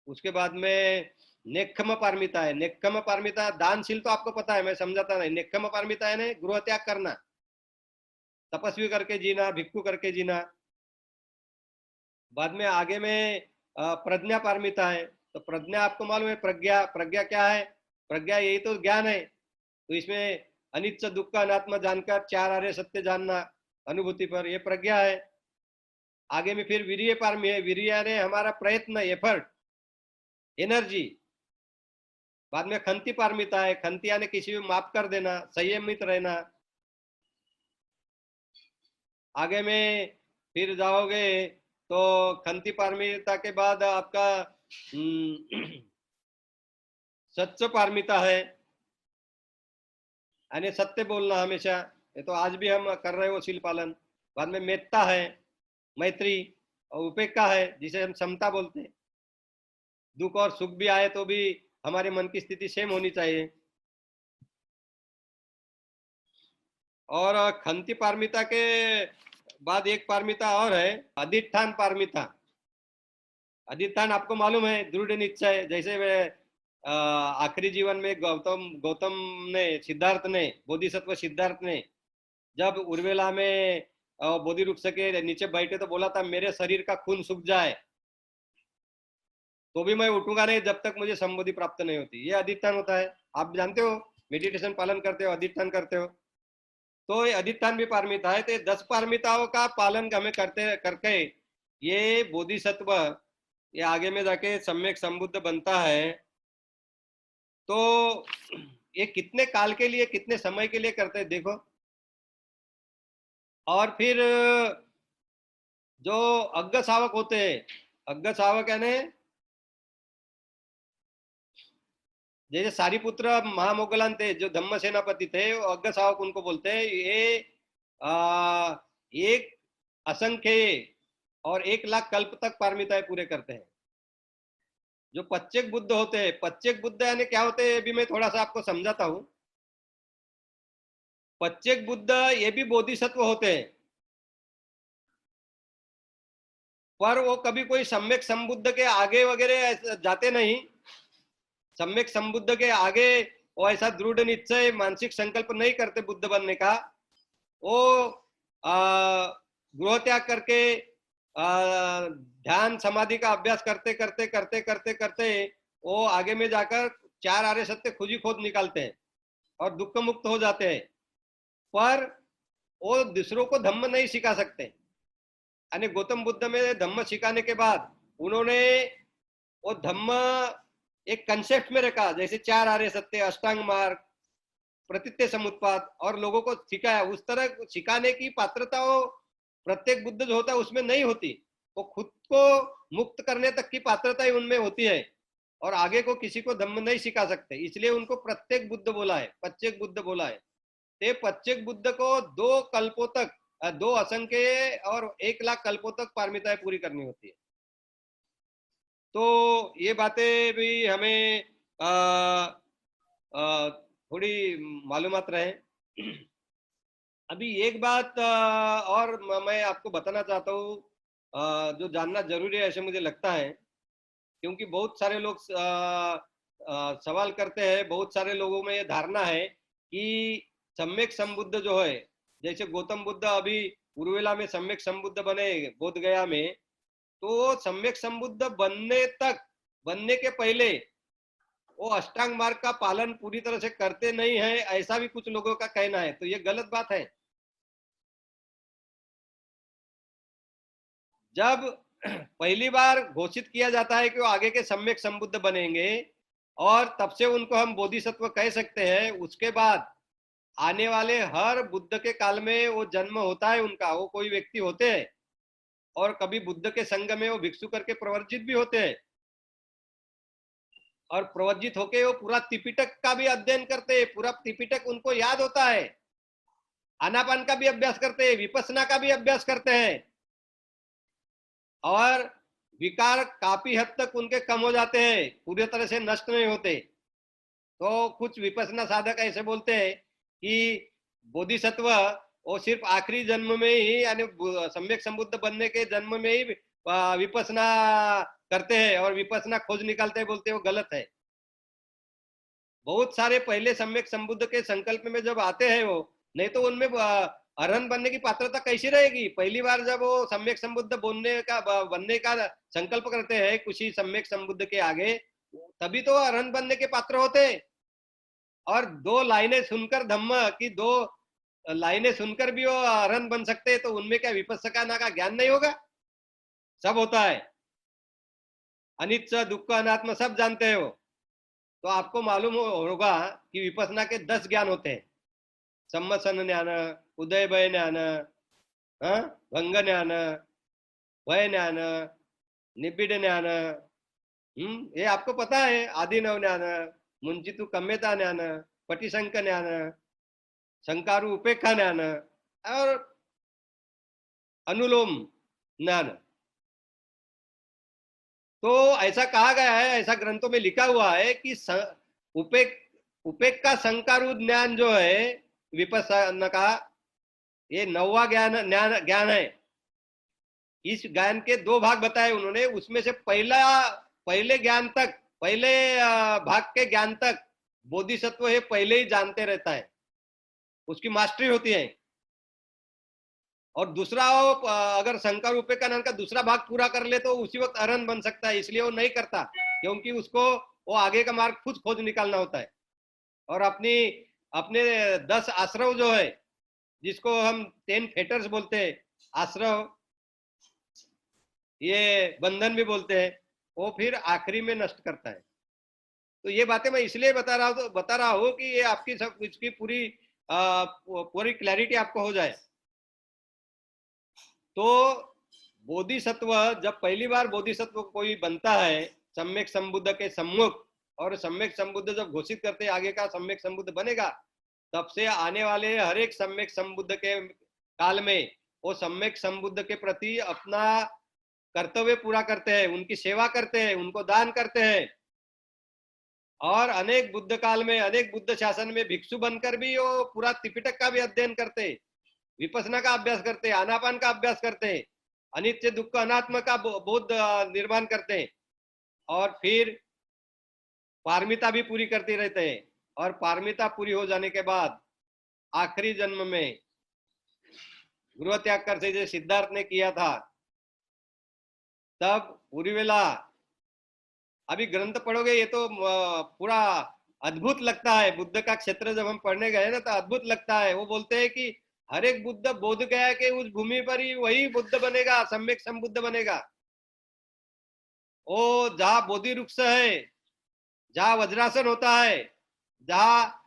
उसके बाद में नेक्खम पारमिता है। नेक्खम पारमिता, दानशील तो आपको पता है, मैं समझाता नहीं। नेक्खम पारमिता है गृह त्याग करना, तपस्वी करके जीना, भिक्षु करके जीना। बाद में आगे में प्रज्ञा पारमिता है। तो प्रज्ञा आपको मालूम है, प्रज्ञा, प्रज्ञा क्या है? प्रज्ञा यही तो ज्ञान है। तो इसमें अनित्य दुख अनात्मा जानकर 4 आर्य सत्य जानना अनुभूति पर, यह प्रज्ञा है। आगे में फिर वीर्य पारमी है, वीर्य ने हमारा प्रयत्न, एफर्ट, एनर्जी। बाद में खंति पारमिता है, खंति यानी किसी भी माफ कर देना, संयमित रहना। आगे में फिर जाओगे तो खंति पारमिता के बाद आपका सच्च पारमिता है, यानी सत्य बोलना हमेशा, ये तो आज भी हम कर रहे हो शील पालन। बाद में मेत्ता है, मैत्री, और उपेक्षा है जिसे हम समता बोलते हैं। दुख और सुख भी आए तो भी हमारे मन की स्थिति सेम होनी चाहिए। और खंती पारमिता के बाद एक पारमिता और है, अधिष्ठान पारमिता। अधिष्ठान आपको मालूम है, दृढ़ निश्चय। जैसे वे आखिरी जीवन में गौतम गौतम ने, सिद्धार्थ ने, बोधिसत्व सिद्धार्थ ने जब उर्वेला में बोधि वृक्ष के नीचे बैठे तो बोला था मेरे शरीर का खून सूख जाए तो भी मैं उठूंगा नहीं जब तक मुझे संबोधि प्राप्त नहीं होती। ये अधिष्ठान होता है। आप जानते हो, मेडिटेशन पालन करते हो, अधिष्ठान करते हो, तो ये अधिष्ठान भी पारमिता है। तो ये 10 पारमिताओं का पालन हमें करते करके ये बोधिसत्व ये आगे में जाके सम्यक संबुद्ध बनता है। तो ये कितने काल के लिए, कितने समय के लिए करते हैं देखो। और फिर जो अग्ग शावक होते हैं, अग्ग शावक यानी जैसे सारिपुत्र महामोगलान थे जो धम्म सेनापति थे, वो अग्ग शावक उनको बोलते हैं। ये एक असंख्य और 1 लाख कल्प तक पारमिताएं पूरे करते हैं। जो पच्चेक बुद्ध होते हैं, पच्चेक बुद्ध यानी क्या होते हैं, अभी मैं थोड़ा सा आपको समझाता हूँ। पच्चेक बुद्ध ये भी बोधिसत्व होते हैं, पर वो कभी कोई सम्यक संबुद्ध के आगे वगैरह जाते नहीं। सम्यक संबुद्ध के आगे वो ऐसा दृढ़ निश्चय मानसिक संकल्प नहीं करते बुद्ध बनने का। वो गृह त्याग करके ध्यान समाधि का अभ्यास करते करते करते करते करते वो आगे में जाकर 4 आर्य सत्य खुद ही खोद निकालते हैं और दुख मुक्त हो जाते हैं। पर वो दूसरों को धम्म नहीं सिखा सकते। यानी गौतम बुद्ध में धम्म सिखाने के बाद उन्होंने वो धम्म एक कंसेप्ट में रखा, जैसे 4 आर्य सत्य, अष्टांग मार्ग, प्रतित्य समुत्पाद, और लोगों को सिखाया। उस तरह सिखाने की पात्रता वो प्रत्येक बुद्ध जो होता है उसमें नहीं होती। वो खुद को मुक्त करने तक की पात्रता ही उनमें होती है और आगे को किसी को धम्म नहीं सिखा सकते। इसलिए उनको प्रत्येक बुद्ध बोला है, प्रत्येक बुद्ध बोला है। ते प्रत्येक बुद्ध को 2 कल्पों तक, 2 असंख्य और 1 लाख कल्पों तक पारमिताएं पूरी करनी होती है। तो ये बातें भी हमें थोड़ी मालूमात रहे। अभी एक बात और मैं आपको बताना चाहता हूँ, जो जानना जरूरी है ऐसे मुझे लगता है। क्योंकि बहुत सारे लोग सवाल करते हैं, बहुत सारे लोगों में ये धारणा है कि सम्यक संबुद्ध जो है, जैसे गौतम बुद्ध अभी उर्वेला में सम्यक संबुद्ध बने बोध गया में, तो सम्यक संबुद्ध बनने के पहले वो अष्टांग मार्ग का पालन पूरी तरह से करते नहीं है, ऐसा भी कुछ लोगों का कहना है। तो ये गलत बात है। जब पहली बार घोषित किया जाता है कि वो आगे के सम्यक संबुद्ध बनेंगे और तब से उनको हम बोधिसत्व कह सकते हैं, उसके बाद आने वाले हर बुद्ध के काल में वो जन्म होता है उनका, वो कोई व्यक्ति होते हैं और कभी बुद्ध के संग में वो भिक्षु करके प्रवर्जित भी होते हैं और प्रवर्जित होके वो पूरा त्रिपिटक का भी अध्ययन करते हैं, पूरा त्रिपिटक उनको याद होता है, आनापान का भी अभ्यास करते हैं, विपස්සना का भी अभ्यास करते हैं और विकार काफी हद तक उनके कम हो जाते हैं, पूरी तरह से नष्ट नहीं होते। तो कुछ विपස්සना साधक ऐसे बोलते हैं कि बोधिसत्व वो सिर्फ आखिरी जन्म में ही, यानी सम्यक संबुद्ध बनने के जन्म में ही विपස්සना करते हैं और विपස්සना खोज निकालते हैं, बोलते हैं वो गलत है। बहुत सारे पहले सम्यक संबुद्ध के संकल्प में जब आते हैं वो, नहीं तो उनमें अरहंत बनने की पात्रता कैसी रहेगी। पहली बार जब वो सम्यक संबुद्ध बनने का संकल्प करते हैं कुछ सम्यक संबुद्ध के आगे, तभी तो अरहंत बनने के पात्र होते हैं। और 2 लाइनें सुनकर, धम्म की 2 लाइनें सुनकर भी वो अरहंत बन सकते हैं, तो उनमें क्या विपස්සना का ज्ञान नहीं होगा? सब होता है, अनित्य दुख अनात्म सब जानते हो। तो आपको मालूम होगा कि विपස්සना के 10 ज्ञान होते हैं, सम्मसन ज्ञान, उदय भय ज्ञान, हाँ, भंग ज्ञान, भय ज्ञान, निबिड़ ज्ञान, ये आपको पता है। आदि नव ज्ञान, मुंजितु कम्यता ज्ञान, पटिशंक ज्ञान, शंकारु उपेक्षा ज्ञान और अनुलोम ज्ञान। तो ऐसा कहा गया है, ऐसा ग्रंथों में लिखा हुआ है कि उपेक उपेक का संकारूप ज्ञान जो है विपස්සना का, ये 9वां ज्ञान है। इस ज्ञान के 2 भाग बताए उन्होंने, उसमें से पहले ज्ञान तक, पहले भाग के ज्ञान तक बोधिसत्व है पहले ही जानते रहता है, उसकी मास्टरी होती है। और दूसरा वो अगर शंकर उपेक्षानंद का दूसरा भाग पूरा कर ले तो उसी वक्त अरहंत बन सकता है, इसलिए वो नहीं करता, क्योंकि उसको वो आगे का मार्ग खुद खोज निकालना होता है। और अपने 10 आश्रव जो है, जिसको हम 10 फेटर्स बोलते हैं, आश्रव, ये बंधन भी बोलते हैं, वो फिर आखिरी में नष्ट करता है। तो ये बातें मैं इसलिए बता रहा हूँ कि ये आपकी सब इसकी पूरी क्लैरिटी आपको हो जाए। तो बोधिसत्व, जब पहली बार बोधिसत्व कोई बनता है सम्यक संबुद्ध के सम्मुख, और सम्यक संबुद्ध जब घोषित करते आगे का सम्यक संबुद्ध बनेगा, तब से आने वाले हर एक सम्यक संबुद्ध के काल में वो सम्यक संबुद्ध के प्रति अपना कर्तव्य पूरा करते हैं, उनकी सेवा करते हैं, उनको दान करते हैं। और अनेक बुद्ध काल में, अनेक बुद्ध शासन में भिक्षु बनकर भी वो पूरा त्रिपिटक का भी अध्ययन करते, विपස්සना का अभ्यास करते, आनापान का अभ्यास करते, अनित्य दुख अनात्म का बोध निर्माण करते हैं, और फिर पारमिता भी पूरी करते रहते हैं। और पारमिता पूरी हो जाने के बाद आखिरी जन्म में गृह त्याग कर से जो सिद्धार्थ ने किया था, तब पूरी वेला, अभी ग्रंथ पढ़ोगे ये तो पूरा अद्भुत लगता है। बुद्ध का क्षेत्र जब हम पढ़ने गए ना, तो अद्भुत लगता है। वो बोलते हैं कि हर एक बुद्ध बोध गया कि उस भूमि पर ही वही बुद्ध बनेगा, सम्यक संबुद्ध बनेगा। वो जहाँ बोधि वृक्ष है, जहाँ वज्रासन होता है, जहाँ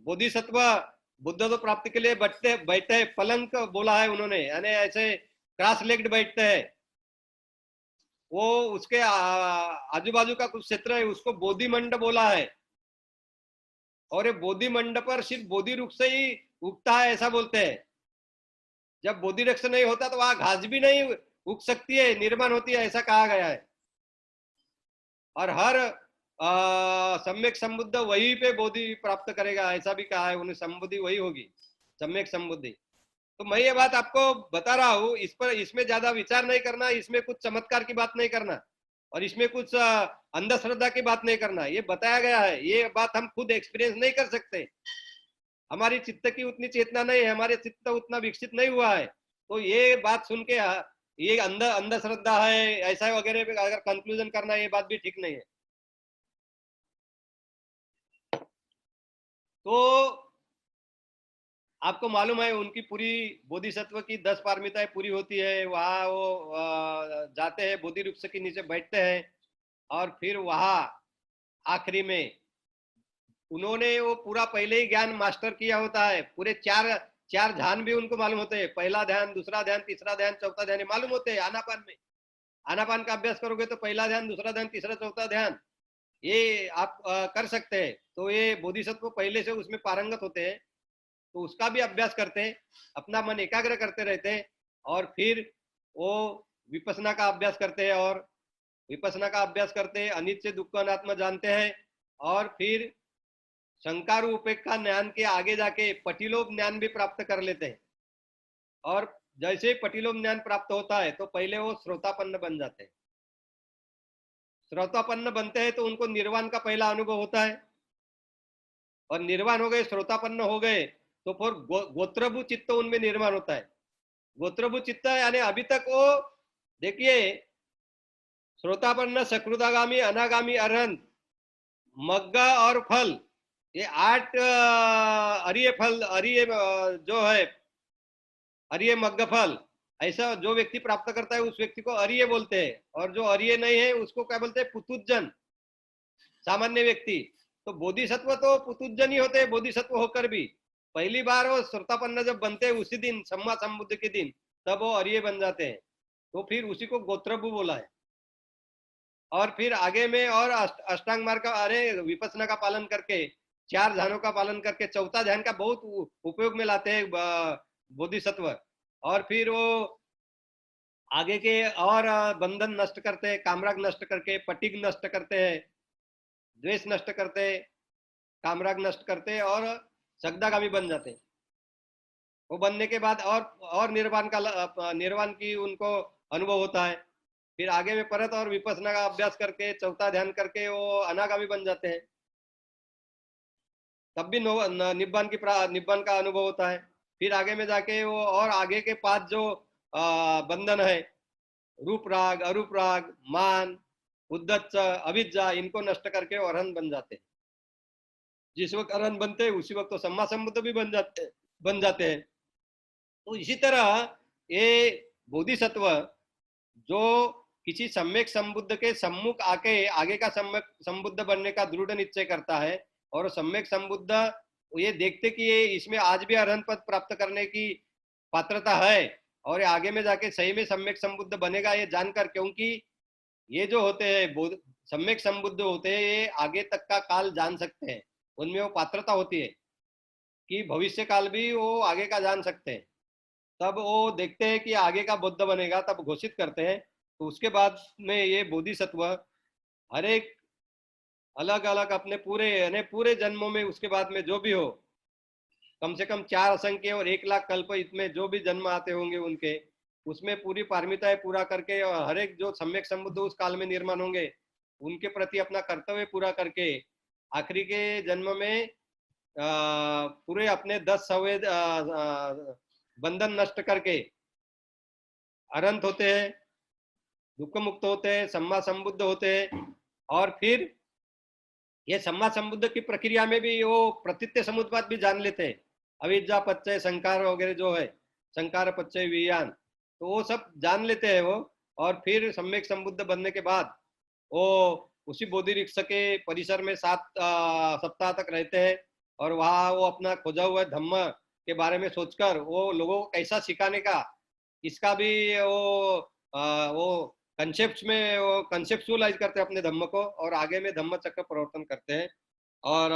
बोधिसत्व बुद्ध तो प्राप्ति के लिए बैठते बैठते पलंग बोला है उन्होंने, यानी ऐसे क्रॉस लेग्ड बैठते हैं। वो उसके आजू बाजू का कुछ क्षेत्र है, उसको बोधि मंड बोला है। और ये बोधि मंड पर सिर्फ बोधि वृक्ष ही उगता है, ऐसा बोलते हैं। जब बोधि वृक्ष नहीं होता तो वहां घास भी नहीं उग सकती है, निर्माण होती है, ऐसा कहा गया है। और हर सम्यक संबुद्ध वही पे बोधि प्राप्त करेगा, ऐसा भी कहा है उन्हें। संबुद्धि वही होगी, सम्यक संबुद्धि। तो मैं ये बात आपको बता रहा हूँ, इस पर, इसमें ज्यादा विचार नहीं करना, इसमें कुछ चमत्कार की बात नहीं करना, और इसमें कुछ अंधश्रद्धा की बात नहीं करना। ये बताया गया है, ये बात हम खुद एक्सपीरियंस नहीं कर सकते, हमारी चित्त की उतनी चेतना नहीं है, हमारे चित्त उतना विकसित नहीं हुआ है। तो ये बात सुन के ये अंधश्रद्धा है ऐसा वगैरह अगर कंक्लूजन करना, ये बात भी ठीक नहीं है। तो आपको मालूम है उनकी पूरी बोधिसत्व की 10 पारमिताएं पूरी होती है, वहां वो जाते हैं, बोधि वृक्ष के नीचे बैठते हैं, और फिर वहां आखिरी में उन्होंने वो पूरा पहले ही ज्ञान मास्टर किया होता है। पूरे चार चार ध्यान भी उनको मालूम होते हैं, पहला ध्यान, दूसरा ध्यान, तीसरा ध्यान, चौथा ध्यान, मालूम होते हैं। आनापान में, आनापान का अभ्यास करोगे तो पहला ध्यान, दूसरा ध्यान, तीसरा, चौथा ध्यान, ये आप कर सकते हैं। तो ये बोधिसत्व पहले से उसमें पारंगत होते हैं, तो उसका भी अभ्यास करते हैं, अपना मन एकाग्र करते रहते हैं, और फिर वो विपස්සना का अभ्यास करते हैं, और विपස්සना का अभ्यास करते हैं, अनित्य दुख अनात्मा जानते हैं, और फिर शंकार उपेक्षा ज्ञान के आगे जाके पटिलोप ज्ञान भी प्राप्त कर लेते हैं। और जैसे ही पटिलोप ज्ञान प्राप्त होता है तो पहले वो श्रोतापन्न बन जाते हैं। श्रोतापन्न बनते हैं तो उनको निर्वाण का पहला अनुभव होता है, और निर्वाण हो गए, श्रोतापन्न हो गए, तो फिर गोत्रभू चित्त उनमें निर्माण होता है। गोत्रभू चित्त यानी अभी तक वो, देखिए, श्रोतापन्न, सकृदागामी, अनागामी, अरहंत, मग्गा और फल, ये 8 अरिय फल, अरिय जो है, अरिय मग्ग फल, ऐसा जो व्यक्ति प्राप्त करता है उस व्यक्ति को अरिय बोलते हैं। और जो अरिय नहीं है उसको क्या बोलते हैं? पुतुजन, सामान्य व्यक्ति। तो बोधिसत्व तो पुतुजन ही होते हैं, बोधिसत्व होकर भी पहली बार वो श्रोतापन्न जब बनते हैं उसी दिन, सम्मा संबुद्ध के दिन, तब वो अरिय बन जाते हैं। तो फिर उसी को गोत्रभू बोला है। और फिर आगे में और अष्टांग मार्ग का, अरे विपස්සना का पालन करके, 4 ध्यानों का पालन करके, चौथा ध्यान का बहुत उपयोग में लाते हैं बोधिसत्व। और फिर वो आगे के और बंधन नष्ट करते हैं, कामराग नष्ट करके, पटिग नष्ट करते हैं, द्वेष नष्ट करते हैं, कामराग नष्ट करते हैं और सगदागामी बन जाते हैं। वो बनने के बाद और निर्वाण का निर्वाण की उनको अनुभव होता है। फिर आगे में परत और विपස්සना का अभ्यास करके, चौथा ध्यान करके वो अनागामी बन जाते हैं। तब भी निब्बान का अनुभव होता है। फिर आगे में जाके वो और आगे के 5 जो बंधन है, रूप राग, अरूप राग, मान, उद्दच्च, अविद्या, इनको नष्ट करके वो अरहंत बन जाते हैं। जिस वक्त अरहंत बनते हैं उसी वक्त तो सम्मा संबुद्ध भी बन जाते हैं। तो इसी तरह ये बोधिसत्व जो किसी सम्यक संबुद्ध के सम्मुख आके आगे का सम्यक संबुद्ध बनने का दृढ़ निश्चय करता है, और सम्यक संबुद्ध ये देखते कि ये इसमें आज भी अरहंत पद प्राप्त करने की पात्रता है, और ये आगे में जाके सही में सम्यक संबुद्ध बनेगा ये जानकर, क्योंकि ये जो होते हैं सम्यक संबुद्ध होते हैं, ये आगे तक का काल जान सकते हैं। उनमें वो पात्रता होती है कि भविष्य काल भी वो आगे का जान सकते हैं। तब वो देखते हैं कि आगे का बुद्ध बनेगा, तब घोषित करते हैं। तो उसके बाद में ये बोधिसत्व हर एक अलग अलग अपने पूरे यानी पूरे जन्मों में, उसके बाद में जो भी हो, कम से कम 4 असंख्य और 1 लाख कल्प इसमें जो भी जन्म आते होंगे उनके, उसमें पूरी पारमिताएं पूरा करके, और हर एक जो सम्यक संबुद्ध उस काल में निर्माण होंगे उनके प्रति अपना कर्तव्य पूरा करके आखिरी के जन्म में पूरे अपने 10 सवे बंधन नष्ट करके अनंत होते हैं, दुख मुक्त होते हैं, सम्मा संबुद्ध होते हैं। और फिर ये सम्मा संबुद्ध की प्रक्रिया में भी वो प्रतीत्य समुद्पाद भी जान लेते हैं, अविद्या पच्चय संकार वगैरह जो है, संकार पच्चय विज्ञान, तो वो सब जान लेते हैं वो। और फिर सम्यक संबुद्ध बनने के बाद वो उसी बोधि वृक्ष के परिसर में 7 सप्ताह तक रहते हैं, और वहाँ वो अपना खोजा हुआ धम्म के बारे में सोचकर वो लोगों को कैसा सिखाने का, इसका भी वो कंसेप्ट में वो कंसेप्चुअलाइज करते हैं अपने धम्म को, और आगे में धम्म चक्र प्रवर्तन करते हैं, और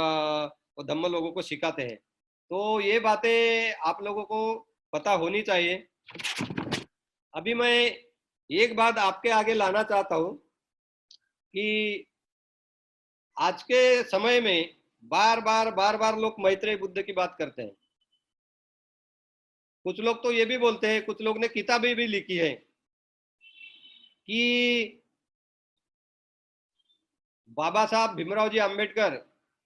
वो धम्म लोगों को सिखाते हैं। तो ये बातें आप लोगों को पता होनी चाहिए। अभी मैं एक बात आपके आगे लाना चाहता हूँ कि आज के समय में बार बार लोग मैत्रेय बुद्ध की बात करते हैं। कुछ लोग तो ये भी बोलते हैं, कुछ लोग ने किताबें भी लिखी है कि बाबा साहब भीमराव जी अंबेडकर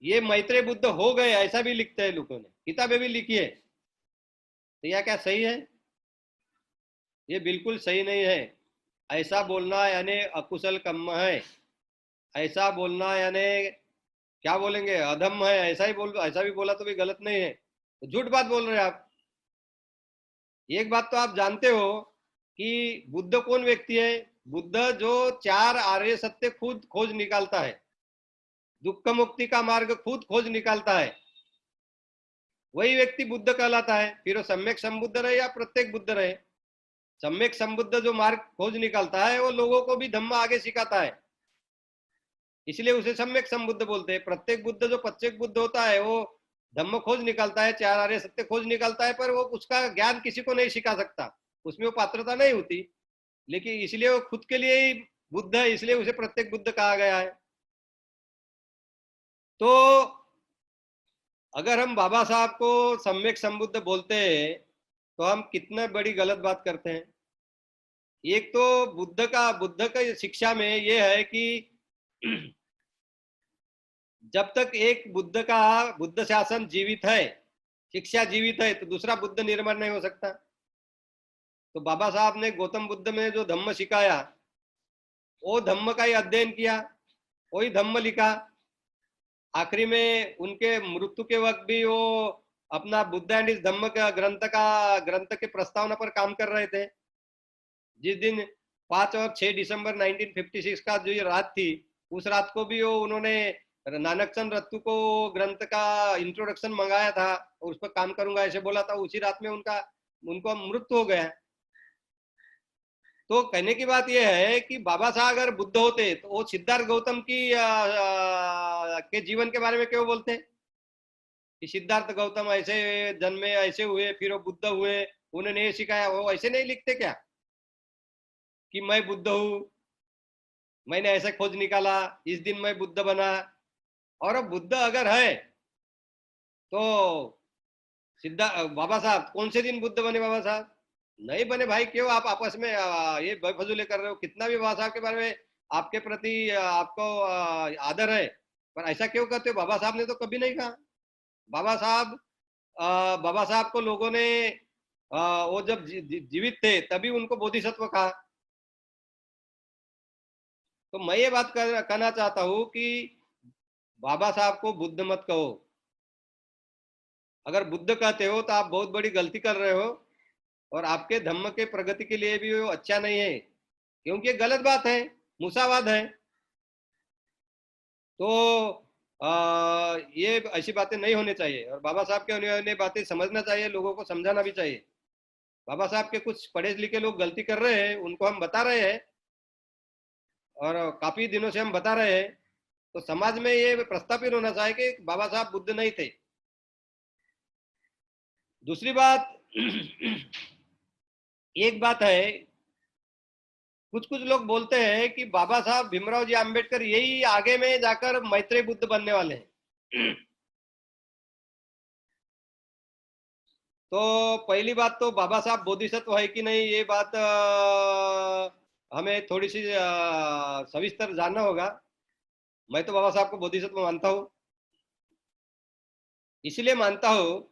ये मैत्रेय बुद्ध हो गए, ऐसा भी लिखते हैं लोगों ने, किताबें भी लिखी है। तो यह क्या सही है? ये बिल्कुल सही नहीं है। ऐसा बोलना यानी अकुशल कर्म है। ऐसा बोलना यानी क्या बोलेंगे, अधम है। ऐसा ही बोल, ऐसा भी बोला तो भी गलत नहीं है, तो झूठ बात बोल रहे हैं आप। एक बात तो आप जानते हो कि बुद्ध कौन व्यक्ति है? बुद्ध जो 4 आर्य सत्य खुद खोज निकालता है, दुख मुक्ति का मार्ग खुद खोज निकालता है, वही व्यक्ति बुद्ध कहलाता है। फिर वो सम्यक संबुद्ध रहे या प्रत्येक बुद्ध रहे, सम्यक संबुद्ध जो मार्ग खोज निकालता है वो लोगों को भी धम्म आगे सिखाता है, इसलिए उसे सम्यक संबुद्ध बोलते हैं। प्रत्येक बुद्ध जो प्रत्येक बुद्ध होता है वो धम्म खोज निकालता है, 4 आर्य सत्य खोज निकालता है, पर वो उसका ज्ञान किसी को नहीं सिखा सकता, उसमें वो पात्रता नहीं होती। लेकिन इसलिए वो खुद के लिए ही बुद्ध है, इसलिए उसे प्रत्येक बुद्ध कहा गया है। तो अगर हम बाबा साहब को सम्यक संबुद्ध बोलते हैं तो हम कितना बड़ी गलत बात करते हैं। एक तो बुद्ध का शिक्षा में ये है कि जब तक एक बुद्ध शासन जीवित है, शिक्षा जीवित है, तो दूसरा बुद्ध निर्माण नहीं हो सकता। तो बाबा साहब ने गौतम बुद्ध में जो धम्म सिखाया, वो धम्म का ही अध्ययन किया, वही धम्म लिखा। आखिरी में उनके मृत्यु के वक्त भी वो अपना बुद्ध एंड इस धम्म का ग्रंथ के प्रस्तावना पर काम कर रहे थे। जिस दिन 5 और 6 दिसंबर 1956 का जो ये रात थी, उस रात को भी वो उन्होंने नानक चंद रत्तू को ग्रंथ का इंट्रोडक्शन मंगाया था और उस पर काम करूंगा ऐसे बोला था। उसी रात में उनको मृत्यु हो गया। तो कहने की बात यह है कि बाबा साहब अगर बुद्ध होते तो वो सिद्धार्थ गौतम के जीवन के बारे में क्यों बोलते कि सिद्धार्थ गौतम ऐसे जन्मे, ऐसे हुए, फिर वो बुद्ध हुए, उन्होंने ये सिखाया, वो ऐसे नहीं लिखते क्या? कि मैं बुद्ध हूं, मैंने ऐसे खोज निकाला, इस दिन मैं बुद्ध बना। और अब बुद्ध अगर है तो सिद्धा बाबा साहब कौन से दिन बुद्ध बने बाबा साहब? नहीं बने भाई। क्यों आप आपस में ये बेफजूले कर रहे हो? कितना भी बाबा साहब के बारे में आपके प्रति आपको आदर है, पर ऐसा क्यों करते हो? बाबा साहब ने तो कभी नहीं कहा। बाबा साहब बाबा साहब को लोगों ने वो जब जीवित थे तभी उनको बोधिसत्व कहा। तो मैं ये बात कहना चाहता हूं कि बाबा साहब को बुद्ध मत कहो। अगर बुद्ध कहते हो तो आप बहुत बड़ी गलती कर रहे हो, और आपके धम्म के प्रगति के लिए भी वो अच्छा नहीं है, क्योंकि ये गलत बात है, मूसावाद है। तो ये ऐसी बातें नहीं होनी चाहिए, और बाबा साहब के होने वाली बातें समझना चाहिए, लोगों को समझाना भी चाहिए। बाबा साहब के कुछ पढ़े लिखे लोग गलती कर रहे हैं, उनको हम बता रहे हैं, और काफी दिनों से हम बता रहे हैं। तो समाज में ये प्रस्थापित होना चाहिए कि बाबा साहब बुद्ध नहीं थे। दूसरी बात एक बात है, कुछ कुछ लोग बोलते हैं कि बाबा साहब भीमराव जी आम्बेडकर यही आगे में जाकर मैत्रेय बुद्ध बनने वाले हैं। तो पहली बात तो बाबा साहब बोधिसत्व है कि नहीं, ये बात हमें थोड़ी सी सविस्तर जानना होगा। मैं तो बाबा साहब को बोधिसत्व मानता हूँ। इसलिए मानता हूँ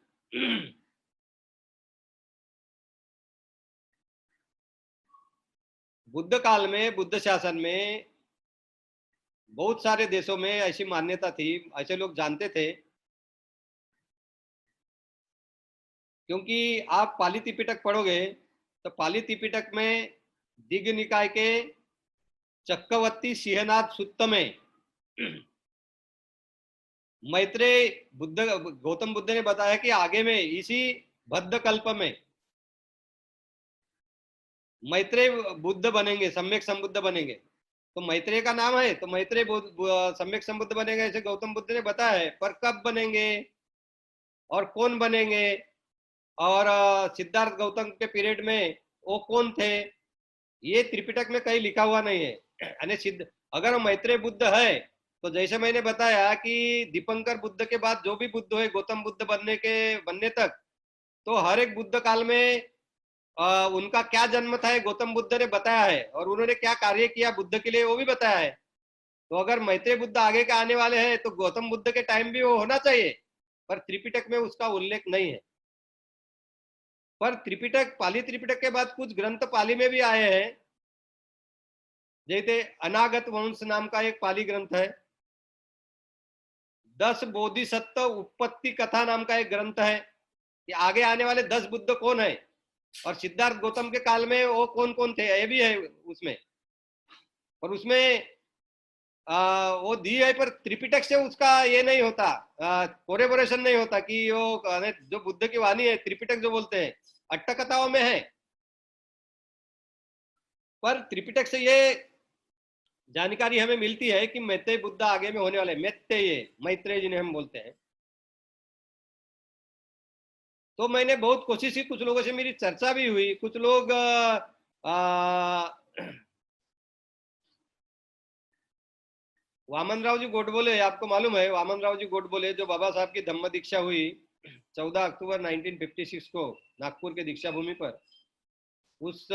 बुद्ध काल में, बुद्ध शासन में बहुत सारे देशों में ऐसी मान्यता थी, ऐसे लोग जानते थे। क्योंकि आप पाली त्रिपिटक पढ़ोगे तो पाली त्रिपिटक में दिग्ग निकाय के चक्रवर्ती सिंहनाथ सुत्त में मैत्रेय बुद्ध, गौतम बुद्ध ने बताया कि आगे में इसी भद्द कल्प में मैत्रेय बुद्ध बनेंगे, सम्यक संबुद्ध बनेंगे। तो मैत्रेय का नाम है तो मैत्रेय सम्यक संबुद्ध बनेंगे, ऐसे गौतम बुद्ध ने बताया है। पर कब बनेंगे और कौन बनेंगे, और सिद्धार्थ गौतम के पीरियड में वो कौन थे, ये त्रिपिटक में कहीं लिखा हुआ नहीं है। यानी सिद्ध अगर मैत्रेय बुद्ध है तो जैसे मैंने बताया कि दीपंकर बुद्ध के बाद जो भी बुद्ध हुए गौतम बुद्ध बनने तक, तो हर एक बुद्ध काल में उनका क्या जन्म था गौतम बुद्ध ने बताया है, और उन्होंने क्या कार्य किया बुद्ध के लिए वो भी बताया है। तो अगर मैत्रेय बुद्ध आगे के आने वाले हैं तो गौतम बुद्ध के टाइम भी वो होना चाहिए, पर त्रिपिटक में उसका उल्लेख नहीं है। पर त्रिपिटक, पाली त्रिपिटक के बाद कुछ ग्रंथ पाली में भी आए हैं, जैसे अनागत वंश नाम का एक पाली ग्रंथ है, 10 बोधिसत्व उत्पत्ति कथा नाम का एक ग्रंथ है कि आगे आने वाले 10 बुद्ध कौन है, और सिद्धार्थ गौतम के काल में वो कौन कौन थे ये भी है उसमें। और उसमें वो दी है, पर त्रिपिटक से उसका ये नहीं होता, कोरेबोरेशन नहीं होता कि वो जो बुद्ध की वाणी है त्रिपिटक जो बोलते हैं अट्ट कथाओं में है। पर त्रिपिटक से ये जानकारी हमें मिलती है कि मैत्रेय बुद्ध आगे में होने वाले, मैत्रेय जिन्हें हम बोलते हैं। तो मैंने बहुत कोशिश की, कुछ लोगों से मेरी चर्चा भी हुई, कुछ लोग वामन राव जी गोडबोले, आपको मालूम है वामन राव जी गोडबोले, जो बाबा साहब की धम्म दीक्षा हुई 14 अक्टूबर 1956 को नागपुर के दीक्षा भूमि पर, उस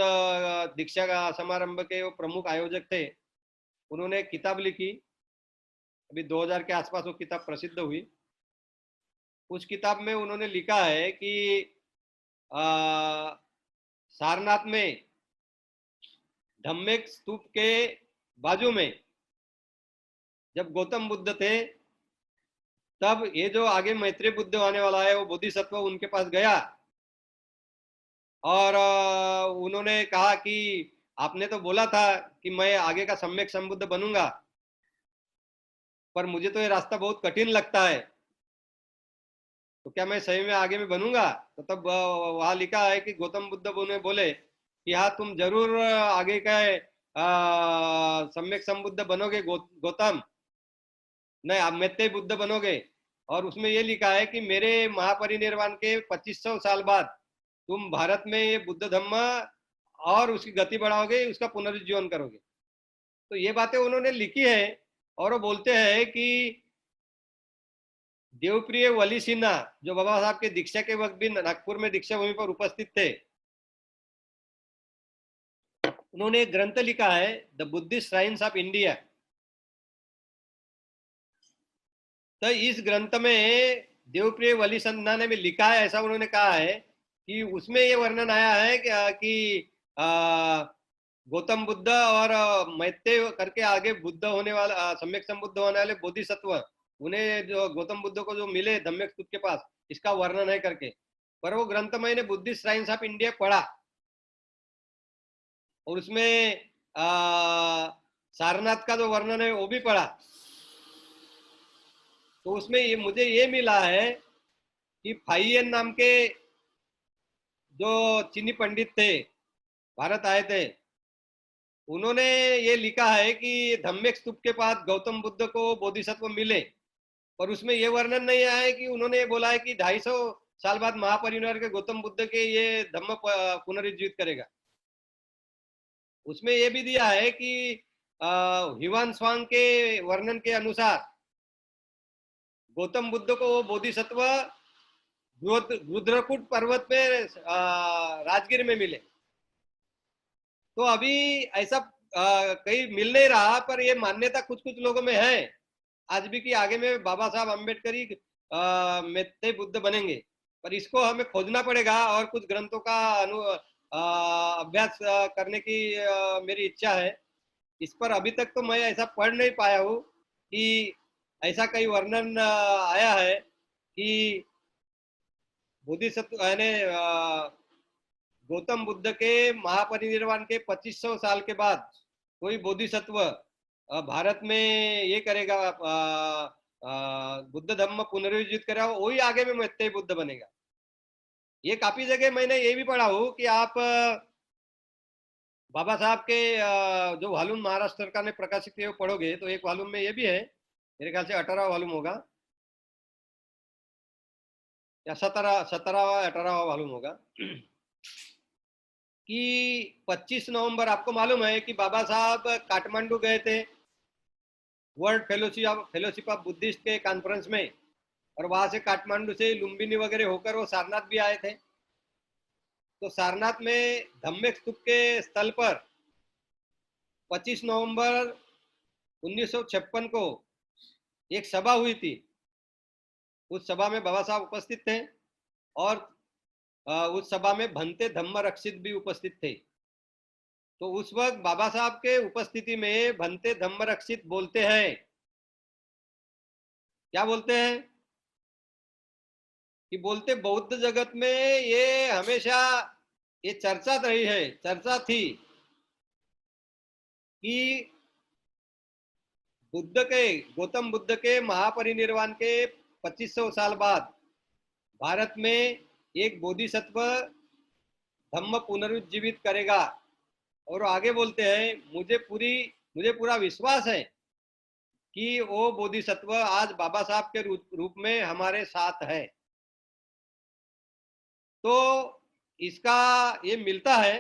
दीक्षा का समारंभ के वो प्रमुख आयोजक थे। उन्होंने एक किताब लिखी, अभी 2000 के आसपास वो किताब प्रसिद्ध हुई। उस किताब में उन्होंने लिखा है कि सारनाथ में धम्मेक स्तूप के बाजू में जब गौतम बुद्ध थे, तब ये जो आगे मैत्रेय बुद्ध आने वाला है वो बोधिसत्व उनके पास गया, और उन्होंने कहा कि आपने तो बोला था कि मैं आगे का सम्यक संबुद्ध बनूंगा, पर मुझे तो ये रास्ता बहुत कठिन लगता है, तो क्या मैं सही में आगे में बनूंगा? तो तब वहां लिखा है कि गौतम बुद्ध उन्हें बोले कि हाँ तुम जरूर आगे का सम्यक संबुद्ध बनोगे गौतम, नहीं आप मैत्रेय बुद्ध बनोगे। और उसमें ये लिखा है कि मेरे महापरिनिर्वाण के 2500 साल बाद तुम भारत में ये बुद्ध धम्म और उसकी गति बढ़ाओगे, उसका पुनरुज्जीवन करोगे। तो ये बातें उन्होंने लिखी है। और वो बोलते हैं कि देवप्रिय वली सिन्हा, जो बाबा साहब के दीक्षा के वक्त भी नागपुर में दीक्षा भूमि पर उपस्थित थे, उन्होंने एक ग्रंथ लिखा है, the Buddhist shrines of India. तो इस ग्रंथ में देवप्रिय वली सिन्हा ने भी लिखा है, ऐसा उन्होंने कहा है कि उसमें ये वर्णन आया है कि गौतम बुद्ध और मैत्रेय करके आगे बुद्ध होने वाला, सम्यक संबुद्ध होने वाले बोधिसत्व, उन्हें जो गौतम बुद्ध को जो मिले धम्मेक स्तूप के पास, इसका वर्णन है करके। पर वो ग्रंथ मैंने बुद्धिस्ट श्राइन्स ऑफ इंडिया पढ़ा, और उसमें सारनाथ का जो वर्णन है वो भी पढ़ा। तो उसमें ये मुझे ये मिला है कि फाइयन नाम के जो चीनी पंडित थे, भारत आए थे, उन्होंने ये लिखा है कि धम्मेक स्तूप के पास गौतम बुद्ध को बोधिसत्व मिले, पर उसमें ये वर्णन नहीं आया है कि उन्होंने ये बोला है कि 250 साल बाद महापरिनिर्वाण के गौतम बुद्ध के ये धम्म पुनरुज्जीवित करेगा। उसमें ये भी दिया है कि हिवान स्वांग के वर्णन के अनुसार गौतम बुद्ध को वो बोधिसत्व रुद्रकूट पर्वत पे राजगीर में मिले। तो अभी ऐसा कहीं मिल नहीं रहा, पर ये मान्यता कुछ कुछ लोगों में है आज भी कि आगे में बाबा साहब अम्बेडकर ही मैत्रेय बुद्ध बनेंगे। पर इसको हमें खोजना पड़ेगा और कुछ ग्रंथों का अभ्यास करने की मेरी इच्छा है। इस पर अभी तक तो मैं ऐसा पढ़ नहीं पाया हूँ कि ऐसा कई वर्णन आया है कि बोधिसत्व यानी गौतम बुद्ध के महापरिनिर्वाण के 2500 साल के बाद कोई बोधिसत्व भारत में ये करेगा, बुद्ध धम्म पुनरुज्जीवित करेगा, वही आगे में मैत्रेय बुद्ध बनेगा। ये काफी जगह मैंने ये भी पढ़ा हूँ कि आप बाबा साहब के जो वॉल्यूम महाराष्ट्र सरकार ने प्रकाशित किए पढ़ोगे तो एक वॉल्यूम में ये भी है, मेरे ख्याल से 18वां वॉल्यूम होगा या 17वां 18वां वॉल्यूम होगा, कि 25 नवंबर, आपको मालूम है कि बाबा साहब काठमांडू गए थे वर्ल्ड फेलोशिप ऑफ बुद्धिस्ट के कॉन्फ्रेंस में, और वहां से काठमांडू से लुम्बिनी वगैरह होकर वो सारनाथ भी आए थे। तो सारनाथ में धम्मेक स्तूप के स्थल पर 25 नवंबर 1956 को एक सभा हुई थी। उस सभा में बाबा साहब उपस्थित थे, और उस सभा में भंते धम्म रक्षित भी उपस्थित थे। तो उस वक्त बाबा साहब के उपस्थिति में भंते धम्म रक्षित बोलते हैं, क्या बोलते हैं कि बोलते बौद्ध जगत में ये हमेशा ये चर्चा रही है, चर्चा थी कि बुद्ध के, गौतम बुद्ध के महापरिनिर्वाण के 2500 साल बाद भारत में एक बोधिसत्व धम्म पुनरुज्जीवित करेगा। और आगे बोलते हैं, मुझे पूरा विश्वास है कि वो बोधिसत्व आज बाबा साहब के रूप में हमारे साथ है। तो इसका ये मिलता है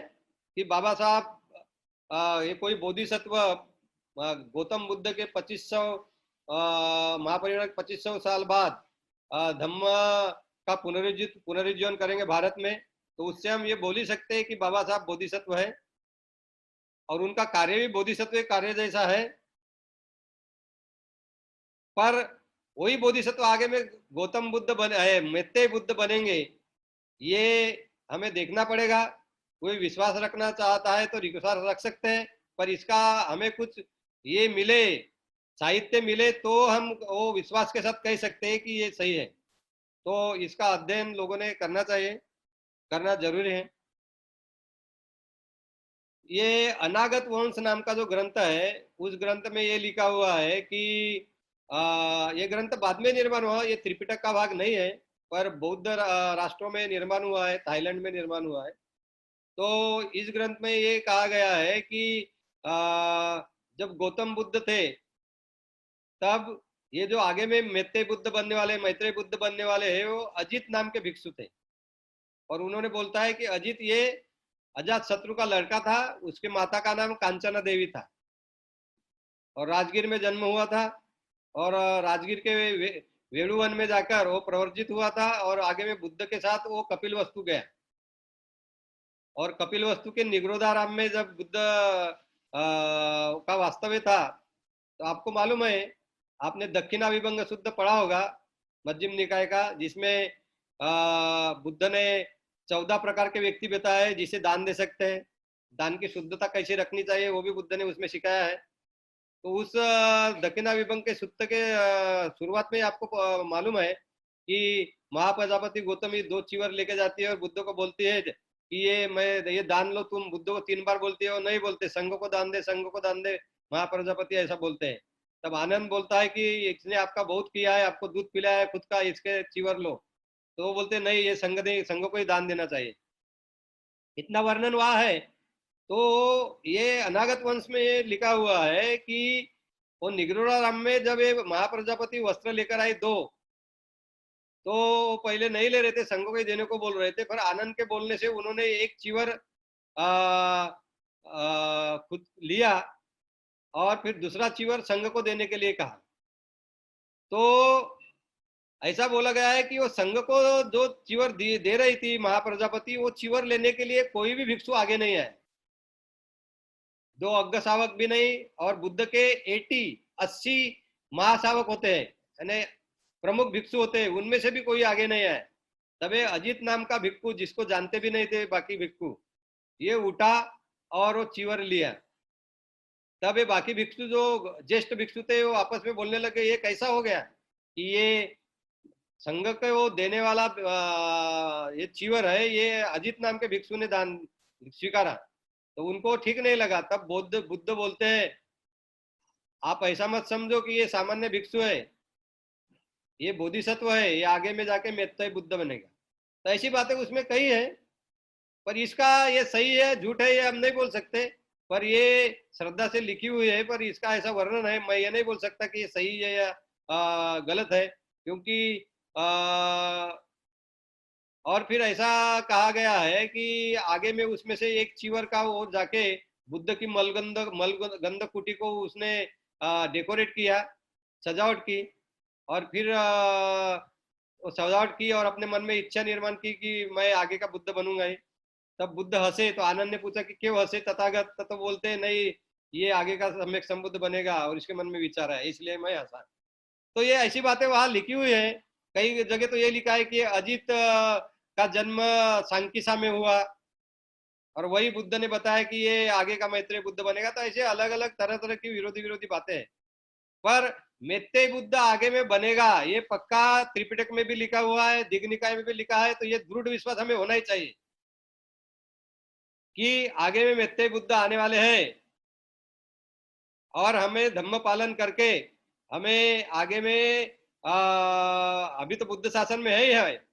कि बाबा साहब ये कोई बोधिसत्व गौतम बुद्ध के 2500 महापरिनिर्वाण 2500 साल बाद धम्म का पुनरुज्जीवन करेंगे भारत में। तो उससे हम ये बोल ही सकते हैं कि बाबा साहब बोधिसत्व है, और उनका कार्य भी बोधिसत्व के कार्य जैसा है। पर वही बोधिसत्व आगे में गौतम बुद्ध बने, मैत्रेय बुद्ध बनेंगे, ये हमें देखना पड़ेगा। कोई विश्वास रखना चाहता है तो विश्वास रख सकते हैं, पर इसका हमें कुछ ये मिले, साहित्य मिले, तो हम वो विश्वास के साथ कह सकते हैं कि ये सही है। तो इसका अध्ययन लोगों ने करना चाहिए, करना जरूरी है। ये अनागत वंश नाम का जो ग्रंथ है, उस ग्रंथ में ये लिखा हुआ है कि ये ग्रंथ बाद में निर्माण हुआ, ये त्रिपिटक का भाग नहीं है, पर बौद्ध राष्ट्रों में निर्माण हुआ है, थाईलैंड में निर्माण हुआ है। तो इस ग्रंथ में ये कहा गया है कि जब गौतम बुद्ध थे तब ये जो आगे में मैत्रेय बुद्ध बनने वाले हैं, वो अजित नाम के भिक्षु थे। और उन्होंने बोलता है कि अजित ये अजात शत्रु का लड़का था, उसके माता का नाम कांचना देवी था और राजगीर में जन्म हुआ था। और राजगीर के वेणुवन में जाकर वो प्रवर्जित हुआ था और आगे में बुद्ध के साथ वो कपिल वस्तु गया। और कपिल वस्तु के निग्रोधाराम में जब बुद्ध का वास्तव्य था, तो आपको मालूम है, आपने दक्षिणाविभंग शुद्ध पढ़ा होगा मध्यम निकाय का, जिसमें बुद्ध ने 14 प्रकार के व्यक्ति बताए जिसे दान दे सकते हैं, दान की शुद्धता कैसे रखनी चाहिए वो भी बुद्ध ने उसमें सिखाया है। तो उस दक्षिणाविभंग के सूत्र के शुरुआत में आपको मालूम है कि महाप्रजापति गौतमी 2 चीवर लेके जाती है और बुद्ध को बोलती है कि ये दान लो। तुम बुद्ध को 3 बार बोलती हो, नहीं बोलते, संघ को दान दे, संघ को दान दे, महाप्रजापति ऐसा बोलते हैं। तब आनंद बोलता है कि इसने आपका बहुत किया है, आपको दूध पिलाया है खुद का, इसके चीवर लो। तो वो बोलते नहीं, ये संघ को ही दान देना चाहिए। इतना वर्णन वहां है। तो ये अनागत वंश में ये लिखा हुआ है कि वो निग्रोधाराम में जब ये महाप्रजापति वस्त्र लेकर आए दो, तो पहले नहीं ले रहे थे, संघ को ही देने को बोल रहे थे, पर आनंद के बोलने से उन्होंने एक चीवर खुद लिया और फिर दूसरा चीवर संघ को देने के लिए कहा। तो ऐसा बोला गया है कि वो संघ को जो चीवर दे रही थी महाप्रजापति, वो चीवर लेने के लिए कोई भी भिक्षु आगे नहीं आए, 2 अग्ग शावक भी नहीं। और बुद्ध के 80 महाशावक होते हैं, यानी प्रमुख भिक्षु होते हैं, उनमें से भी कोई आगे नहीं आए। तबे अजित नाम का भिक्षु, जिसको जानते भी नहीं थे बाकी भिक्षु, ये उठा और वो चीवर लिया। तब ये बाकी भिक्षु जो ज्येष्ठ भिक्षु थे वो आपस में बोलने लगे, ये कैसा हो गया कि ये संघ को वो देने वाला ये चीवर है, ये अजित नाम के भिक्षु ने दान स्वीकारा। तो उनको ठीक नहीं लगा। तब बुद्ध बोलते हैं, आप ऐसा मत समझो कि ये सामान्य भिक्षु है, ये बोधिसत्व है, ये आगे में जाके मैत्रेय बुद्ध बनेगा। तो ऐसी बातें उसमें कही है, पर इसका ये सही है झूठ है ये हम नहीं बोल सकते, पर ये श्रद्धा से लिखी हुई है, पर इसका ऐसा वर्णन है, मैं ये नहीं बोल सकता कि ये सही है या गलत है, क्योंकि और फिर ऐसा कहा गया है कि आगे में उसमें से एक चीवर का वो जाके बुद्ध की मलगंध कुटी को उसने डेकोरेट किया, सजावट की, और फिर वो सजावट की और अपने मन में इच्छा निर्माण की कि मैं आगे का बुद्ध बनूंगा ही। तब बुद्ध हंसे। तो आनंद ने पूछा कि क्यों हंसे तथागत? तो बोलते हैं नहीं, ये आगे का सम्यक संबुद्ध बनेगा और इसके मन में विचार है, इसलिए मैं हंसा। तो ये ऐसी बातें वहां लिखी हुई है। कई जगह तो ये लिखा है कि अजित का जन्म सांकिसा में हुआ और वही बुद्ध ने बताया कि ये आगे का मैत्रेय बुद्ध बनेगा। तो ऐसे अलग अलग तरह तरह की विरोधी विरोधी बातें हैं, पर मैत्रेय बुद्ध आगे में बनेगा ये पक्का त्रिपिटक में भी लिखा हुआ है, दिग्निकाय में भी लिखा है। तो ये दृढ़ विश्वास हमें होना ही चाहिए कि आगे में मैत्रेय बुद्ध आने वाले हैं और हमें धम्म पालन करके हमें आगे में अभी तो बुद्ध शासन में है ही है,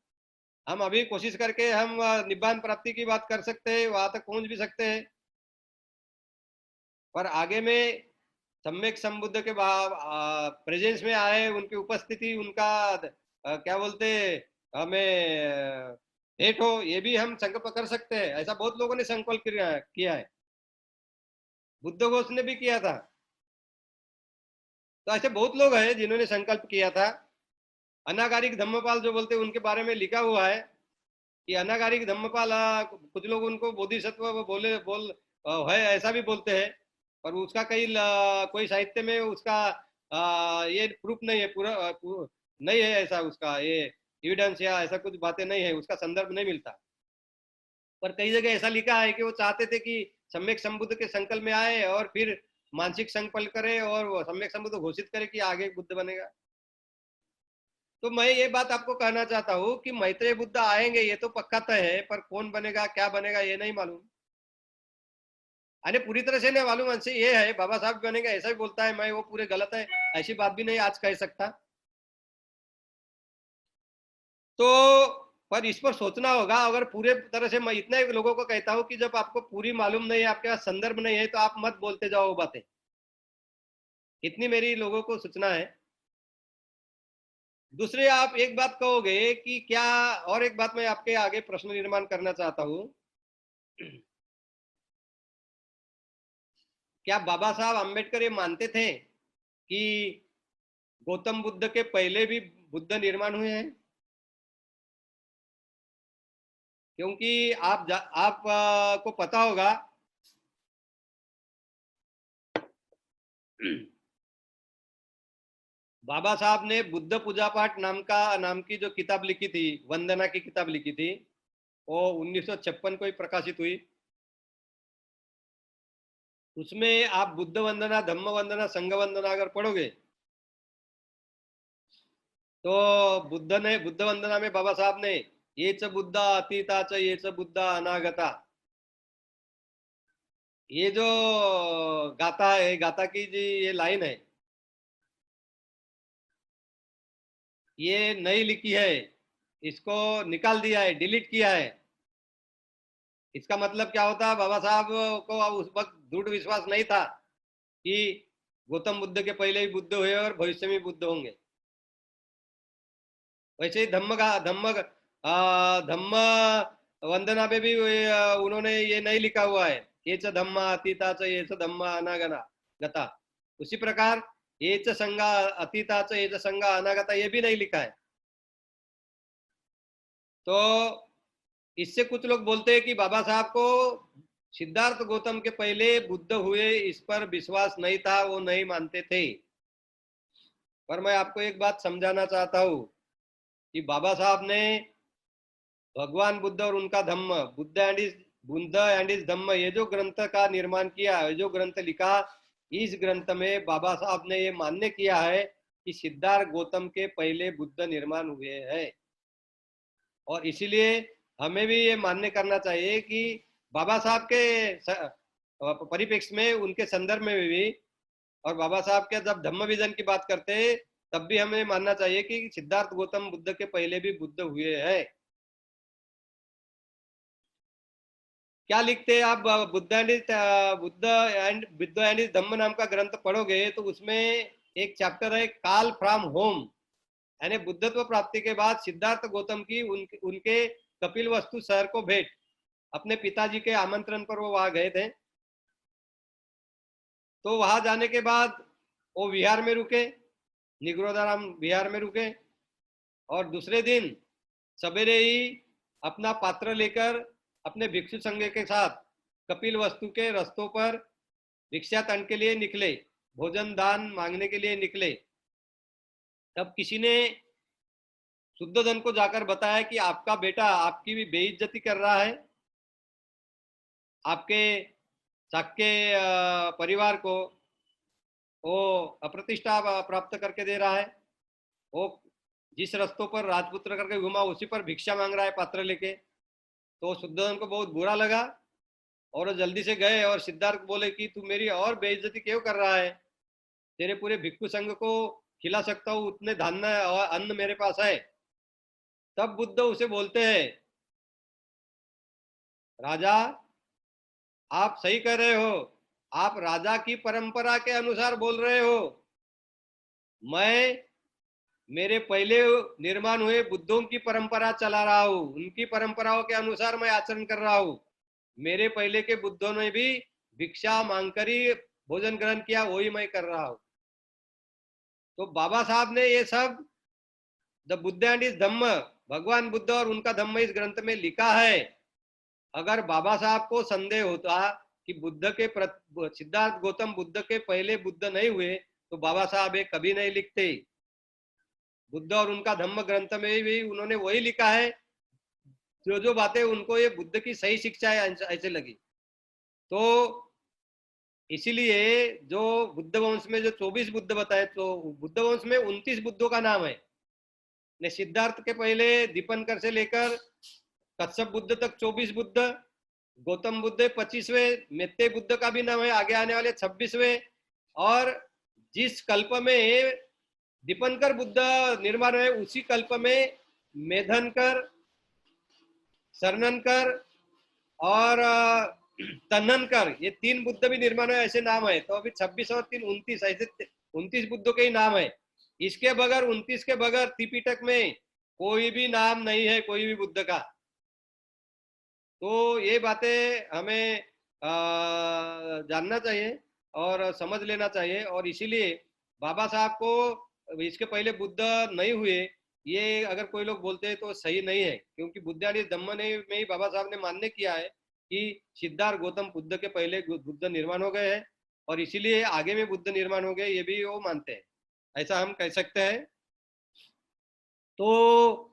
हम अभी कोशिश करके हम निब्बान प्राप्ति की बात कर सकते हैं, वहां तक पहुंच भी सकते हैं। पर आगे में सम्यक संबुद्ध के प्रेजेंस में आए, उनकी उपस्थिति, उनका क्या बोलते, हमें भेंट हो, ये भी हम संकल्प कर सकते हैं। ऐसा बहुत लोगों ने संकल्प किया है, बुद्ध घोष ने भी किया था। तो ऐसे बहुत लोग हैं जिन्होंने संकल्प किया था। अनागारिक धम्मपाल जो बोलते हैं उनके बारे में लिखा हुआ है कि अनागारिक धम्मपाल, कुछ लोग उनको बोधिसत्व है ऐसा भी बोलते हैं, पर उसका कोई साहित्य में उसका ये प्रूफ नहीं है, नहीं है ऐसा, उसका ये एविडेंस या ऐसा कुछ बातें नहीं है, उसका संदर्भ नहीं मिलता। पर कई जगह ऐसा लिखा है कि वो चाहते थे कि सम्यक संबुद्ध के संकल्प में आए और फिर मानसिक संकल्प करे और वो सम्यक संबुद्ध घोषित करे कि आगे बुद्ध बनेगा। तो मैं ये बात आपको कहना चाहता हूँ कि मैत्रेय बुद्ध आएंगे ये तो पक्का तय है, पर कौन बनेगा क्या बनेगा ये नहीं मालूम। अरे पूरी तरह से नहीं मालूम, हमसे ये है बाबा साहब बनेगा ऐसा भी बोलता है, मैं वो पूरे गलत है ऐसी बात भी नहीं आज कह सकता। तो पर इस पर सोचना होगा। अगर पूरे तरह से मैं इतना ही लोगों को कहता हूँ कि जब आपको पूरी मालूम नहीं है, आपके पास संदर्भ नहीं है, तो आप मत बोलते जाओ वो बातें। इतनी मेरी लोगों को सूचना है। दूसरे आप एक बात कहोगे कि क्या, और एक बात मैं आपके आगे प्रश्न निर्माण करना चाहता हूँ क्या बाबा साहब आम्बेडकर ये मानते थे कि गौतम बुद्ध के पहले भी बुद्ध निर्माण हुए हैं? क्योंकि आप को पता होगा बाबा साहब ने बुद्ध पूजा पाठ नाम की जो किताब लिखी थी, वंदना की किताब लिखी थी, वो 1956 को ही प्रकाशित हुई। उसमें आप बुद्ध वंदना, धम्म वंदना, संघ वंदना अगर पढ़ोगे तो बुद्ध वंदना में बाबा साहब ने ये च बुद्धा अतीता च ये च बुद्धा अनागता, ये जो गाथा है, गाथा की जी ये लाइन है, ये नई लिखी है, इसको निकाल दिया है, डिलीट किया है। इसका मतलब क्या होता है? बाबा साहब को उस वक्त दृढ़ विश्वास नहीं था कि गौतम बुद्ध के पहले ही बुद्ध हुए और भविष्य में बुद्ध होंगे। वैसे ही धम्म वंदना पे भी उन्होंने ये नहीं लिखा हुआ है, ये च धम्मा अतीता च ये च धम्मा अनागना गता। उसी प्रकार ये च संगा अतीता च ये च संगा अनागता, ये भी नहीं लिखा है। तो इससे कुछ लोग बोलते हैं कि बाबा साहब को सिद्धार्थ गौतम के पहले बुद्ध हुए इस पर विश्वास नहीं था, वो नहीं मानते थे। पर मैं आपको एक बात समझाना चाहता हूं कि बाबा साहब ने भगवान बुद्ध और उनका धम्म, बुद्ध एंड इज धम्म, ये जो ग्रंथ का निर्माण किया, ये जो ग्रंथ लिखा, इस ग्रंथ में बाबा साहब ने ये मान्य किया है कि सिद्धार्थ गौतम के पहले बुद्ध निर्माण हुए हैं। और इसीलिए हमें भी ये मान्य करना चाहिए कि बाबा साहब के परिप्रेक्ष्य में, उनके संदर्भ में भी, और बाबा साहब के जब धम्म विजन की बात करते हैं तब भी हमें मानना चाहिए कि सिद्धार्थ गौतम बुद्ध के पहले भी बुद्ध हुए हैं। क्या लिखते हैं आप? बुद्ध एंड इज धम्म नाम का ग्रंथ पढ़ोगे तो उसमें एक चैप्टर है कॉल फ्रॉम होम, यानी बुद्धत्व प्राप्ति के बाद सिद्धार्थ गौतम की उनके कपिल वस्तु शहर को भेंट, अपने पिताजी के आमंत्रण पर वो वहां गए थे। तो वहां जाने के बाद वो विहार में रुके, निग्रोधाराम विहार में रुके, और दूसरे दिन सवेरे ही अपना पात्र लेकर अपने भिक्षु संघ के साथ कपिल वस्तु के रस्तों पर भिक्षाटन के लिए निकले, भोजन दान मांगने के लिए निकले। तब किसी ने शुद्धोधन को जाकर बताया कि आपका बेटा आपकी भी बेइज्जती कर रहा है, आपके शाक्य परिवार को वो अप्रतिष्ठा प्राप्त करके दे रहा है, वो जिस रस्तों पर राजपुत्र करके घुमा उसी पर भिक्षा मांग रहा है पात्र लेके। तो शुद्धोधन को बहुत बुरा लगा और वो जल्दी से गए और सिद्धार्थ बोले कि तू मेरी और बेइज्जती क्यों कर रहा है? तेरे पूरे भिक्षु संघ को खिला सकता हूँ, उतने धान्य और अन्न मेरे पास है। तब बुद्ध उसे बोलते हैं, राजा आप सही कह रहे हो, आप राजा की परंपरा के अनुसार बोल रहे हो। मैं मेरे पहले निर्माण हुए बुद्धों की परंपरा चला रहा हूँ, उनकी परंपराओं के अनुसार मैं आचरण कर रहा हूँ। मेरे पहले के बुद्धों ने भी भिक्षा मांगकर ही भोजन ग्रहण किया, वही मैं कर रहा हूँ। तो बाबा साहब ने ये सब द बुद्ध एंड इज धम्म, भगवान बुद्ध और उनका धम्म इस ग्रंथ में लिखा है। अगर बाबा साहब को संदेह होता कि बुद्ध के सिद्धार्थ गौतम बुद्ध के पहले बुद्ध नहीं हुए तो बाबा साहब ये कभी नहीं लिखते। बुद्ध और उनका धम्म ग्रंथ में भी उन्होंने वही लिखा है, जो जो बातें उनको ये बुद्ध की सही शिक्षा है ऐसे लगी। तो इसीलिए जो बुद्ध वंश में जो 24 बुद्ध बताए, तो बुद्ध वंश में 29 बुद्धों का नाम है। ने सिद्धार्थ के पहले दीपनकर से लेकर कश्यप बुद्ध तक 24 बुद्ध, गौतम बुद्ध 25वें, मैत्रेय बुद्ध का भी नाम है, आगे आने वाले 26वें। और जिस कल्प में दीपनकर बुद्ध निर्माण है उसी कल्प में मेधनकर, शरणनकर और तन्ननकर, ये 3 बुद्ध भी निर्माण है, ऐसे नाम है। तो अभी 26 और 3 29, ऐसे 29 बुद्धों के ही नाम है। इसके बगैर 29 के बगैर त्रिपिटक में कोई भी नाम नहीं है कोई भी बुद्ध का। तो ये बातें हमें जानना चाहिए। और समझ लेना चाहिए। और इसीलिए बाबा साहब को इसके पहले बुद्ध नहीं हुए, ये अगर कोई लोग बोलते हैं तो सही नहीं है, क्योंकि बुद्धाड़ी धम्म में ही बाबा साहब ने मान्य किया है कि सिद्धार्थ गौतम बुद्ध के पहले बुद्ध निर्माण हो गए हैं, और इसीलिए आगे में बुद्ध निर्माण हो गए, ये भी वो मानते हैं, ऐसा हम कह सकते हैं। तो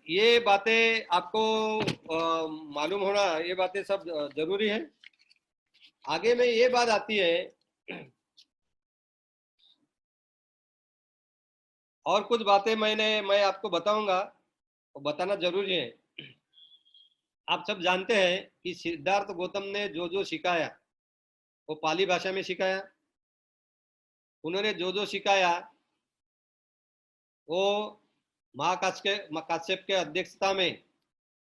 ये बातें आपको मालूम होना, ये बातें सब जरूरी है। आगे में ये बात आती है, और कुछ बातें मैं आपको बताऊंगा, और बताना जरूरी है। आप सब जानते हैं कि सिद्धार्थ गौतम ने जो जो सिखाया वो पाली भाषा में सिखाया। उन्होंने जो जो सिखाया वो काश्यप के अध्यक्षता में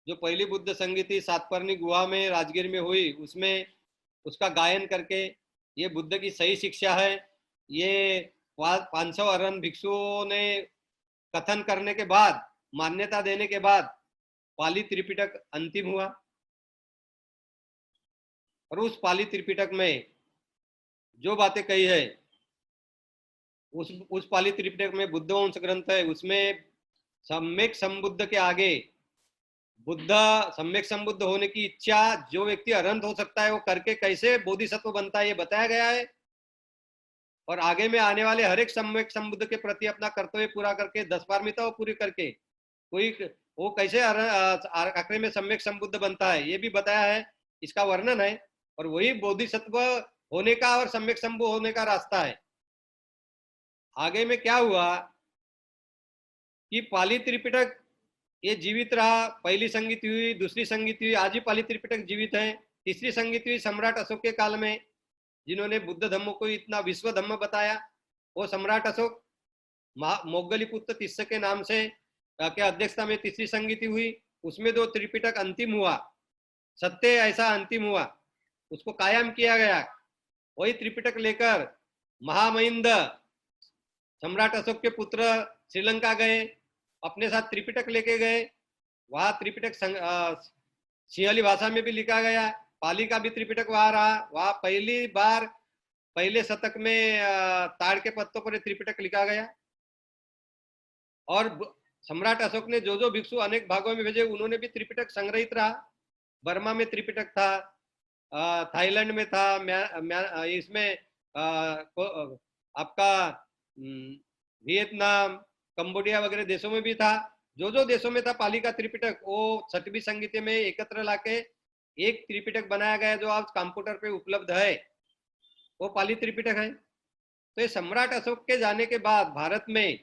जो पहली बुद्ध संगीति सातपर्णी गुहा में राजगीर में हुई, उसमें उसका गायन करके ये बुद्ध की सही शिक्षा है, ये 500 अरन भिक्षुओं ने कथन करने के बाद, मान्यता देने के बाद पाली त्रिपिटक अंतिम हुआ। और उस पाली त्रिपिटक में जो बातें कही है, उस पाली त्रिपिटक में बुद्ध वंश ग्रंथ है, उसमें सम्यक संबुद्ध के आगे बुद्ध, सम्यक संबुद्ध होने की इच्छा जो व्यक्ति अरहंत हो सकता है वो करके कैसे बोधिसत्व बनता है, ये बताया गया है। और आगे में आने वाले हर एक सम्यक संबुद्ध के प्रति अपना कर्तव्य पूरा करके 10 पारमिताओं पूरी करके कोई वो कैसे आखिर में सम्यक संबुद्ध बनता है, ये भी बताया है, इसका वर्णन है। और वही बोधिसत्व होने का और सम्यक संबुद्ध होने का रास्ता है। आगे में क्या हुआ कि पाली त्रिपिटक ये जीवित रहा, पहली संगीति हुई, दूसरी संगीति हुई, आज ही पाली त्रिपिटक जीवित है। तीसरी संगीति हुई सम्राट अशोक के काल में, जिन्होंने बुद्ध धम्म को इतना विश्व धम्म बताया, वो सम्राट अशोक मोगलीपुत्र तिस्स के नाम से के अध्यक्षता में तीसरी संगीति हुई। उसमें 2 त्रिपिटक अंतिम हुआ, सत्य ऐसा अंतिम हुआ, उसको कायम किया गया। वही त्रिपिटक लेकर महामहिंद सम्राट अशोक के पुत्र श्रीलंका गए, अपने साथ त्रिपिटक लेके गए। वहां त्रिपिटक सिंहली भाषा में भी लिखा गया, पाली का भी त्रिपिटक वहां रहा। वहां पहली बार पहले शतक में ताड़ के पत्तों पर त्रिपिटक लिखा गया। और सम्राट अशोक ने जो जो भिक्षु अनेक भागों में भेजे, उन्होंने भी त्रिपिटक संग्रहित रहा। बर्मा में त्रिपिटक था, थाईलैंड में था, इसमें आपका वियतनाम, कंबोडिया वगैरह देशों में भी था। जो जो देशों में था पाली का त्रिपिटक, वो 6वीं संगीति में एकत्र लाके एक त्रिपिटक बनाया गया, जो आज कंप्यूटर पे उपलब्ध है, वो पाली त्रिपिटक है। तो ये सम्राट अशोक के जाने के बाद भारत में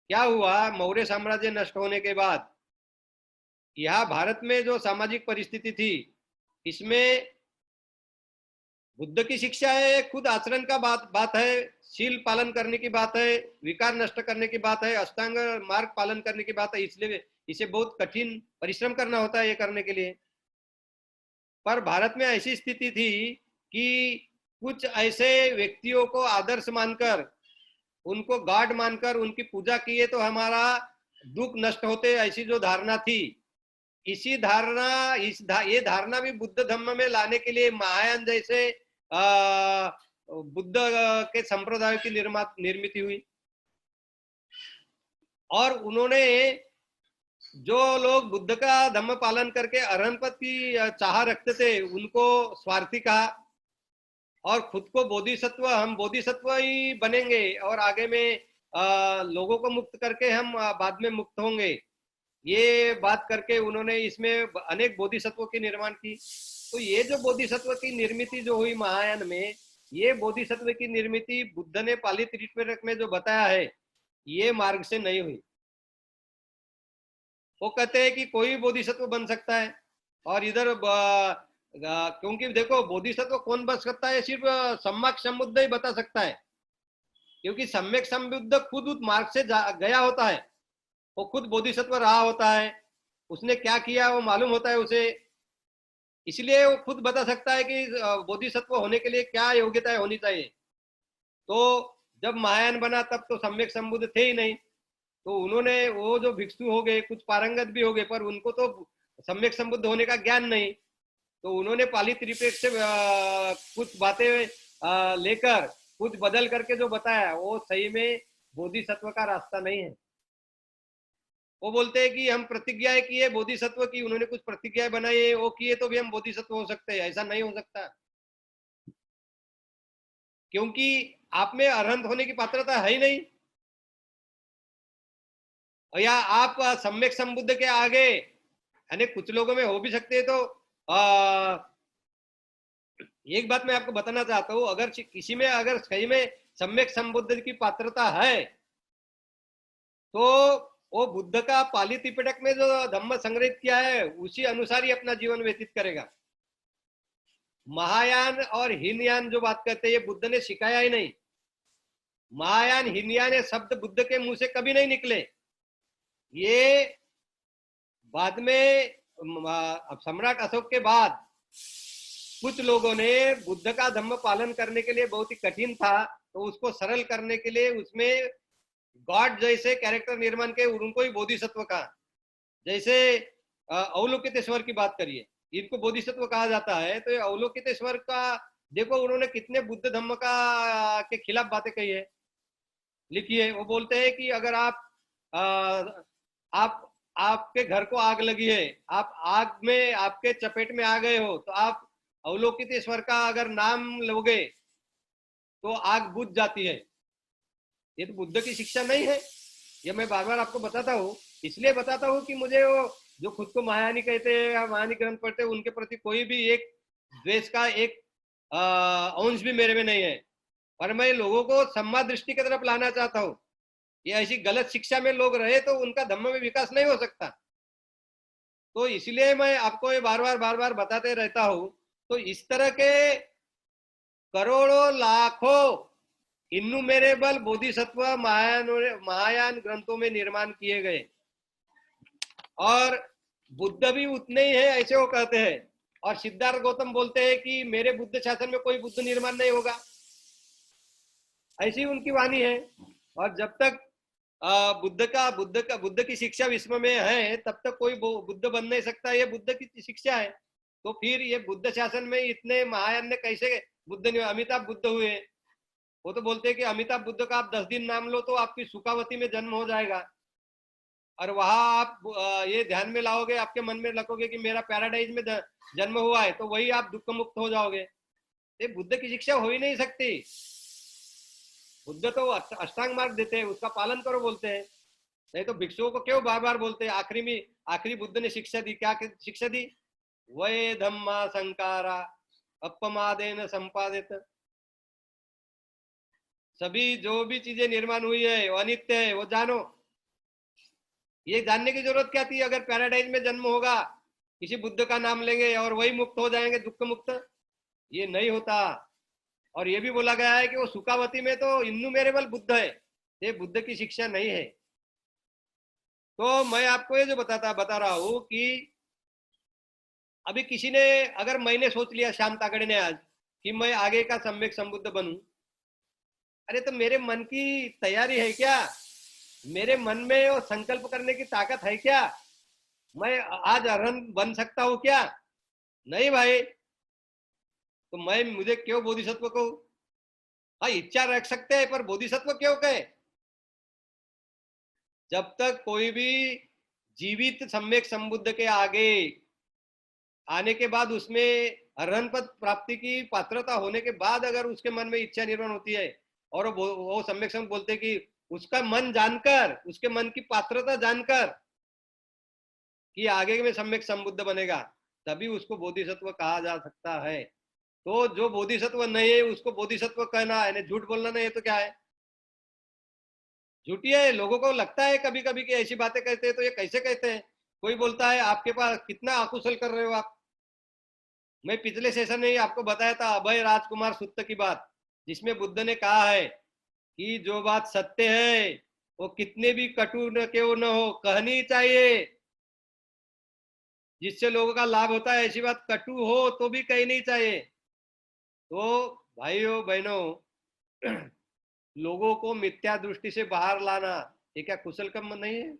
क्या हुआ, मौर्य साम्राज्य नष्ट होने के बाद यहाँ भारत में जो सामाजिक परिस्थिति थी, इसमें बुद्ध की शिक्षा है, खुद आचरण का बात है, शील पालन करने की बात है, विकार नष्ट करने की बात है, अष्टांग मार्ग पालन करने की बात है। इसलिए इसे बहुत कठिन परिश्रम करना होता है ये करने के लिए। पर भारत में ऐसी स्थिति थी कि कुछ ऐसे व्यक्तियों को आदर्श मानकर, उनको गॉड मानकर उनकी पूजा किए तो हमारा दुख नष्ट होते, ऐसी जो धारणा थी, इसी धारणा ये धारणा भी बुद्ध धम्म में लाने के लिए महायान जैसे बुद्ध के संप्रदाय की निर्मित हुई। और उन्होंने जो लोग बुद्ध का धम्म पालन करके अरहंत पद की चाह रखते थे, उनको स्वार्थी कहा, और खुद को बोधिसत्व, हम बोधिसत्व ही बनेंगे और आगे में लोगों को मुक्त करके हम बाद में मुक्त होंगे, ये बात करके उन्होंने इसमें अनेक बोधिसत्वों की निर्माण की। तो ये जो बोधिसत्व की निर्मित जो हुई महायान में, ये बोधिसत्व की निर्मित बुद्ध ने पाली त्रिपिटक में जो बताया है, ये मार्ग से नहीं हुई। वो कहते हैं कि कोई बोधिसत्व बन सकता है, और इधर क्योंकि देखो बोधिसत्व कौन बन सकता है, सिर्फ सम्यक संबुद्ध ही बता सकता है, क्योंकि सम्यक संबुद्ध खुद उस मार्ग से गया होता है, वो खुद बोधिसत्व रहा होता है, उसने क्या किया वो मालूम होता है उसे, इसलिए वो खुद बता सकता है कि बोधिसत्व होने के लिए क्या योग्यताएं होनी चाहिए। तो जब महायान बना तब तो सम्यक संबुद्ध थे ही नहीं, तो उन्होंने वो जो भिक्षु हो गए, कुछ पारंगत भी हो गए, पर उनको तो सम्यक संबुद्ध होने का ज्ञान नहीं, तो उन्होंने पाली त्रिपिटक से कुछ बातें लेकर कुछ बदल करके जो बताया वो सही में बोधिसत्व का रास्ता नहीं है। वो बोलते हैं कि हम प्रतिज्ञाएं किए बोधिसत्व की, उन्होंने कुछ प्रतिज्ञाएं बनाई है वो किए तो भी हम बोधिसत्व हो सकते हैं, ऐसा नहीं हो सकता, क्योंकि आप में अरहंत होने की पात्रता है ही नहीं। या आप सम्यक संबुद्ध के आगे, यानी कुछ लोगों में हो भी सकते हैं, तो एक बात मैं आपको बताना चाहता हूं, अगर किसी में अगर सही में सम्यक संबुद्ध की पात्रता है तो वो बुद्ध का पाली त्रिपिटक में जो धम्म संग्रहित किया है उसी अनुसार ही अपना जीवन व्यतीत करेगा। महायान और हीनयान जो बात करते हैं ये बुद्ध ने सिखाया ही नहीं। महायान हीनयान ये शब्द बुद्ध के मुंह से कभी नहीं निकले। ये बाद में सम्राट अशोक के बाद कुछ लोगों ने बुद्ध का धम्म पालन करने के लिए, बहुत ही कठिन था तो उसको सरल करने के लिए उसमें गॉड जैसे कैरेक्टर निर्माण के उनको ही बोधिसत्व कहा। जैसे अवलोकितेश्वर की बात करिए, इनको बोधिसत्व कहा जाता है, तो ये अवलोकितेश्वर का देखो उन्होंने कितने बुद्ध धम्म का के खिलाफ बातें कही है, लिखी है। वो बोलते हैं कि अगर आप आपके घर को आग लगी है, आप आग में आपके चपेट में आ गए हो, तो आप अवलोकितेश्वर का अगर नाम लोगे तो आग बुझ जाती है। ये तो बुद्ध की शिक्षा नहीं है। ये मैं बार बार आपको बताता हूँ, इसलिए बताता हूँ कि मुझे वो जो खुद को महायानी कहते हैं या महायानी ग्रंथ पढ़ते हैं उनके प्रति कोई भी एक द्वेष का एक अंश भी मेरे में नहीं है, और मैं लोगों को सम्मा दृष्टि की तरफ लाना चाहता हूँ। ये ऐसी गलत शिक्षा में लोग रहे तो उनका धम्म में विकास नहीं हो सकता। तो इसलिए मैं आपको ये बार बार बताते रहता हूँ। तो इस तरह के करोड़ों लाखों इन्नुमेरेबल बोधिसत्व महायान ग्रंथों में निर्माण किए गए, और बुद्ध भी उतने ही है ऐसे वो कहते हैं। और सिद्धार्थ गौतम बोलते हैं कि मेरे बुद्ध शासन में कोई बुद्ध निर्माण नहीं होगा, ऐसी उनकी वाणी है। और जब तक बुद्ध की शिक्षा विश्व में है तब तक कोई बुद्ध बन नहीं सकता, ये बुद्ध की शिक्षा है। तो फिर ये बुद्ध शासन में इतने महायान ने कैसे बुद्ध ने, अमिताभ बुद्ध हुए, वो तो बोलते हैं कि अमिताभ बुद्ध का आप 10 दिन नाम लो तो आपकी सुखावती में जन्म हो जाएगा, और वहां आप ये ध्यान में लाओगे, आपके मन में रखोगे कि मेरा पैराडाइज में जन्म हुआ है, तो वही आप दुख मुक्त हो जाओगे। ये बुद्ध की शिक्षा हो ही नहीं सकती। बुद्ध तो अष्टांग मार्ग देते हैं, उसका पालन करो बोलते हैं। नहीं तो भिक्षुओं को क्यों बार बार बोलते हैं? आखिरी बुद्ध ने शिक्षा दी, क्या शिक्षा दी? वये धम्मा संकारा अपमादेन संपादित। सभी जो भी चीजें निर्माण हुई है वो अनित्य है, वो जानो। ये जानने की जरूरत क्या थी? अगर पैराडाइज में जन्म होगा, किसी बुद्ध का नाम लेंगे और वही मुक्त हो जाएंगे, दुख मुक्त, ये नहीं होता। और ये भी बोला गया है कि वो सुखावती में तो इन्नुमेरेबल बुद्ध है, ये बुद्ध की शिक्षा नहीं है। तो मैं आपको ये जो बता रहा हूं कि अभी किसी ने, अगर मैंने सोच लिया श्याम तागड़े ने आज कि मैं आगे का सम्यक संबुद्ध बनूं, अरे तो मेरे मन की तैयारी है क्या? मेरे मन में वो संकल्प करने की ताकत है क्या? मैं आज अरहंत बन सकता हूं क्या? नहीं भाई। तो मुझे क्यों बोधिसत्व कहूं? हाँ, इच्छा रख सकते हैं पर बोधिसत्व क्यों कहे? जब तक कोई भी जीवित सम्यक संबुद्ध के आगे आने के बाद, उसमें अरहंत पद प्राप्ति की पात्रता होने के बाद अगर उसके मन में इच्छा निर्माण होती है, और वो सम्यक संबुद्ध बोलते हैं कि उसका मन जानकर, उसके मन की पात्रता जानकर कि आगे में सम्यक संबुद्ध बनेगा, तभी उसको बोधिसत्व कहा जा सकता है। तो जो बोधिसत्व नहीं है उसको बोधिसत्व कहना यानी झूठ बोलना नहीं है, तो क्या है? झूठी है। लोगों को लगता है कभी कभी कि ऐसी बातें कहते हैं, तो ये कैसे कहते हैं? कोई बोलता है आपके पास कितना अकुशल कर रहे हो आप। मैं पिछले सेशन में ही आपको बताया था अभय राजकुमार सुत्त की बात, जिसमें बुद्ध ने कहा है कि जो बात सत्य है वो कितने भी कटु न क्यों न हो कहनी चाहिए, जिससे लोगों का लाभ होता है। ऐसी बात कटु हो तो भी कहनी चाहिए। तो भाइयों बहनों, लोगों को मिथ्या दृष्टि से बाहर लाना ये क्या कुशल कर्म नहीं है?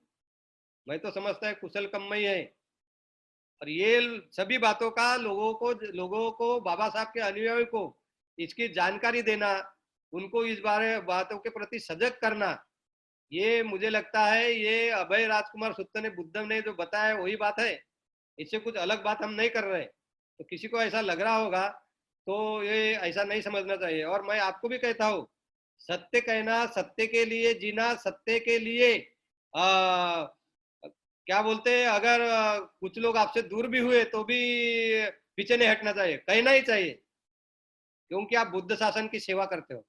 मैं तो समझता है कुशल कर्म ही है। और ये सभी बातों का लोगों को बाबा साहब के अनुयायियों को इसकी जानकारी देना, उनको इस बारे बातों के प्रति सजग करना, ये मुझे लगता है ये अभय राजकुमार सुत्त ने बुद्ध ने जो बताया वही बात है। इससे कुछ अलग बात हम नहीं कर रहे। तो किसी को ऐसा लग रहा होगा तो ये ऐसा नहीं समझना चाहिए। और मैं आपको भी कहता हूँ, सत्य कहना, सत्य के लिए जीना, सत्य के लिए क्या बोलते हैं, अगर कुछ लोग आपसे दूर भी हुए तो भी पीछे नहीं हटना चाहिए, कहना ही चाहिए, क्योंकि आप बुद्ध शासन की सेवा करते हो,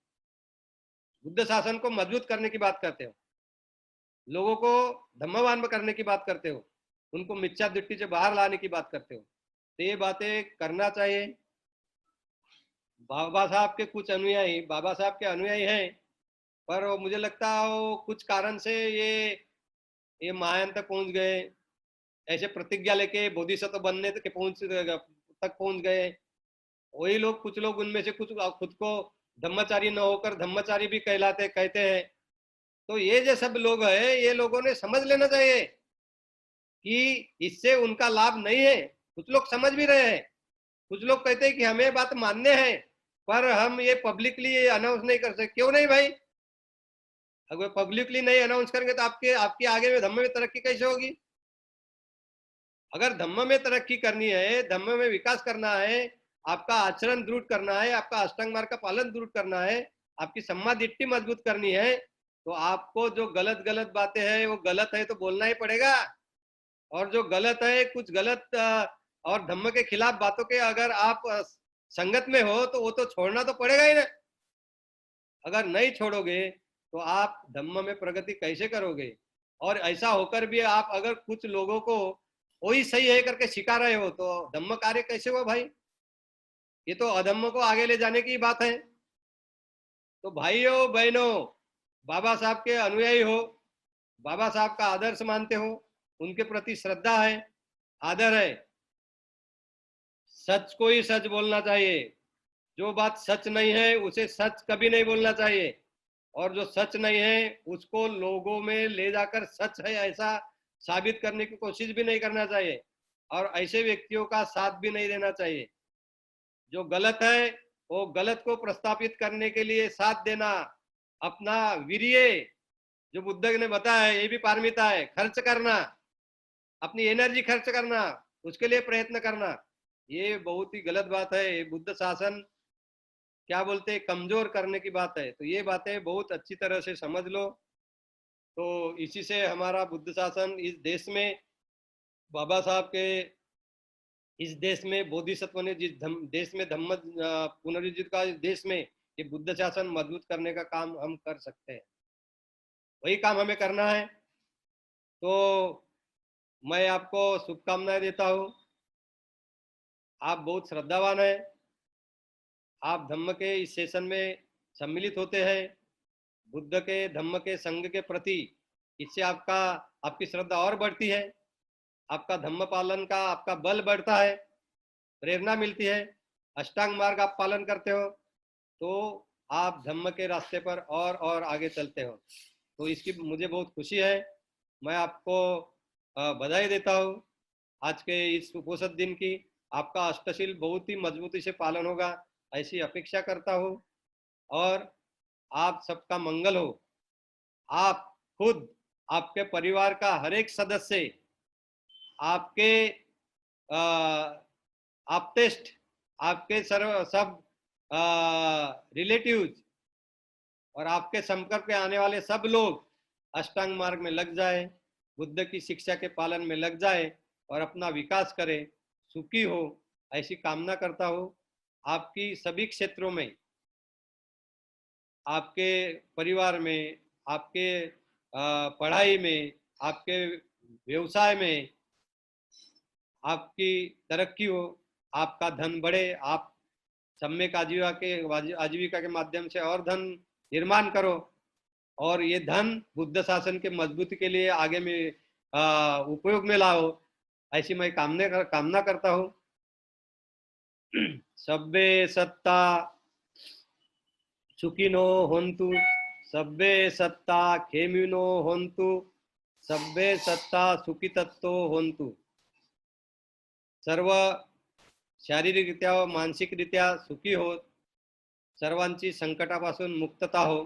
बुद्ध शासन को मजबूत करने की बात करते हो, लोगों को धम्मवान करने की बात करते हो, उनको मिथ्या दृष्टि से बाहर लाने की बात करते हो। तो ये बातें करना चाहिए। बाबा साहब के कुछ अनुयायी, बाबा साहब के अनुयायी हैं, पर मुझे लगता है वो कुछ कारण से ये महायान तक पहुंच गए, ऐसे प्रतिज्ञा लेके बोधिसत्व बनने तक पहुंच गए। वही लोग, कुछ लोग उनमें से कुछ खुद को धम्मचारी न होकर धम्मचारी भी कहते हैं। तो ये जो सब लोग हैं, ये लोगों ने समझ लेना चाहिए कि इससे उनका लाभ नहीं है। कुछ लोग समझ भी रहे हैं, कुछ लोग कहते हैं कि हमें बात मानने हैं, पर हम ये पब्लिकली अनाउंस नहीं कर सकते। क्यों नहीं भाई? अगर पब्लिकली नहीं अनाउंस करेंगे तो आपकी आगे में धम्म में तरक्की कैसे होगी? अगर धम्म में तरक्की करनी है, धम्म में विकास करना है, आपका आचरण दृढ़ करना है, आपका अष्टांग मार्ग का पालन दृढ़ करना है, आपकी सम्मा दिट्टी मजबूत करनी है, तो आपको जो गलत गलत बातें हैं वो गलत है तो बोलना ही पड़ेगा। और जो गलत है, कुछ गलत और धम्म के खिलाफ बातों के अगर आप संगत में हो तो वो तो छोड़ना तो पड़ेगा ही ना। अगर नहीं छोड़ोगे तो आप धम्म में प्रगति कैसे करोगे? और ऐसा होकर भी आप अगर कुछ लोगों को वही सही है करके सिखा रहे हो तो धम्म कार्य कैसे हुआ भाई? ये तो अधम्म को आगे ले जाने की बात है। तो भाइयों बहनों, बाबा साहब के अनुयायी हो, बाबा साहब का आदर्श मानते हो, उनके प्रति श्रद्धा है, आदर है, सच को ही सच बोलना चाहिए। जो बात सच नहीं है उसे सच कभी नहीं बोलना चाहिए, और जो सच नहीं है उसको लोगों में ले जाकर सच है ऐसा साबित करने की कोशिश भी नहीं करना चाहिए, और ऐसे व्यक्तियों का साथ भी नहीं देना चाहिए। जो गलत है वो गलत को प्रस्तापित करने के लिए साथ देना, अपना वीर्य, जो बुद्ध ने बताया है ये भी पारमिता है, खर्च करना, अपनी एनर्जी खर्च करना, उसके लिए प्रयत्न करना, ये बहुत ही गलत बात है। ये बुद्ध शासन क्या बोलते हैं, कमजोर करने की बात है। तो ये बातें बहुत अच्छी तरह से समझ लो। तो इसी से हमारा बुद्ध शासन इस देश में, बाबा साहब के इस देश में, बोधिसत्व ने जिस देश में धम्म पुनरुज्जीवित का इस देश में ये बुद्ध शासन मजबूत करने का काम हम कर सकते हैं, वही काम हमें करना है। तो मैं आपको शुभकामनाएं देता हूँ। आप बहुत श्रद्धावान हैं, आप धम्म के इस सेशन में सम्मिलित होते हैं, बुद्ध के धम्म के संघ के प्रति, इससे आपकी श्रद्धा और बढ़ती है, आपका धम्म पालन का आपका बल बढ़ता है, प्रेरणा मिलती है, अष्टांग मार्ग आप पालन करते हो तो आप धम्म के रास्ते पर और आगे चलते हो। तो इसकी मुझे बहुत खुशी है। मैं आपको बधाई देता हूँ आज के इस उपोषित दिन की। आपका अष्टशील बहुत ही मजबूती से पालन होगा ऐसी अपेक्षा करता हूँ, और आप सबका मंगल हो। आप खुद, आपके परिवार का हर एक सदस्य, आपके आप्तेष्ट, आपके सर्व सब रिलेटिव्स और आपके संपर्क में आने वाले सब लोग अष्टांग मार्ग में लग जाए, बुद्ध की शिक्षा के पालन में लग जाए और अपना विकास करे, सुखी हो, ऐसी कामना करता हूँ। आपकी सभी क्षेत्रों में, आपके परिवार में, आपके पढ़ाई में, आपके व्यवसाय में आपकी तरक्की हो, आपका धन बढ़े, आप सम्यक आजीविका के माध्यम से और धन निर्माण करो, और ये धन बुद्ध शासन के मजबूती के लिए आगे में उपयोग में लाओ, ऐसी मैं कामना करता हूँ। सब्बे सत्ता सुखिनो होन्तु, सब्बे सत्ता खेमिनो होन्तु, सब्बे सत्ता सुखितत्तो होन्तु। सर्व शारीरिकरित्या व मानसिकरित्या सुखी हो, सर्वांची संकटापासून मुक्तता हो,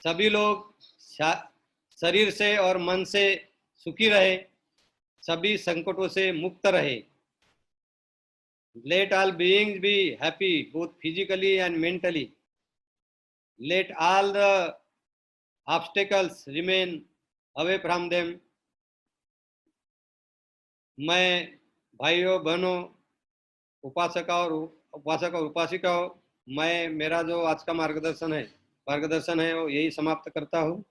सभी लोग शरीर से और मन से सुखी रहे, सभी संकटों से मुक्त रहे। Let all beings be happy both physically and mentally. Let all the obstacles remain away from them. मैं भाइयों बहनों, उपासक और उपासिकाओं, मैं मेरा जो आज का मार्गदर्शन है वो यही समाप्त करता हूँ।